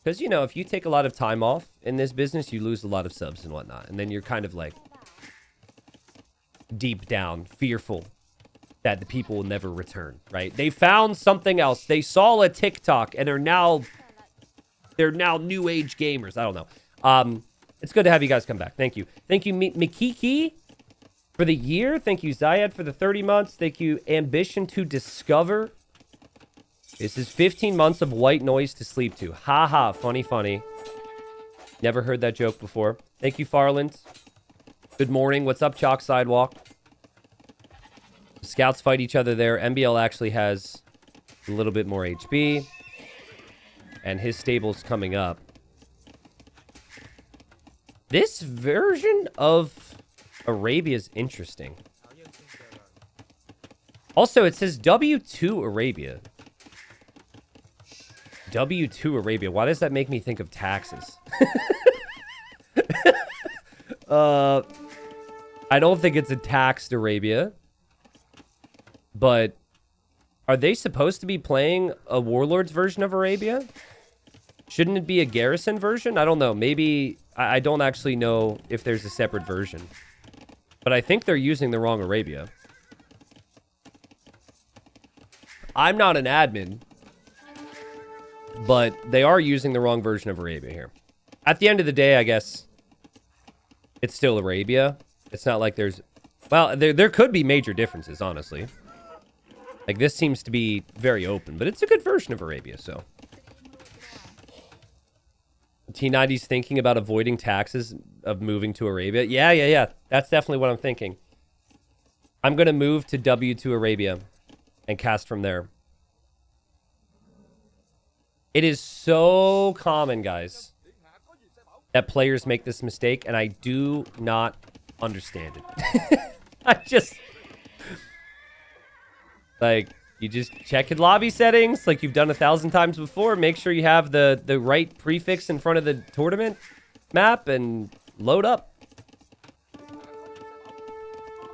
Because, you know, if you take a lot of time off in this business, you lose a lot of subs and whatnot. And then you're kind of like deep down, fearful that the people will never return, right? They found something else. They saw a TikTok and they're now new age gamers. I don't know. It's good to have you guys come back. Thank you. Thank you, Mikiki, for the year. Thank you, Zayed, for the 30 months. Thank you, Ambition to Discover. This is 15 months of white noise to sleep to. Ha ha, funny. Never heard that joke before. Thank you, Farland. Good morning. What's up, Chalk Sidewalk? Scouts fight each other there. MbL actually has a little bit more HP. And his stable's coming up. This version of Arabia is interesting. Also, it says W2 Arabia. W2 Arabia. Why does that make me think of taxes? I don't think it's a taxed Arabia. But are they supposed to be playing a Warlords version of Arabia? Shouldn't it be a Garrison version? I don't know. Maybe... I don't actually know if there's a separate version. But I think they're using the wrong Arabia. I'm not an admin. But they are using the wrong version of Arabia here. At the end of the day, I guess... it's still Arabia. It's not like there's... well, there could be major differences, honestly. Like, this seems to be very open, but it's a good version of Arabia, so. T90's thinking about avoiding taxes of moving to Arabia. Yeah. That's definitely what I'm thinking. I'm going to move to W2 Arabia and cast from there. It is so common, guys, that players make this mistake, and I do not understand it. I just... like, you just check in lobby settings like you've done 1,000 times before. Make sure you have the right prefix in front of the tournament map and load up.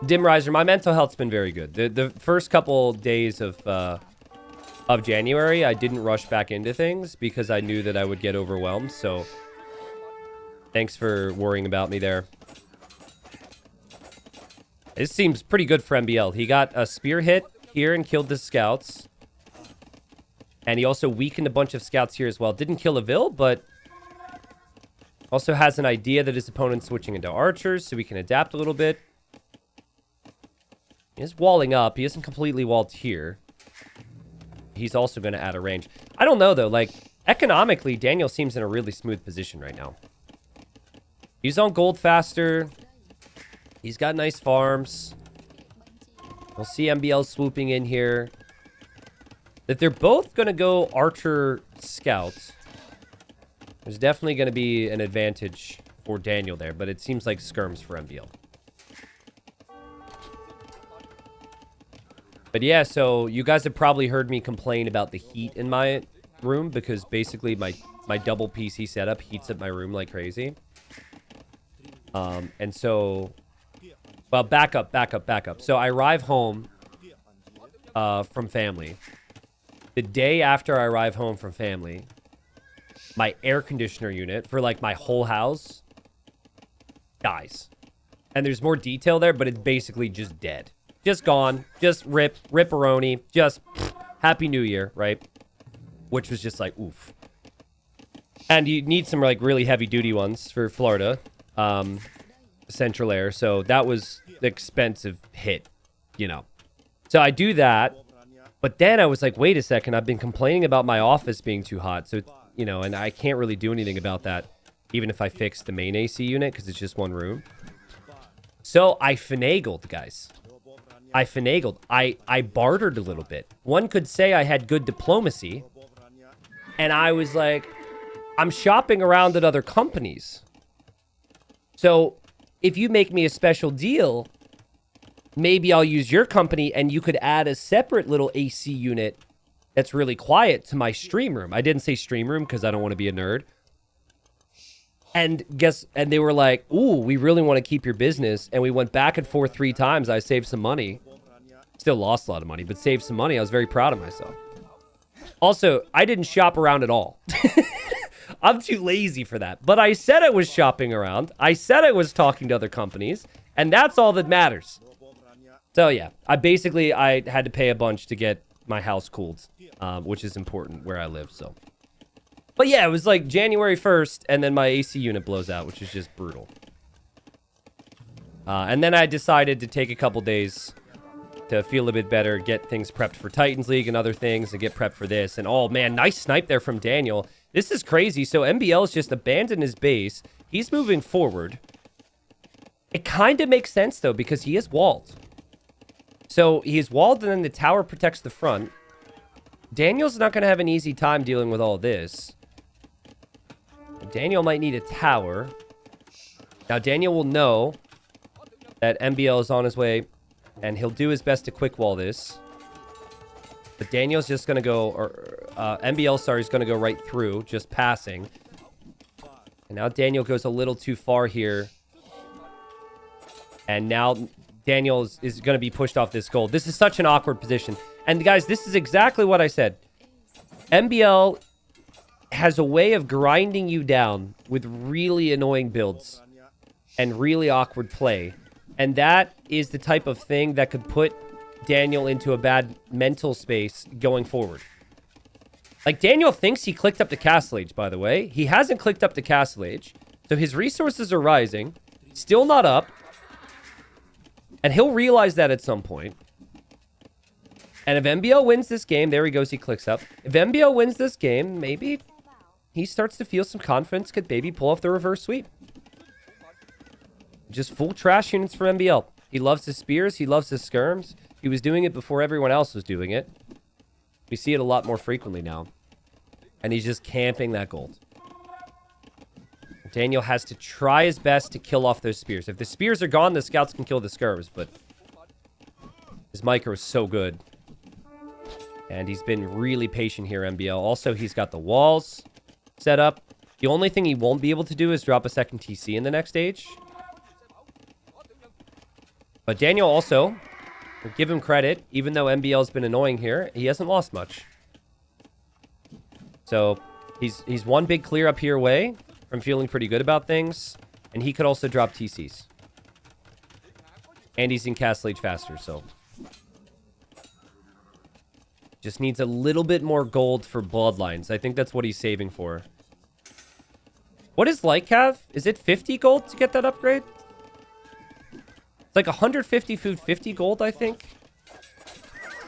Dimriser, my mental health's been very good. The first couple days of January, I didn't rush back into things because I knew that I would get overwhelmed. So thanks for worrying about me there. This seems pretty good for MbL. He got a spear hit here and killed the scouts. And he also weakened a bunch of scouts here as well. Didn't kill a Vil, but also has an idea that his opponent's switching into archers, so we can adapt a little bit. He is walling up. He isn't completely walled here. He's also going to add a range. I don't know, though. Like, economically, Daniel seems in a really smooth position right now. He's on gold faster. He's got nice farms. We'll see MbL swooping in here. That they're both going to go archer scouts. There's definitely going to be an advantage for Daniel there, but it seems like skirms for MbL. But yeah, so you guys have probably heard me complain about the heat in my room because basically my double PC setup heats up my room like crazy. And so... well, back up. So I arrive home from family. The day after I arrive home from family, my air conditioner unit for like my whole house dies. And there's more detail there, but it's basically just dead. Just gone. Just ripperoni. Just Happy New Year, right? Which was just like, oof. And you need some like really heavy duty ones for Florida. Central Air. So that was the expensive hit, you know. So I do that. But then I was like, wait a second. I've been complaining about my office being too hot. So, you know, and I can't really do anything about that. Even if I fix the main AC unit because it's just one room. So I finagled, guys. I finagled. I bartered a little bit. One could say I had good diplomacy. And I was like, I'm shopping around at other companies. So if you make me a special deal, maybe I'll use your company and you could add a separate little AC unit that's really quiet to my stream room. I didn't say stream room because I don't want to be a nerd. And they were like, ooh, we really want to keep your business. And we went back and forth 3 times. I saved some money. Still lost a lot of money, but saved some money. I was very proud of myself. Also, I didn't shop around at all. I'm too lazy for that. But I said I was shopping around. I said I was talking to other companies. And that's all that matters. So, yeah. I had to pay a bunch to get my house cooled. Which is important where I live, so. But yeah, it was like January 1st, and then my AC unit blows out, which is just brutal. And then I decided to take a couple days to feel a bit better, get things prepped for Titans League and other things, and get prepped for this. And oh man, nice snipe there from Daniel. This is crazy. So MbL's just abandoned his base. He's moving forward. It kind of makes sense though, because he is walled. So he is walled, and then the tower protects the front. Daniel's not going to have an easy time dealing with all this. Daniel might need a tower. Now, Daniel will know that MbL is on his way, and he'll do his best to quick wall this. But Daniel's just going to go, MbL, sorry, is going to go right through, just passing. And now Daniel goes a little too far here. And now Daniel is going to be pushed off this gold. This is such an awkward position. And guys, this is exactly what I said. MbL has a way of grinding you down with really annoying builds and really awkward play. And that is the type of thing that could put Daniel into a bad mental space going forward. Like, Daniel thinks he clicked up the castle age, by the way. He hasn't clicked up the castle age. So his resources are rising. Still not up. And he'll realize that at some point. And if MbL wins this game, there he goes, he clicks up. If MbL wins this game, maybe he starts to feel some confidence, could maybe pull off the reverse sweep. Just full trash units for MbL. He loves his spears, he loves his skirms. He was doing it before everyone else was doing it. We see it a lot more frequently now. And he's just camping that gold. Daniel has to try his best to kill off those spears. If the spears are gone, the scouts can kill the skirms, but his micro is so good. And he's been really patient here, MbL. Also, he's got the walls set up. The only thing he won't be able to do is drop a second TC in the next stage. But Daniel also, we'll give him credit, even though MbL's been annoying here, he hasn't lost much. So he's one big clear up here away from feeling pretty good about things. And he could also drop TCs. And he's in Castle Age faster, so. Just needs a little bit more gold for bloodlines. I think that's what he's saving for. What does Like have? Is it 50 gold to get that upgrade? It's like 150 food, 50 gold, I think.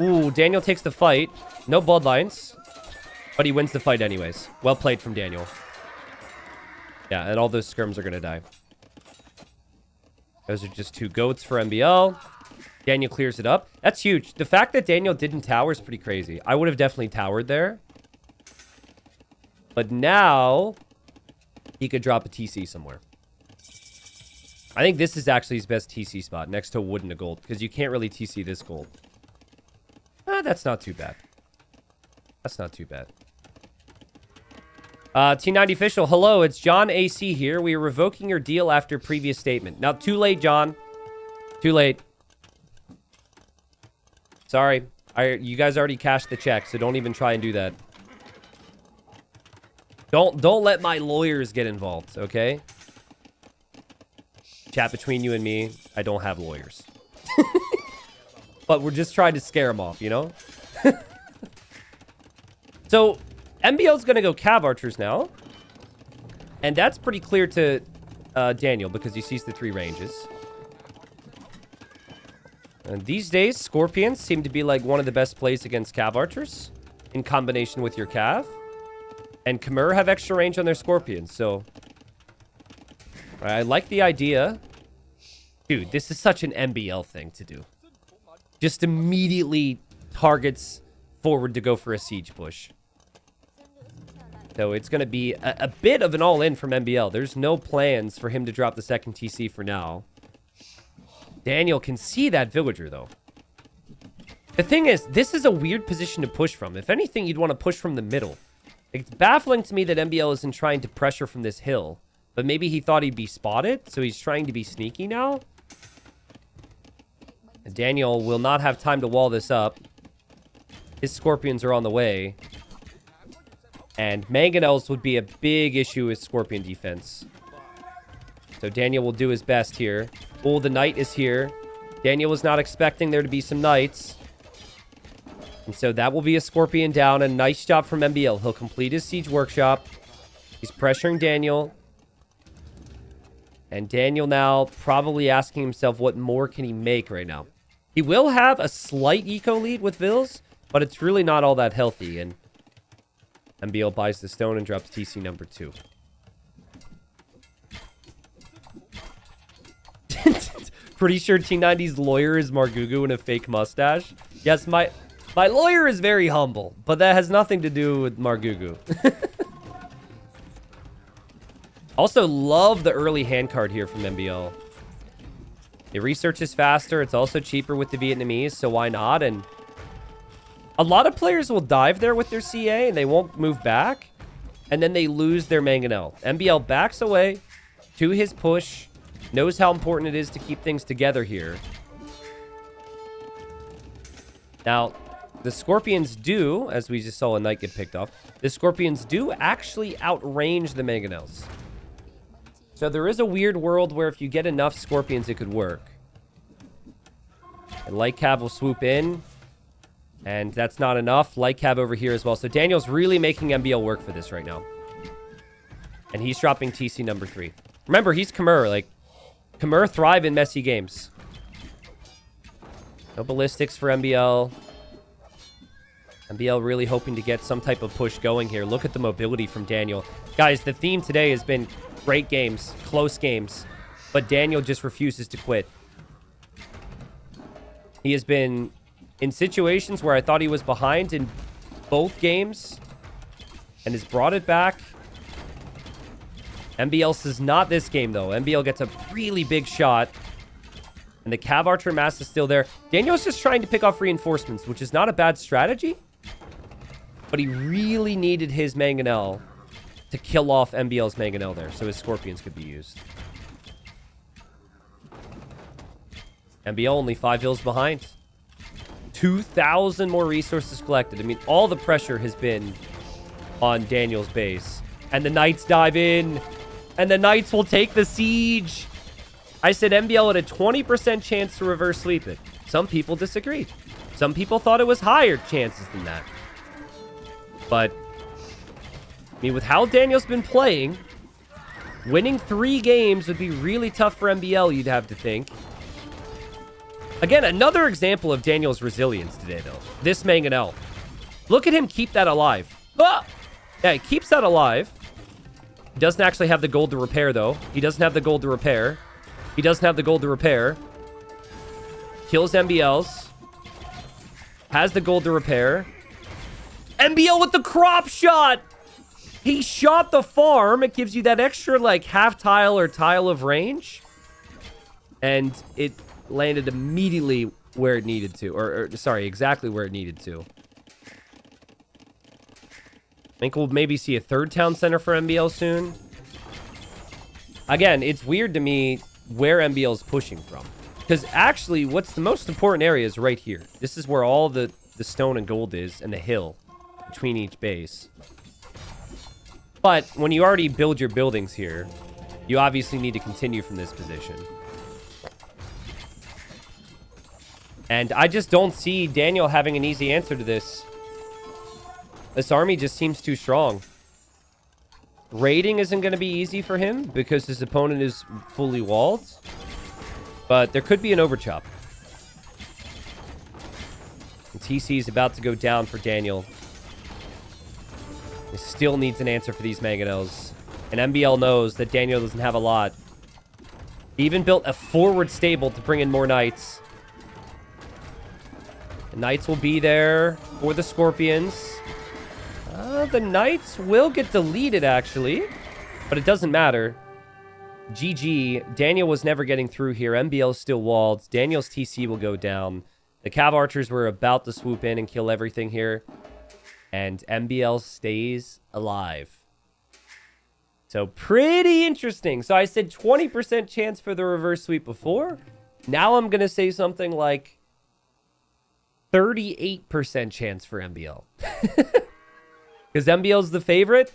Ooh, Daniel takes the fight. No bloodlines. But he wins the fight anyways. Well played from Daniel. Yeah, and all those skirms are going to die. Those are just 2 goats for MbL. Daniel clears it up. That's huge. The fact that Daniel didn't tower is pretty crazy. I would have definitely towered there. But now, he could drop a TC somewhere. I think this is actually his best TC spot, next to wood and a gold. Because you can't really TC this gold. That's not too bad. That's not too bad. T90 official, hello, it's John AC here. We are revoking your deal after previous statement. Now, too late, John. Too late. Sorry. You guys already cashed the check, so don't even try and do that. Don't let my lawyers get involved, okay? Chat between you and me, I don't have lawyers. But we're just trying to scare them off, you know? So, MbL's going to go Cav Archers now. And that's pretty clear to Daniel because he sees the 3 ranges. And these days, Scorpions seem to be like one of the best plays against Cav Archers in combination with your Cav. And Khmer have extra range on their Scorpions, so... I like the idea. Dude, this is such an MbL thing to do. Just immediately targets forward to go for a siege push. So it's going to be a bit of an all-in from MbL. There's no plans for him to drop the second TC for now. Daniel can see that villager, though. The thing is, this is a weird position to push from. If anything, you'd want to push from the middle. It's baffling to me that MbL isn't trying to pressure from this hill. But maybe he thought he'd be spotted, so he's trying to be sneaky now. And Daniel will not have time to wall this up. His Scorpions are on the way. And mangonels would be a big issue with Scorpion defense. So Daniel will do his best here. Oh, the knight is here. Daniel was not expecting there to be some knights. And so that will be a Scorpion down. A nice job from MbL. He'll complete his siege workshop. He's pressuring Daniel. And Daniel now probably asking himself what more can he make right now. He will have a slight eco lead with Vils, but it's really not all that healthy. And MbL buys the stone and drops TC number 2. Pretty sure T90's lawyer is Margugu and a fake mustache. Yes, my lawyer is very humble, but that has nothing to do with Margugu. Also, love the early hand card here from MbL. It researches faster. It's also cheaper with the Vietnamese, so why not? And a lot of players will dive there with their CA, and they won't move back. And then they lose their mangonel. MbL backs away to his push. Knows how important it is to keep things together here. Now, the Scorpions do, as we just saw a knight get picked up, the Scorpions do actually outrange the mangonels. So there is a weird world where if you get enough Scorpions, it could work. And Light Cav will swoop in. And that's not enough. Light Cav over here as well. So Daniel's really making MbL work for this right now. And he's dropping TC number 3. Remember, he's Khmer. Like, Khmer thrive in messy games. No ballistics for MbL. MbL really hoping to get some type of push going here. Look at the mobility from Daniel. Guys, the theme today has been great games, close games, but Daniel just refuses to quit. He has been in situations where I thought he was behind in both games and has brought it back. MbL says not this game, though. MbL gets a really big shot, and the Cav Archer mass is still there. Daniel's just trying to pick off reinforcements, which is not a bad strategy, but he really needed his mangonel to kill off MbL's mangonel there, so his Scorpions could be used. MbL only 5 hills behind. 2,000 more resources collected. I mean, all the pressure has been on Daniel's base. And the Knights dive in. And the Knights will take the siege. I said MbL had a 20% chance to reverse sweep it. Some people disagreed. Some people thought it was higher chances than that. But I mean, with how Daniel's been playing, winning 3 games would be really tough for MbL, you'd have to think. Again, another example of Daniel's resilience today, though. This mangonel. Look at him keep that alive. Ah! Yeah, he keeps that alive. He doesn't actually have the gold to repair, though. He doesn't have the gold to repair. He doesn't have the gold to repair. Kills MbL's. Has the gold to repair. MbL with the crop shot! He shot the farm. It gives you that extra, like, half tile or tile of range. And it landed immediately where it needed to. Or sorry, exactly where it needed to. I think we'll maybe see a 3rd town center for MbL soon. Again, it's weird to me where MbL is pushing from. Because actually, what's the most important area is right here. This is where all the the stone and gold is and the hill between each base. But when you already build your buildings here, you obviously need to continue from this position. And I just don't see Daniel having an easy answer to this. This army just seems too strong. Raiding isn't going to be easy for him because his opponent is fully walled. But there could be an overchop. And TC is about to go down for Daniel. He still needs an answer for these mangonels. And MbL knows that Daniel doesn't have a lot. He even built a forward stable to bring in more knights. The knights will be there for the scorpions. The knights will get deleted, actually. But it doesn't matter. GG. Daniel was never getting through here. MbL is still walled. Daniel's TC will go down. The Cav Archers were about to swoop in and kill everything here. And MbL stays alive. So pretty interesting. So I said 20% chance for the reverse sweep before. Now I'm going to say something like 38% chance for MbL. Because MbL's the favorite.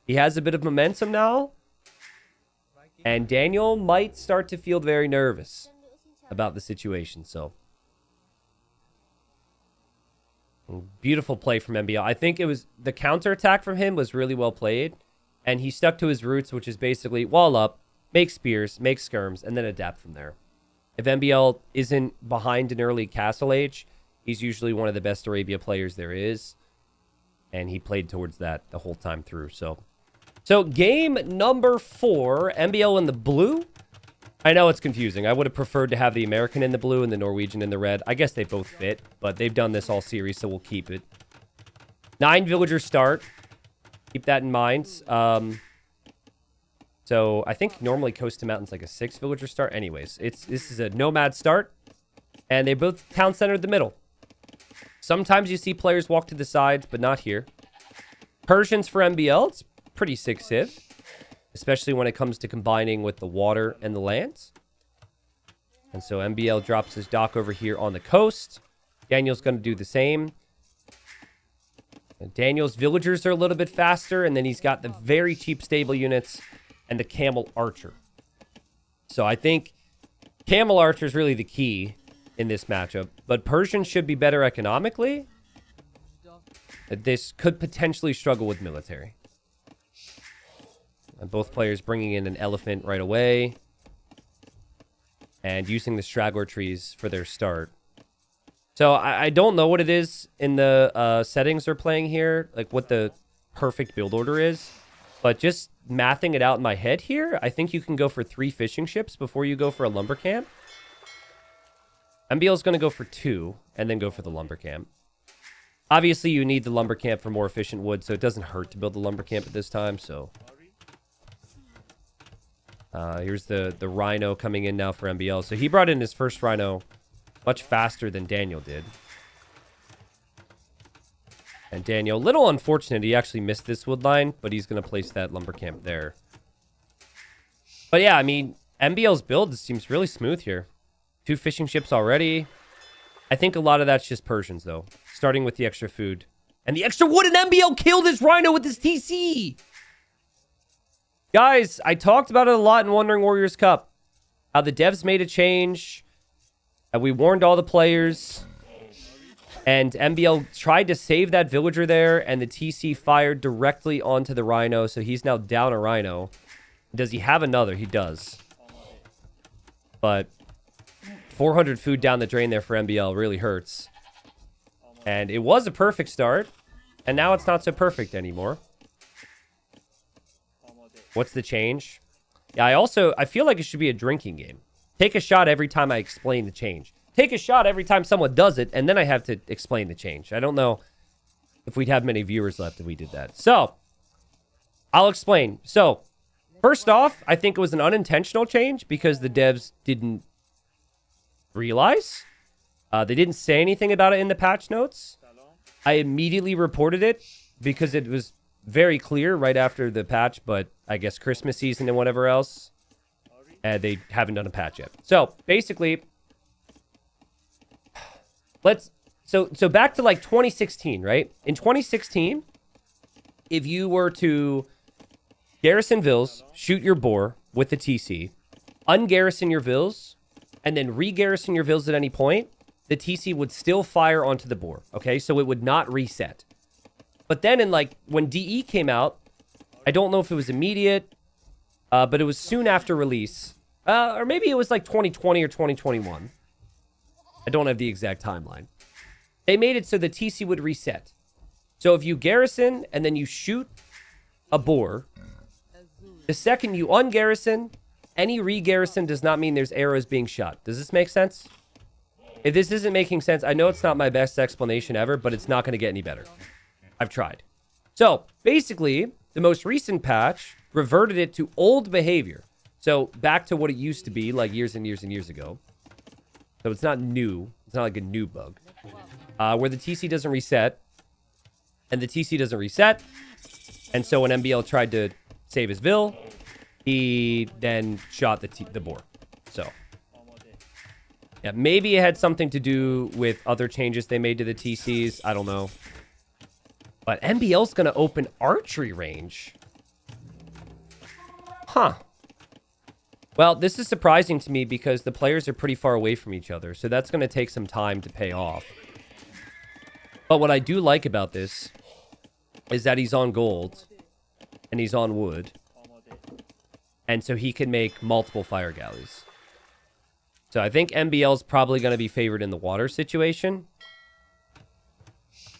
He has a bit of momentum now. And Daniel might start to feel very nervous about the situation. So beautiful play from MbL. I think it was the counterattack from him was really well played. And he stuck to his roots, which is basically wall up, make spears, make skirms, and then adapt from there. If MbL isn't behind an early Castle Age, he's usually one of the best Arabia players there is. And he played towards that the whole time through. So game number 4, MbL in the blue. I know it's confusing. I would have preferred to have the American in the blue and the Norwegian in the red. I guess they both fit, but they've done this all series, so we'll keep it. 9 villager start. Keep that in mind. So I think normally Coast to Mountain's like a 6 villager start. Anyways, this is a nomad start. And they both town centered the middle. Sometimes you see players walk to the sides, but not here. Persians for MbL, it's pretty sick civ. Especially when it comes to combining with the water and the lands. And so MbL drops his dock over here on the coast. Daniel's going to do the same. And Daniel's villagers are a little bit faster. And then he's got the very cheap stable units and the camel archer. So I think camel archer is really the key in this matchup. But Persians should be better economically. This could potentially struggle with military. And both players bringing in an elephant right away. And using the straggler trees for their start. So I don't know what it is in the settings they're playing here. Like what the perfect build order is. But just mathing it out in my head here. I think you can go for 3 fishing ships before you go for a lumber camp. MbL is going to go for 2. And then go for the lumber camp. Obviously you need the lumber camp for more efficient wood. So it doesn't hurt to build the lumber camp at this time. So... here's the rhino coming in now for MbL. So he brought in his first rhino much faster than Daniel did. And Daniel, little unfortunate, he actually missed this wood line, but he's going to place that lumber camp there. But yeah, I mean, MbL's build seems really smooth here. 2 fishing ships already. I think a lot of that's just Persians, though. Starting with the extra food. And the extra wood, and MbL killed his rhino with his TC! Guys, I talked about it a lot in Wandering Warriors Cup. How the devs made a change. And we warned all the players. And MbL tried to save that villager there. And the TC fired directly onto the rhino. So he's now down a rhino. Does he have another? He does. But 400 food down the drain there for MbL really hurts. And it was a perfect start. And now it's not so perfect anymore. What's the change? Yeah, I feel like it should be a drinking game. Take a shot every time I explain the change. Take a shot every time someone does it, and then I have to explain the change. I don't know if we'd have many viewers left if we did that. So, I'll explain. So, first off, I think it was an unintentional change because the devs didn't realize. They didn't say anything about it in the patch notes. I immediately reported it because it was very clear right after the patch, but I guess Christmas season and whatever else, they haven't done a patch yet. So basically, let's So back to like 2016, right? In 2016, if you were to garrison vills, shoot your boar with the TC, ungarrison your vills, and then re-garrison your vills at any point, the TC would still fire onto the boar, okay? So it would not reset. But then in like, when DE came out, I don't know if it was immediate, but it was soon after release. Or maybe it was like 2020 or 2021. I don't have the exact timeline. They made it so the TC would reset. So if you garrison and then you shoot a boar, the second you ungarrison, any re-garrison does not mean there's arrows being shot. Does this make sense? If this isn't making sense, I know it's not my best explanation ever, but it's not going to get any better. I've tried. So basically, the most recent patch reverted it to old behavior. So back to what it used to be like years and years and years ago. So it's not new. It's not like a new bug. Where the TC doesn't reset. And the TC doesn't reset. And so when MbL tried to save his Vil, he then shot the boar. So, yeah, maybe it had something to do with other changes they made to the TCs. I don't know. But MbL's going to open archery range. Huh. Well, this is surprising to me because the players are pretty far away from each other. So that's going to take some time to pay off. But what I do like about this is that he's on gold and he's on wood. And so he can make multiple fire galleys. So I think MbL's probably going to be favored in the water situation.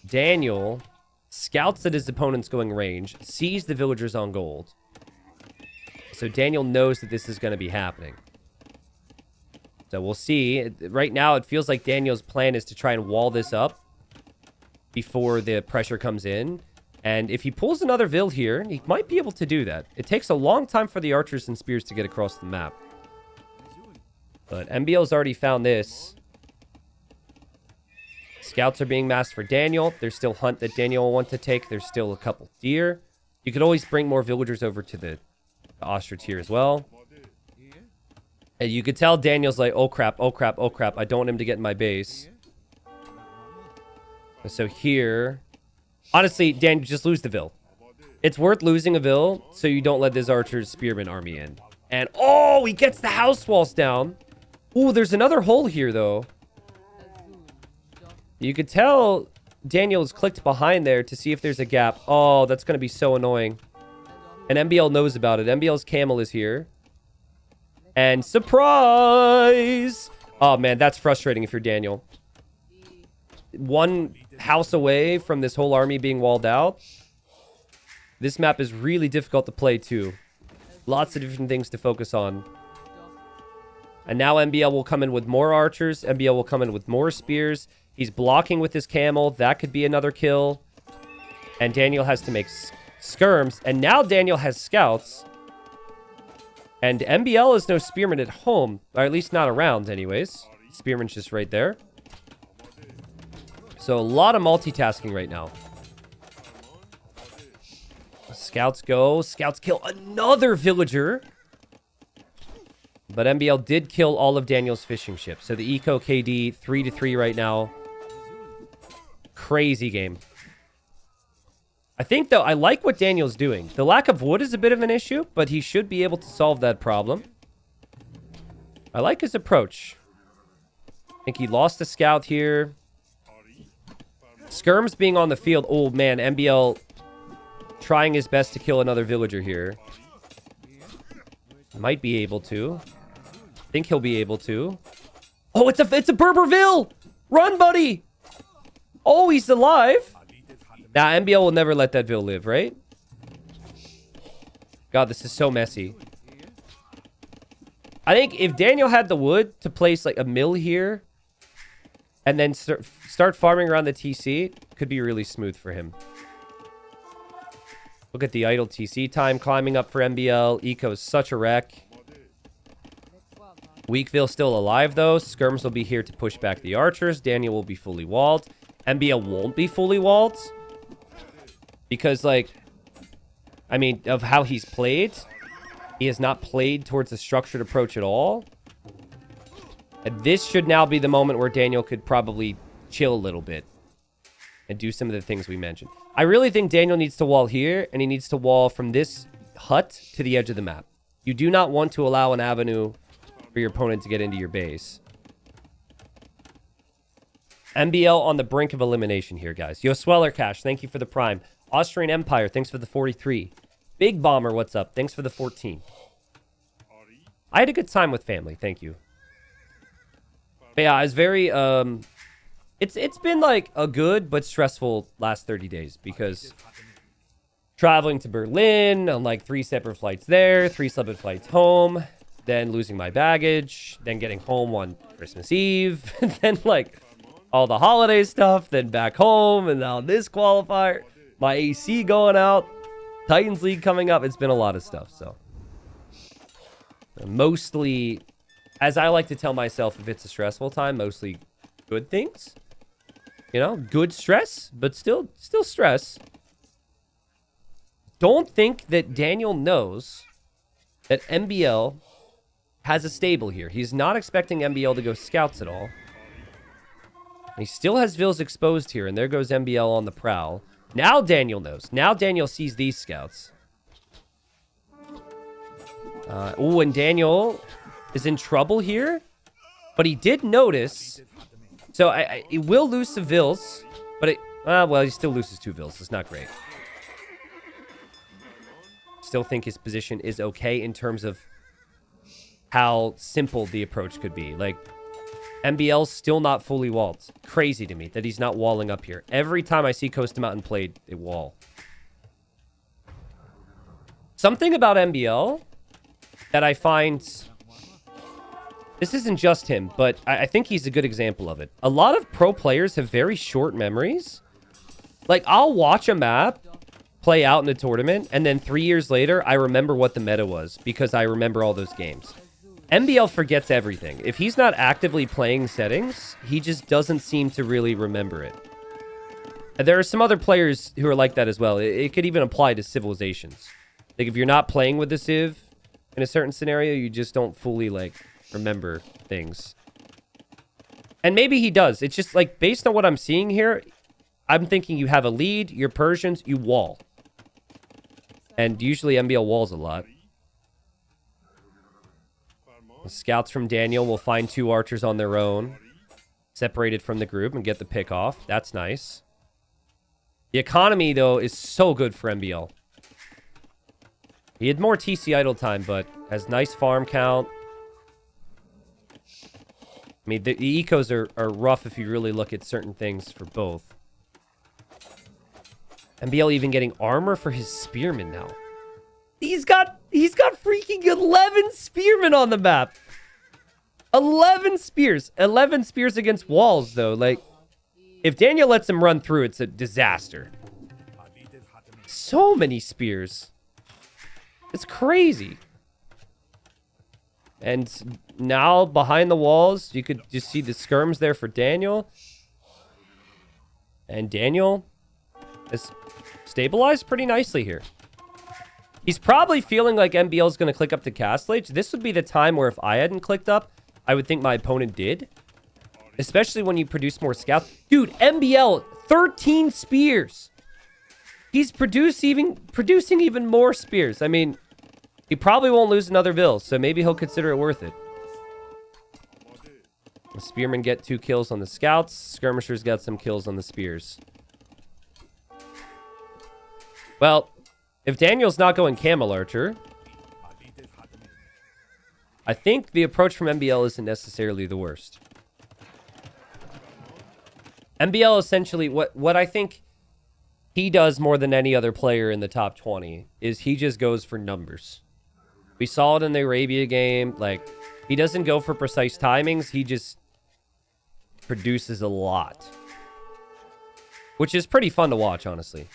Daniel scouts at his opponent's going range, sees the villagers on gold. So Daniel knows that this is going to be happening. So we'll see. Right now, it feels like Daniel's plan is to try and wall this up before the pressure comes in. And if he pulls another Vil here, he might be able to do that. It takes a long time for the archers and spears to get across the map. But MbL's already found this. Scouts are being massed for Daniel. There's still hunt that Daniel will want to take. There's still a couple deer. You could always bring more villagers over to the ostrich here as well. And you could tell Daniel's like, oh crap, oh crap, oh crap. I don't want him to get in my base. So here... Honestly, Dan, just lose the Vil. It's worth losing a Vil so you don't let this archer's spearman army in. And, oh, he gets the house walls down. Ooh, there's another hole here, though. You could tell Daniel's clicked behind there to see if there's a gap. Oh, that's going to be so annoying. And MbL knows about it. MbL's camel is here. And surprise! Oh, man, that's frustrating if you're Daniel. One house away from this whole army being walled out. This map is really difficult to play, too. Lots of different things to focus on. And now MbL will come in with more archers. MbL will come in with more spears. He's blocking with his camel. That could be another kill. And Daniel has to make skirms. And now Daniel has scouts. And MbL is no spearman at home. Or at least not around, anyways. Spearman's just right there. So a lot of multitasking right now. Scouts go. Scouts kill another villager. But MbL did kill all of Daniel's fishing ships. So the Eco KD 3-3 right now. Crazy game. I think, though, I like what Daniel's doing. The lack of wood is a bit of an issue, but he should be able to solve that problem. I like his approach. I think he lost a scout here. Skirms being on the field. Oh, man. MbL trying his best to kill another villager here. Might be able to. Think he'll be able to. Oh, it's a Berberville! Run, buddy! Oh, he's alive. Nah, MbL will never let that Vil live, right? God, this is so messy. I think if Daniel had the wood to place like a mill here and then start farming around the TC, could be really smooth for him. Look at the idle TC time climbing up for MbL. Eco's such a wreck. Weakville still alive, though. Skirms will be here to push back the archers. Daniel will be fully walled. MbL won't be fully walled. Because, like, I mean, of how he's played. He has not played towards a structured approach at all. And this should now be the moment where Daniel could probably chill a little bit and do some of the things we mentioned. I really think Daniel needs to wall here, and he needs to wall from this hut to the edge of the map. You do not want to allow an avenue for your opponent to get into your base. MbL on the brink of elimination here, guys. Yo, Sweller Cash, thank you for the prime. Austrian Empire, thanks for the 43. Big Bomber, what's up? Thanks for the 14. I had a good time with family, thank you. But yeah, I was very, it's been like a good but stressful last 30 days because traveling to Berlin on like 3 separate flights there, 3 separate flights home, then losing my baggage, then getting home on Christmas Eve, then like all the holiday stuff, then back home, and now this qualifier, my AC going out, Titans League coming up. It's been a lot of stuff, so. Mostly, as I like to tell myself, if it's a stressful time, mostly good things. You know, good stress, but still stress. Don't think that Daniel knows that MbL has a stable here. He's not expecting MbL to go scouts at all. He still has Vills exposed here, and there goes MbL on the prowl. Now Daniel knows. Now Daniel sees these scouts. Oh, and Daniel is in trouble here. But he did notice. So he will lose some Vills. But well, he still loses 2 Vills. It's not great. Still think his position is okay in terms of how simple the approach could be. Like, MbL's still not fully walled. Crazy to me that he's not walling up here. Every time I see Costa Mountain played, they wall. Something about MbL that I find... This isn't just him, but I think he's a good example of it. A lot of pro players have very short memories. Like, I'll watch a map play out in a tournament, and then 3 years later, I remember what the meta was because I remember all those games. MbL forgets everything. If he's not actively playing settings, he just doesn't seem to really remember it. And there are some other players who are like that as well. It could even apply to civilizations. Like, if you're not playing with the civ in a certain scenario, you just don't fully, like, remember things. And maybe he does. It's just, like, based on what I'm seeing here, I'm thinking you have a lead, you're Persians, you wall. And usually MbL walls a lot. The scouts from Daniel will find 2 archers on their own, separated from the group, and get the pick off. That's nice. The economy, though, is so good for MbL. He had more TC idle time, but has nice farm count. I mean, the ecos are rough if you really look at certain things for both. MbL even getting armor for his spearman now. He's got freaking 11 spearmen on the map. 11 spears. 11 spears against walls, though. Like, if Daniel lets him run through, it's a disaster. So many spears. It's crazy. And now, behind the walls, you could just see the skirms there for Daniel. And Daniel is stabilized pretty nicely here. He's probably feeling like MbL is going to click up to Castle Age. This would be the time where if I hadn't clicked up, I would think my opponent did. Especially when you produce more scouts. Dude, MbL, 13 spears. He's producing even more spears. I mean, he probably won't lose another Vill, so maybe he'll consider it worth it. The spearmen get 2 kills on the scouts. Skirmishers got some kills on the spears. Well, if Daniel's not going camel archer, I think the approach from MbL isn't necessarily the worst. MbL essentially, what I think he does more than any other player in the top 20 is he just goes for numbers. We saw it in the Arabia game. Like, he doesn't go for precise timings. He just produces a lot. Which is pretty fun to watch, honestly.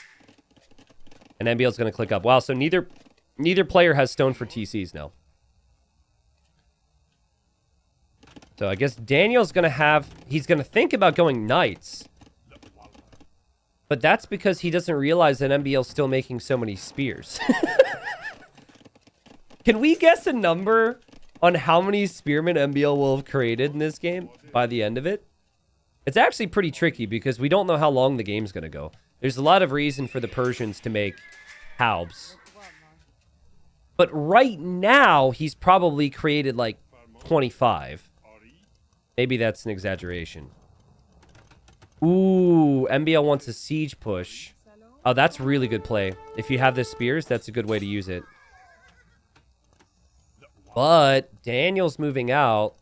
And MbL's going to click up. Wow, so neither player has stone for TCs now. So I guess Daniel's going to have... He's going to think about going knights. But that's because he doesn't realize that MbL's still making so many spears. Can we guess a number on how many spearmen MbL will have created in this game by the end of it? It's actually pretty tricky because we don't know how long the game's going to go. There's a lot of reason for the Persians to make Haubs. But right now, he's probably created like 25. Maybe that's an exaggeration. Ooh, MbL wants a siege push. Oh, that's really good play. If you have the spears, that's a good way to use it. But Daniel's moving out.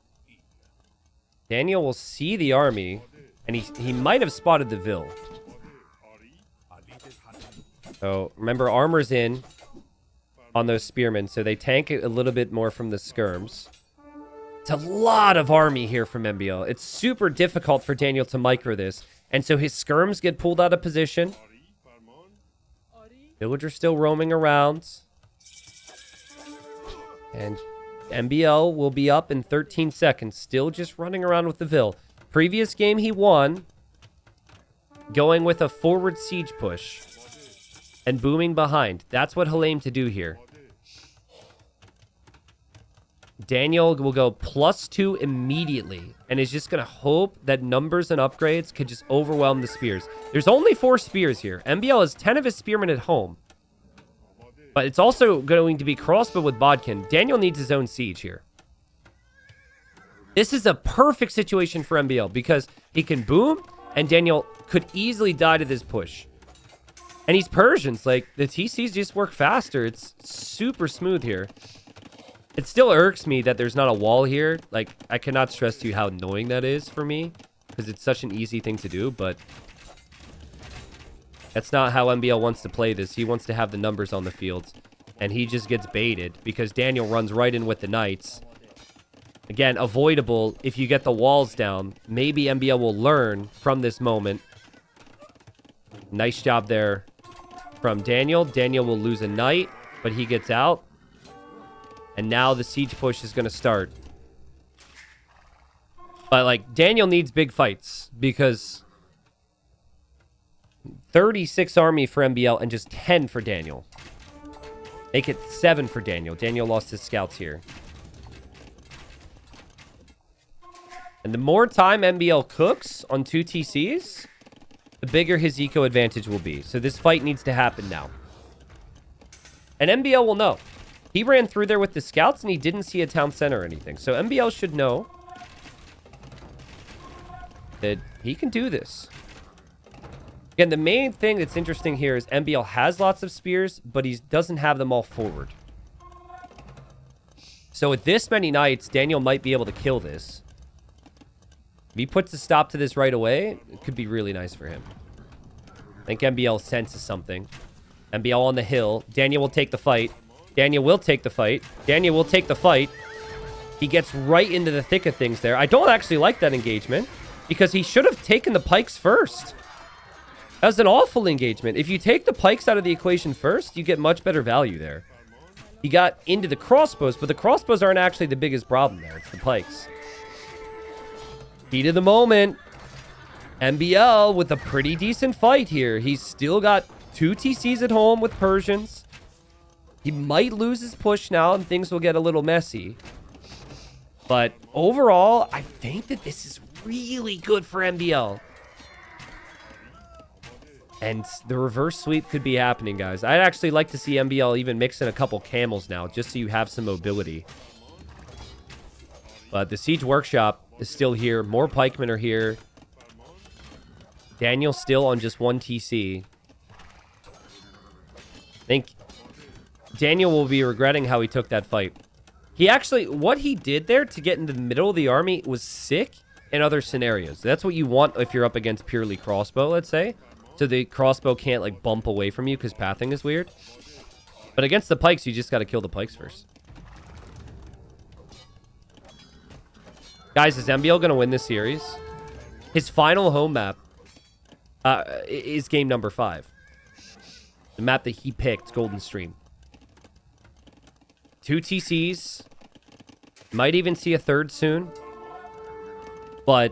Daniel will see the army, and he might have spotted the Vil. So remember, armor's in on those spearmen, so they tank it a little bit more from the skirms. It's a lot of army here from MbL. It's super difficult for Daniel to micro this, and so his skirms get pulled out of position. Villagers still roaming around. And MbL will be up in 13 seconds, still just running around with the Vil. Previous game he won, going with a forward siege push and booming behind. That's what he'll aim to do here. Daniel will go +2 immediately and is just going to hope that numbers and upgrades could just overwhelm the spears. There's only 4 spears here. MbL has 10 of his spearmen at home. But it's also going to be crossbow with Bodkin. Daniel needs his own siege here. This is a perfect situation for MbL because he can boom and Daniel could easily die to this push. And he's Persians. Like, the TCs just work faster. It's super smooth here. It still irks me that there's not a wall here. Like, I cannot stress to you how annoying that is for me because it's such an easy thing to do, but that's not how MbL wants to play this. He wants to have the numbers on the field, and he just gets baited because Daniel runs right in with the knights. Again, avoidable if you get the walls down. Maybe MbL will learn from this moment. Nice job there from Daniel. Daniel will lose a knight, but he gets out. And now the siege push is going to start. But, like, Daniel needs big fights because 36 army for MbL and just 10 for Daniel. Make it 7 for Daniel. Daniel lost his scouts here. And the more time MbL cooks on 2 TCs, the bigger his eco advantage will be. So this fight needs to happen now. And MbL will know. He ran through there with the scouts and he didn't see a town center or anything. So MbL should know that he can do this. Again, the main thing that's interesting here is MbL has lots of spears, but he doesn't have them all forward. So with this many knights, Daniel might be able to kill this. If he puts a stop to this right away, it could be really nice for him. I think MbL senses something. MbL on the hill. Daniel will take the fight. Daniel will take the fight. Daniel will take the fight. He gets right into the thick of things there. I don't actually like that engagement because he should have taken the pikes first. That was an awful engagement. If you take the pikes out of the equation first, you get much better value there. He got into the crossbows, but the crossbows aren't actually the biggest problem there. It's the pikes. Heat of the moment. MbL with a pretty decent fight here. He's still got 2 TCs at home with Persians. He might lose his push now and things will get a little messy. But overall, I think that this is really good for MbL. And the reverse sweep could be happening, guys. I'd actually like to see MbL even mix in a couple camels now, just so you have some mobility. But the Siege Workshop is still here. More pikemen are here. Daniel still on just 1 TC. I think Daniel will be regretting how he took that fight. He actually, what he did there to get into the middle of the army was sick in other scenarios. That's what you want if you're up against purely crossbow, let's say. So the crossbow can't, like, bump away from you because pathing is weird. But against the pikes, you just got to kill the pikes first. Guys, is MbL going to win this series? His final home map is game number 5. The map that he picked, Golden Stream. 2 TCs. Might even see a third soon. But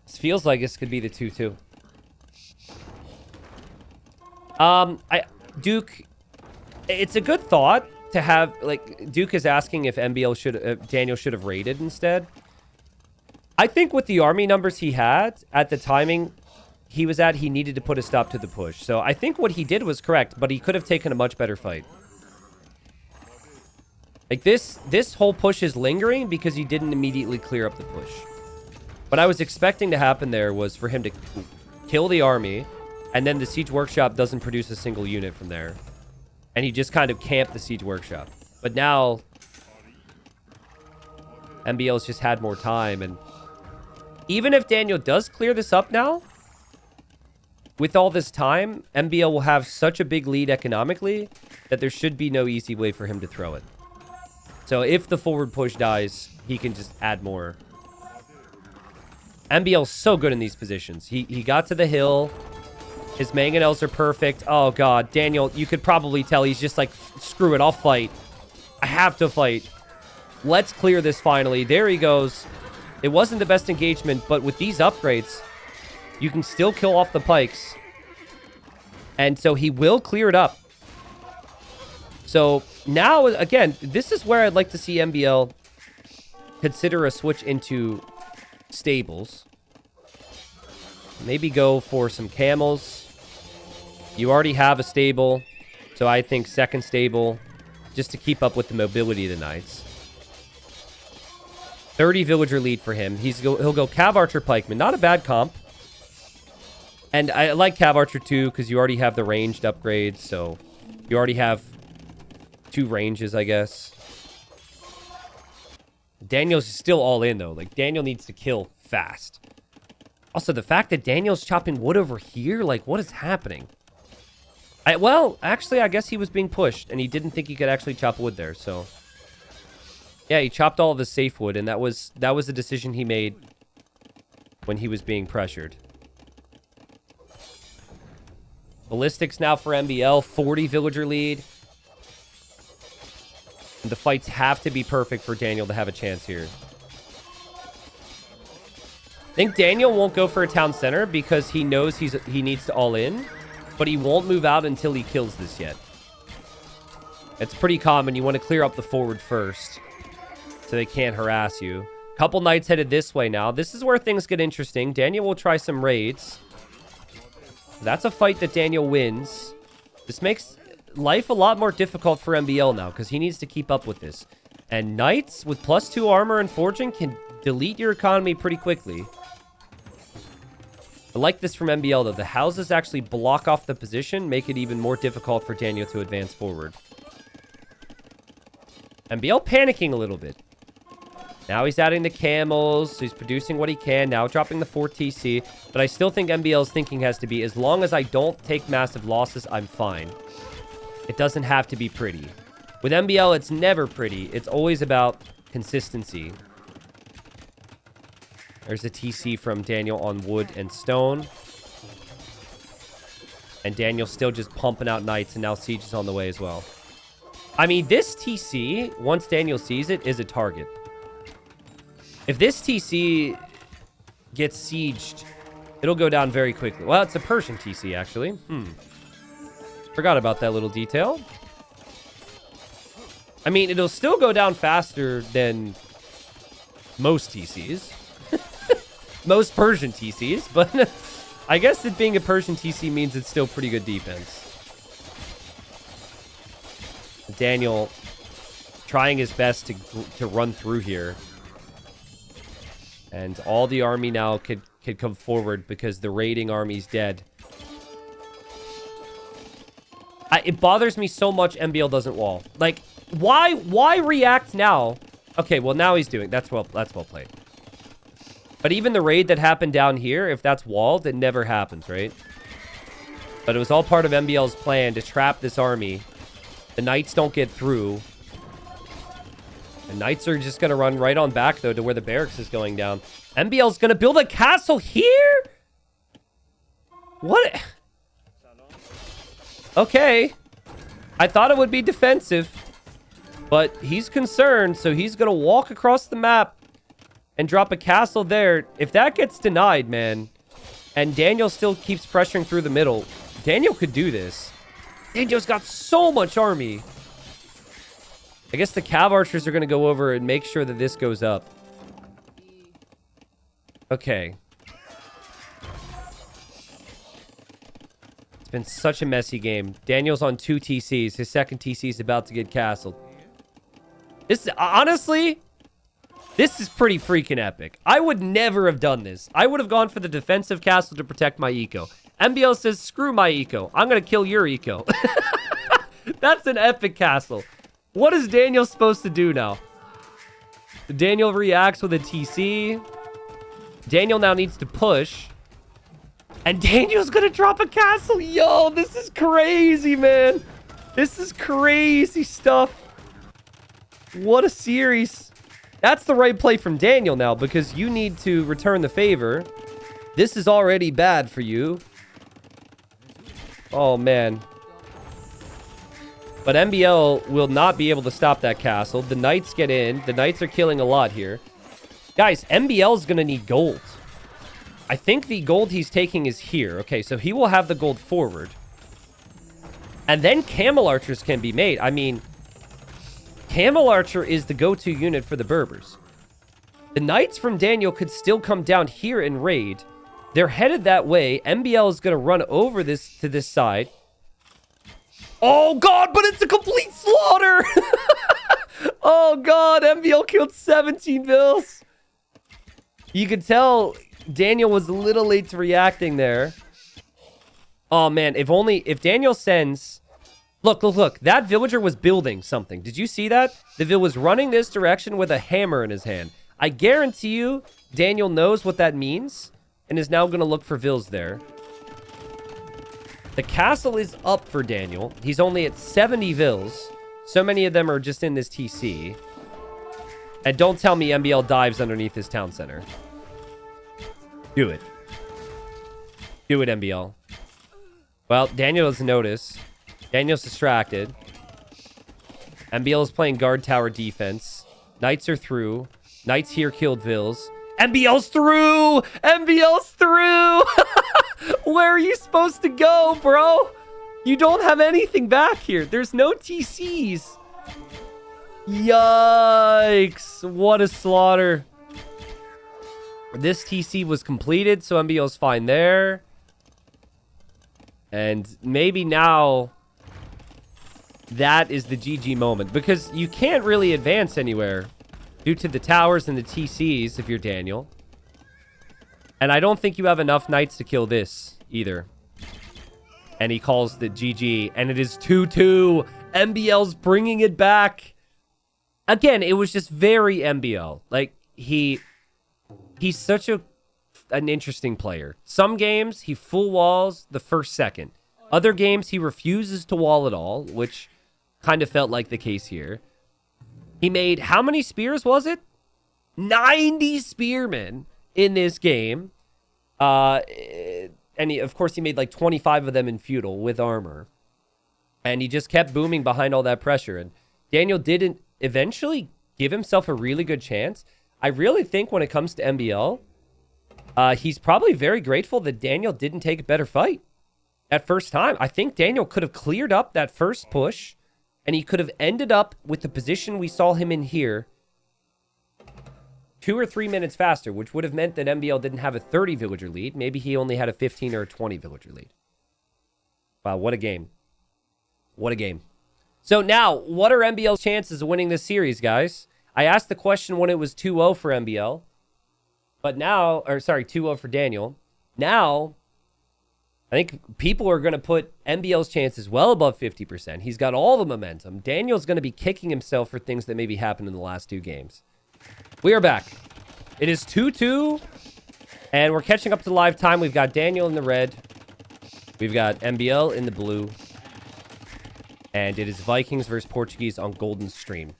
this feels like this could be the 2-2. Duke, it's a good thought to have, like, Duke is asking if MbL should, Daniel should have raided instead. I think with the army numbers he had at the timing he was at, he needed to put a stop to the push. So I think what he did was correct, but he could have taken a much better fight. Like this whole push is lingering because he didn't immediately clear up the push. What I was expecting to happen there was for him to kill the army, and then the siege workshop doesn't produce a single unit from there. And he just kind of camped the siege workshop. But now MbL's just had more time, and even if Daniel does clear this up now, with all this time, MbL will have such a big lead economically that there should be no easy way for him to throw it. So if the forward push dies, he can just add more. MbL's so good in these positions. He got to the hill. His mangonels are perfect. Oh, God. Daniel, you could probably tell he's just like, screw it, I'll fight. I have to fight. Let's clear this finally. There he goes. It wasn't the best engagement, but with these upgrades, you can still kill off the pikes. And so he will clear it up. So now, again, this is where I'd like to see MbL consider a switch into stables. Maybe go for some camels. You already have a stable, so I think second stable, just to keep up with the mobility of the knights. 30 villager lead for him. He'll go Cav Archer Pikeman. Not a bad comp. And I like Cav Archer too, because you already have the ranged upgrades, so you already have 2 ranges, I guess. Daniel's still all in, though. Like, Daniel needs to kill fast. Also, the fact that Daniel's chopping wood over here, like, what is happening? Well, actually, I guess he was being pushed, and he didn't think he could actually chop wood there, so... Yeah, he chopped all of his safe wood, and that was a decision he made when he was being pressured. Ballistics now for MbL, 40 villager lead. And the fights have to be perfect for Daniel to have a chance here. I think Daniel won't go for a town center because he knows he needs to all in, but he won't move out until he kills this yet. It's pretty common. You want to clear up the forward first so they can't harass you. Couple knights headed this way now. This is where things get interesting. Daniel will try some raids. That's a fight that Daniel wins. This makes life a lot more difficult for MbL now because he needs to keep up with this. And knights with +2 armor and forging can delete your economy pretty quickly. I like this from MbL, though. The houses actually block off the position, make it even more difficult for Daniel to advance forward. MbL panicking a little bit. Now he's adding the camels, so he's producing what he can. Now dropping the 4 TC. But I still think MbL's thinking has to be, as long as I don't take massive losses, I'm fine. It doesn't have to be pretty. With MbL, it's never pretty. It's always about consistency. There's a TC from Daniel on wood and stone. And Daniel's still just pumping out knights, and now siege is on the way as well. I mean, this TC, once Daniel sees it, is a target. If this TC gets sieged, it'll go down very quickly. Well, it's a Persian TC, actually. Forgot about that little detail. I mean, it'll still go down faster than most TCs. Most Persian TCs, but I guess it being a Persian TC means it's still pretty good defense. Daniel trying his best to run through here. And all the army now could come forward because the raiding army's dead. It bothers me so much MbL doesn't wall. Like, why react now? Okay, well, now he's doing... That's well played. But even the raid that happened down here, if that's walled, it never happens, right? But it was all part of MbL's plan to trap this army. The knights don't get through. The knights are just going to run right on back, though, to where the barracks is going down. MbL's going to build a castle here? What? Okay. I thought it would be defensive. But he's concerned, so he's going to walk across the map and drop a castle there. If that gets denied, man, and Daniel still keeps pressuring through the middle, Daniel could do this. Daniel's got so much army. I guess the Cav Archers are going to go over and make sure that this goes up. Okay. It's been such a messy game. Daniel's on 2 TCs. His second TC is about to get castled. This, honestly, this is pretty freaking epic. I would never have done this. I would have gone for the defensive castle to protect my eco. MbL says, screw my eco. I'm going to kill your eco. That's an epic castle. What is Daniel supposed to do now? Daniel reacts with a TC. Daniel now needs to push. And Daniel's going to drop a castle. Yo, this is crazy, man. This is crazy stuff. What a series. That's the right play from Daniel now, because you need to return the favor. This is already bad for you. Oh, man. But MbL will not be able to stop that castle. The knights get in. The knights are killing a lot here. Guys, MbL is going to need gold. I think the gold he's taking is here. Okay, so he will have the gold forward. And then camel archers can be made. I mean, camel archer is the go-to unit for the Berbers. The knights from Daniel could still come down here and raid. They're headed that way. MbL is going to run over this to this side. Oh, God, but it's a complete slaughter. Oh, God, MbL killed 17 bills. You could tell Daniel was a little late to reacting there. Oh, man, if Daniel sends... Look. That villager was building something. Did you see that? The villager was running this direction with a hammer in his hand. I guarantee you Daniel knows what that means and is now going to look for vills there. The castle is up for Daniel. He's only at 70 vills. So many of them are just in this TC. And don't tell me MbL dives underneath his town center. Do it. Do it, MbL. Well, Daniel doesn't notice. Daniel's distracted. MbL is playing guard tower defense. Knights are through. Knights here killed vills. MbL's through! MbL's through! Where are you supposed to go, bro? You don't have anything back here. There's no TCs. Yikes. What a slaughter. This TC was completed, so MbL's fine there. And maybe now that is the GG moment, because you can't really advance anywhere due to the towers and the TCs if you're Daniel. And I don't think you have enough knights to kill this either. And he calls the GG, and it is 2-2. MbL's bringing it back. Again, it was just very MbL. Like, he's such an interesting player. Some games, he full walls the first second. Other games, he refuses to wall at all, which kind of felt like the case here. He made, how many spears was it? 90 spearmen in this game. And of course, he made like 25 of them in feudal with armor. And he just kept booming behind all that pressure. And Daniel didn't eventually give himself a really good chance. I really think when it comes to MbL, he's probably very grateful that Daniel didn't take a better fight at first time. I think Daniel could have cleared up that first push, and he could have ended up with the position we saw him in here 2 or 3 minutes faster, which would have meant that MbL didn't have a 30 villager lead. Maybe he only had a 15 or a 20 villager lead. Wow, what a game. What a game. So now, what are MbL's chances of winning this series, guys? I asked the question when it was 2-0 for MbL. But now, or sorry, 2-0 for Daniel. Now, I think people are going to put MbL's chances well above 50%. He's got all the momentum. Daniel's going to be kicking himself for things that maybe happened in the last 2 games. We are back. It is 2-2, and we're catching up to live time. We've got Daniel in the red. We've got MbL in the blue. And it is Vikings versus Portuguese on Golden Stream.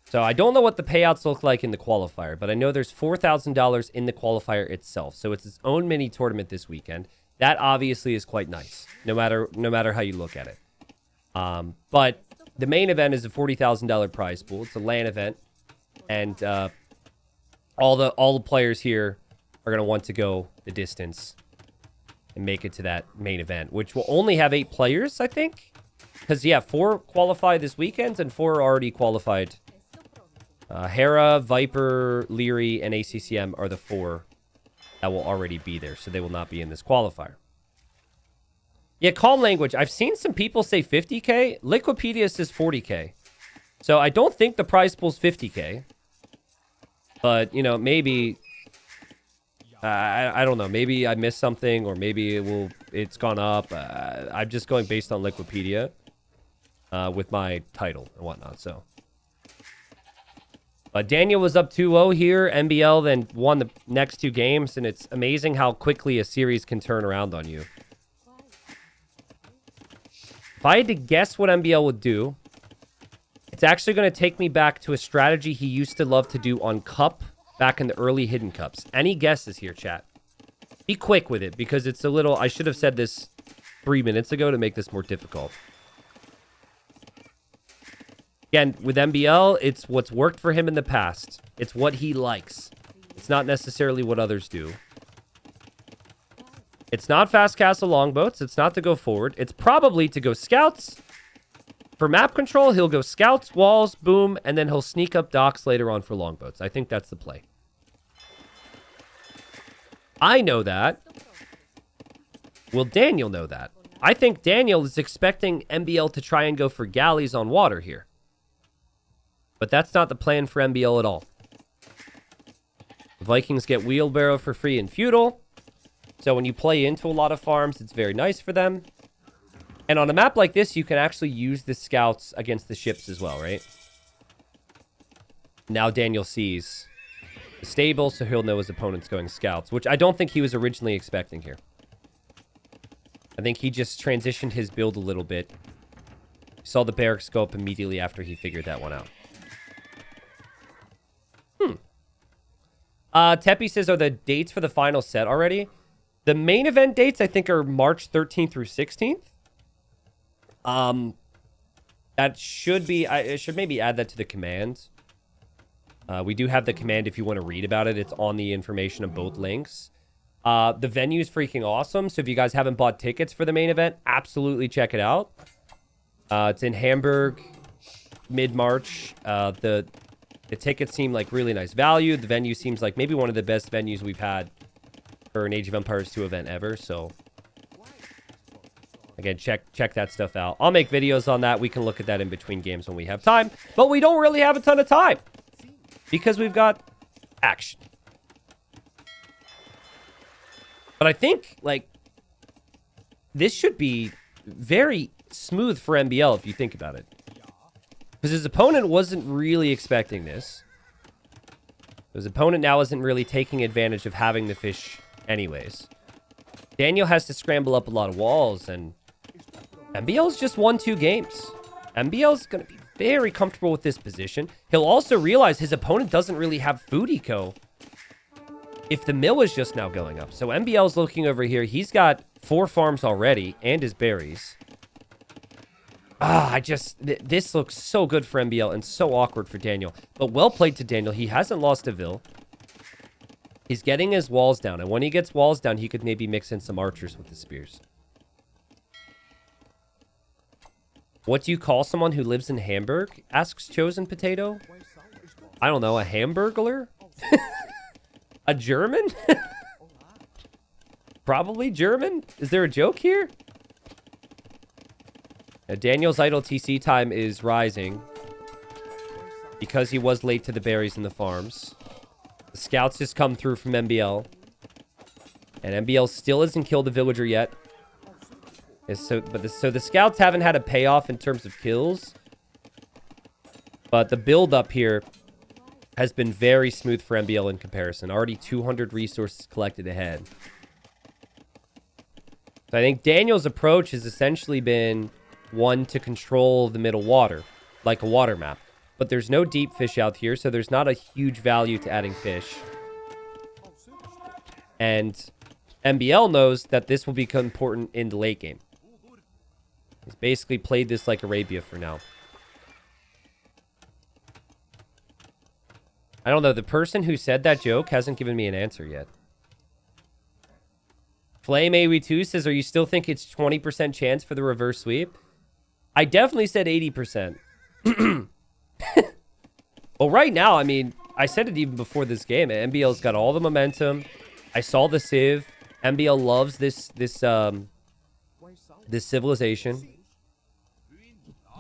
So I don't know what the payouts look like in the qualifier, but I know there's $4,000 in the qualifier itself. So it's its own mini tournament this weekend. That obviously is quite nice, no matter how you look at it. But the main event is a $40,000 prize pool. It's a LAN event, and all the players here are gonna want to go the distance and make it to that main event, which will only have 8 players, I think, because yeah, 4 qualify this weekend and 4 are already qualified Hera, Viper, Leary, and ACCM are the 4 that will already be there, so they will not be in this qualifier. Yeah, Calm Language. I've seen some people say 50K. Liquipedia says 40K. So I don't think the prize pool's 50K. But, you know, maybe... I don't know. Maybe I missed something, or maybe it's gone up. I'm just going based on Liquipedia with my title and whatnot, so... Daniel was up 2-0 here. MbL then won the next 2 games, and it's amazing how quickly a series can turn around on you. If I had to guess what MbL would do, it's actually going to take me back to a strategy he used to love to do on Cup back in the early Hidden Cups. Any guesses here, chat? Be quick with it, because it's a little... I should have said this 3 minutes ago to make this more difficult. Again, with MbL, it's what's worked for him in the past. It's what he likes. It's not necessarily what others do. It's not fast castle longboats. It's not to go forward. It's probably to go scouts. For map control, he'll go scouts, walls, boom, and then he'll sneak up docks later on for longboats. I think that's the play. I know that. Will Daniel know that? I think Daniel is expecting MbL to try and go for galleys on water here. But that's not the plan for MbL at all. The Vikings get wheelbarrow for free in feudal. So when you play into a lot of farms, it's very nice for them. And on a map like this, you can actually use the scouts against the ships as well, right? Now Daniel sees the stable, so he'll know his opponent's going scouts, which I don't think he was originally expecting here. I think he just transitioned his build a little bit. Saw the barracks go up immediately after he figured that one out. Tepi says, are the dates for the final set already? The main event dates, I think, are March 13th through 16th. That should be... I should maybe add that to the command. We do have the command if you want to read about it. It's on the information of both links. The venue's freaking awesome. So if you guys haven't bought tickets for the main event, absolutely check it out. It's in Hamburg, mid-March. The tickets seem like really nice value. The venue seems like maybe one of the best venues we've had for an Age of Empires 2 event ever. So, again, check that stuff out. I'll make videos on that. We can look at that in between games when we have time. But we don't really have a ton of time because we've got action. But I think, like, this should be very smooth for MbL if you think about it. Because his opponent wasn't really expecting this. His opponent now isn't really taking advantage of having the fish anyways. Daniel has to scramble up a lot of walls, and MbL's just won 2 games. MbL's going to be very comfortable with this position. He'll also realize his opponent doesn't really have food eco if the mill is just now going up. So MbL's looking over here. He's got 4 farms already and his berries. This looks so good for MbL and so awkward for Daniel. But well played to Daniel. He hasn't lost a Vil. He's getting his walls down. And when he gets walls down, he could maybe mix in some archers with the spears. What do you call someone who lives in Hamburg? Asks Chosen Potato. I don't know, a Hamburglar? A German? Probably German? Is there a joke here? Daniel's idle TC time is rising because he was late to the berries in the farms. The scouts just come through from MbL. And MbL still hasn't killed a villager yet. So the scouts haven't had a payoff in terms of kills. But the build up here has been very smooth for MbL in comparison. Already 200 resources collected ahead. So I think Daniel's approach has essentially been one to control the middle water, like a water map. But there's no deep fish out here, so there's not a huge value to adding fish. And MbL knows that this will become important in the late game. He's basically played this like Arabia for now. I don't know. The person who said that joke hasn't given me an answer yet. Flame AW2 says, are you still think it's 20% chance for the reverse sweep? I definitely said 80%. Well, right now, I mean, I said it even before this game. MbL's got all the momentum. I saw the civ. MbL loves this civilization.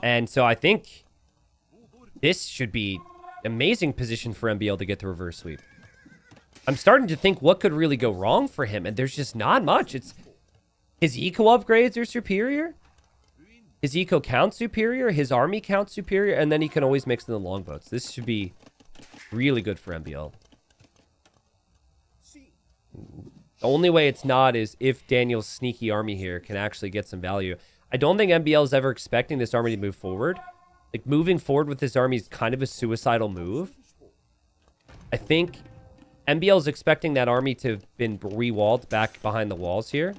And so I think this should be an amazing position for MbL to get the reverse sweep. I'm starting to think what could really go wrong for him, and there's just not much. It's his eco upgrades are superior. His eco count superior. His army count superior. And then he can always mix in the longboats. This should be really good for MbL. The only way it's not is if Daniel's sneaky army here can actually get some value. I don't think MbL is ever expecting this army to move forward. Like, moving forward with this army is kind of a suicidal move. I think MbL is expecting that army to have been re-walled back behind the walls here.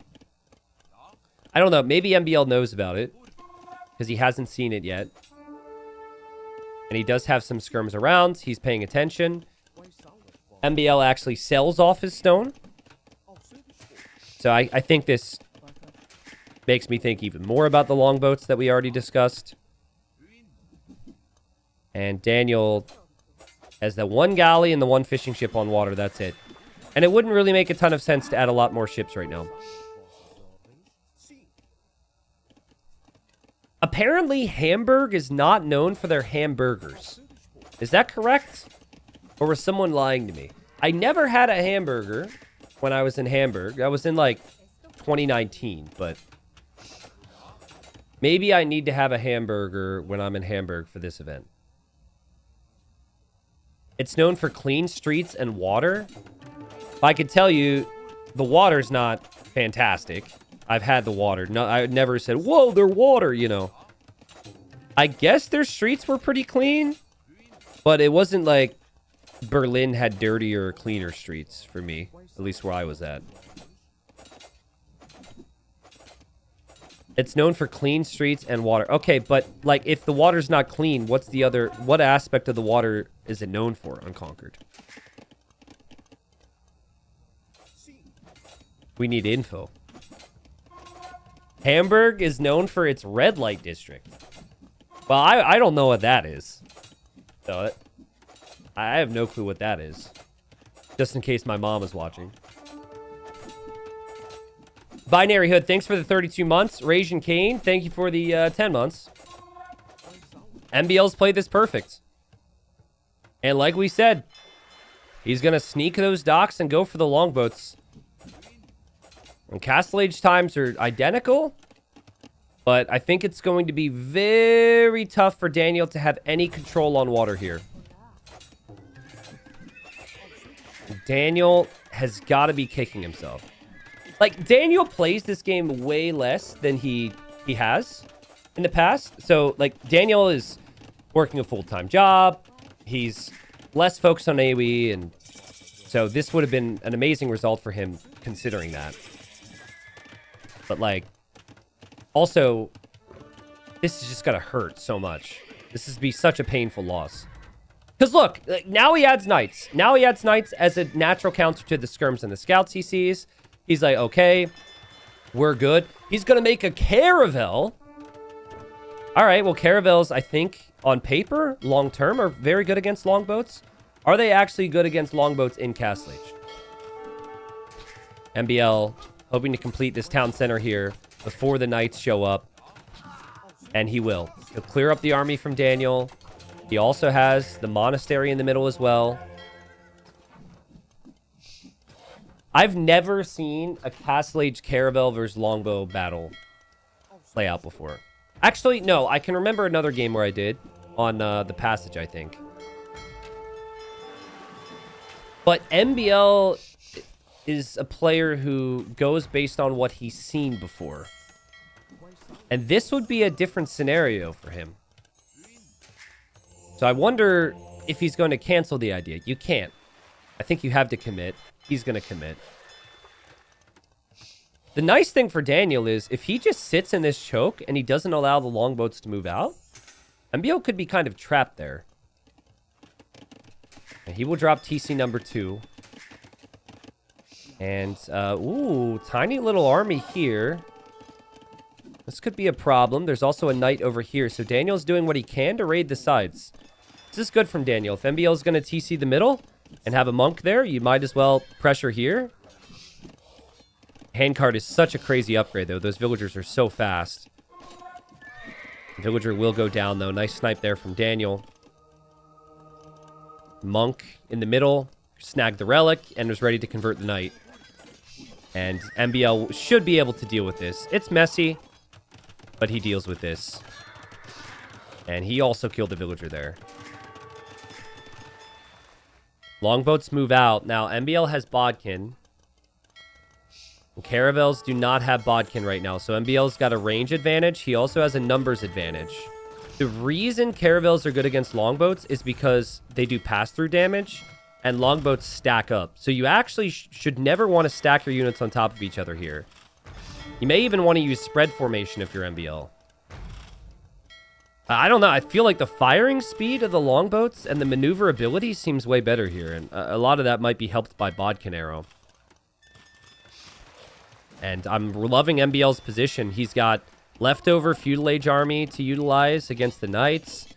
I don't know. Maybe MbL knows about it because he hasn't seen it yet. And he does have some skirms around. He's paying attention. MbL actually sells off his stone. So I think this makes me think even more about the longboats that we already discussed. And Daniel has the one galley and the one fishing ship on water. That's it. And it wouldn't really make a ton of sense to add a lot more ships right now. Apparently, Hamburg is not known for their hamburgers. Is that correct? Or was someone lying to me? I never had a hamburger when I was in Hamburg. I was in, like, 2019, but maybe I need to have a hamburger when I'm in Hamburg for this event. It's known for clean streets and water. I could tell you, the water's not fantastic. I've had the water. No, I never said, whoa, they're water, you know. I guess their streets were pretty clean, but it wasn't like Berlin had dirtier, cleaner streets for me, at least where I was at. It's known for clean streets and water. Okay, but like if the water's not clean, what aspect of the water is it known for, Unconquered? We need info. Hamburg is known for its red light district. Well, I don't know what that is. So I have no clue what that is. Just in case my mom is watching. Binary Hood, thanks for the 32 months. Rasian Kane, thank you for the 10 months. MbL's played this perfect. And like we said, he's going to sneak those docks and go for the longboats. And castle age times are identical. But I think it's going to be very tough for Daniel to have any control on water here. Daniel has got to be kicking himself. Like, Daniel plays this game way less than he has in the past. So, like, Daniel is working a full-time job. He's less focused on AoE. And so this would have been an amazing result for him considering that. But, like, also, this is just going to hurt so much. This is be such a painful loss. Because look, now he adds knights. Now he adds knights as a natural counter to the skirms and the scouts he sees. He's like, okay, we're good. He's going to make a caravel. All right, well, caravels, I think, on paper, long-term, are very good against longboats. Are they actually good against longboats in Castle Age? MbL hoping to complete this town center here before the knights show up. And he will. He'll clear up the army from Daniel. He also has the monastery in the middle as well. I've never seen a Castle Age caravel versus longbow battle play out before. Actually, no. I can remember another game where I did on the Passage, I think. But MbL is a player who goes based on what he's seen before. And this would be a different scenario for him. So I wonder if he's going to cancel the idea. You can't. I think you have to commit. He's going to commit. The nice thing for Daniel is if he just sits in this choke and he doesn't allow the longboats to move out, MbL could be kind of trapped there. And he will drop TC number 2. And, ooh, tiny little army here. This could be a problem. There's also a knight over here. So Daniel's doing what he can to raid the sides. This is good from Daniel. If MbL is going to TC the middle and have a monk there, you might as well pressure here. Handcart is such a crazy upgrade, though. Those villagers are so fast. Villager will go down, though. Nice snipe there from Daniel. Monk in the middle. Snagged the relic and was ready to convert the knight. And MbL should be able to deal with this. It's messy, but he deals with this. And he also killed the villager there. Longboats move out. Now, MbL has Bodkin. Caravels do not have Bodkin right now, so MbL's got a range advantage. He also has a numbers advantage. The reason Caravels are good against longboats is because they do pass-through damage, and longboats stack up. So you actually should never want to stack your units on top of each other here. You may even want to use spread formation if you're MbL. I don't know. I feel like the firing speed of the longboats and the maneuverability seems way better here, and a lot of that might be helped by Bodkin Arrow. And I'm loving MbL's position. He's got leftover feudal age army to utilize against the knights.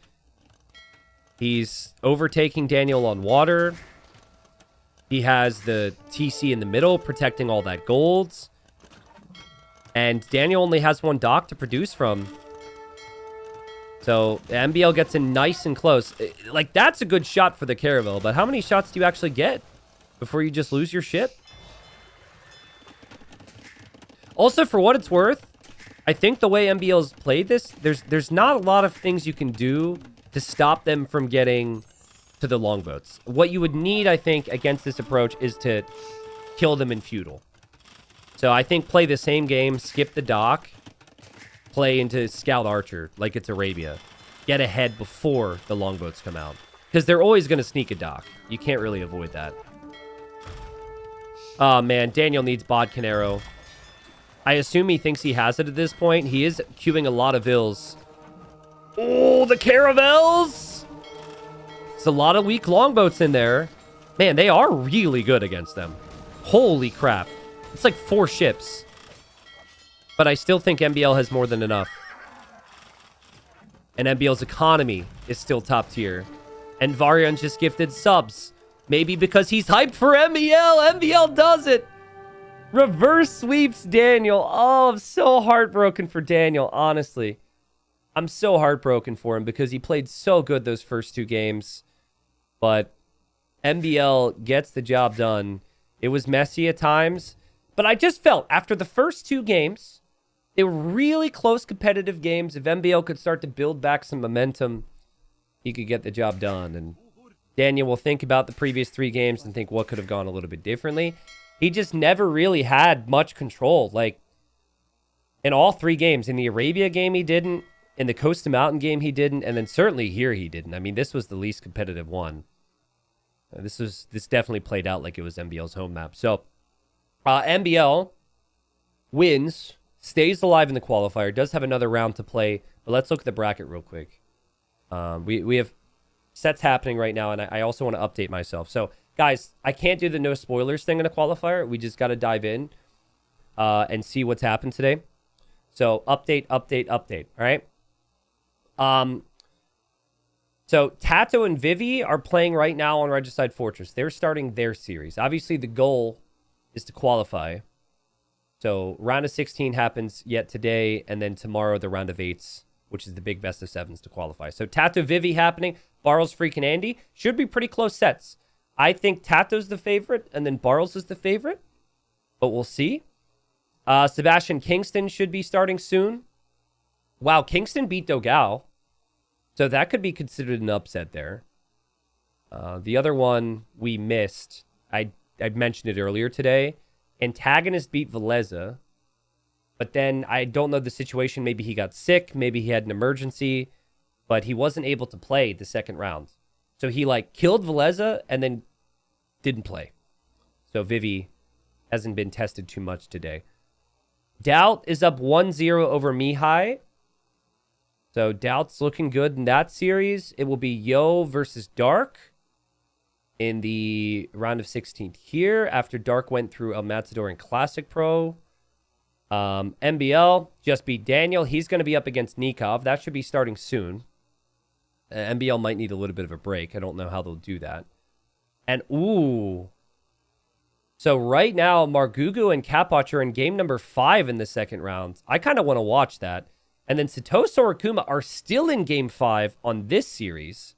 He's overtaking Daniel on water. He has the TC in the middle, protecting all that gold. And Daniel only has one dock to produce from. So MbL gets in nice and close. Like, that's a good shot for the Caravel, but how many shots do you actually get before you just lose your ship? Also, for what it's worth, I think the way MbL's played this, there's not a lot of things you can do to stop them from getting to the longboats. What you would need, I think, against this approach is to kill them in feudal. So I think play the same game, skip the dock, play into Scout Archer like it's Arabia. Get ahead before the longboats come out. Because they're always going to sneak a dock. You can't really avoid that. Oh, man. Daniel needs Bodkin Arrow. I assume he thinks he has it at this point. He is queuing a lot of ills. Oh, the Caravels! It's a lot of weak longboats in there. Man, they are really good against them. Holy crap. It's like 4 ships. But I still think MbL has more than enough. And MbL's economy is still top tier. And Varian just gifted subs. Maybe because he's hyped for MbL. MbL does it. Reverse sweeps Daniel. Oh, I'm so heartbroken for Daniel, honestly. I'm so heartbroken for him because he played so good those first 2 games. But MbL gets the job done. It was messy at times. But I just felt after the first 2 games, they were really close competitive games. If MbL could start to build back some momentum, he could get the job done. And Daniel will think about the previous 3 games and think what could have gone a little bit differently. He just never really had much control. Like, in all 3 games. In the Arabia game, he didn't. In the Coast to Mountain game, he didn't. And then certainly here, he didn't. I mean, this was the least competitive one. This definitely played out like it was MbL's home map. So, MbL wins, stays alive in the qualifier, does have another round to play. But let's look at the bracket real quick. We have sets happening right now, and I also want to update myself. So, guys, I can't do the no spoilers thing in a qualifier. We just got to dive in and see what's happened today. So, update. All right? So, Tato and Vivi are playing right now on Regicide Fortress. They're starting their series. Obviously, the goal is to qualify. So, round of 16 happens yet today, and then tomorrow the round of 8s, which is the big best of 7s to qualify. So, Tato Vivi happening. Barrels freaking Andy. Should be pretty close sets. I think Tato's the favorite, and then Barrels is the favorite. But we'll see. Sebastian Kingston should be starting soon. Wow, Kingston beat Dogao. So that could be considered an upset there. The other one we missed, I mentioned it earlier today. Antagonist beat Veleza. But then I don't know the situation. Maybe he got sick. Maybe he had an emergency. But he wasn't able to play the second round. So he killed Veleza and then didn't play. So Vivi hasn't been tested too much today. Doubt is up 1-0 over Mihai. So Doubt's looking good in that series. It will be Yo versus Dark in the round of 16 here after Dark went through El Matador in Classic Pro. MbL just beat Daniel. He's going to be up against Nikov. That should be starting soon. MbL might need a little bit of a break. I don't know how they'll do that. And, ooh. So right now, Margugu and Kapach are in game number 5 in the second round. I kind of want to watch that. And then Satoso or Kuma are still in game 5 on this series.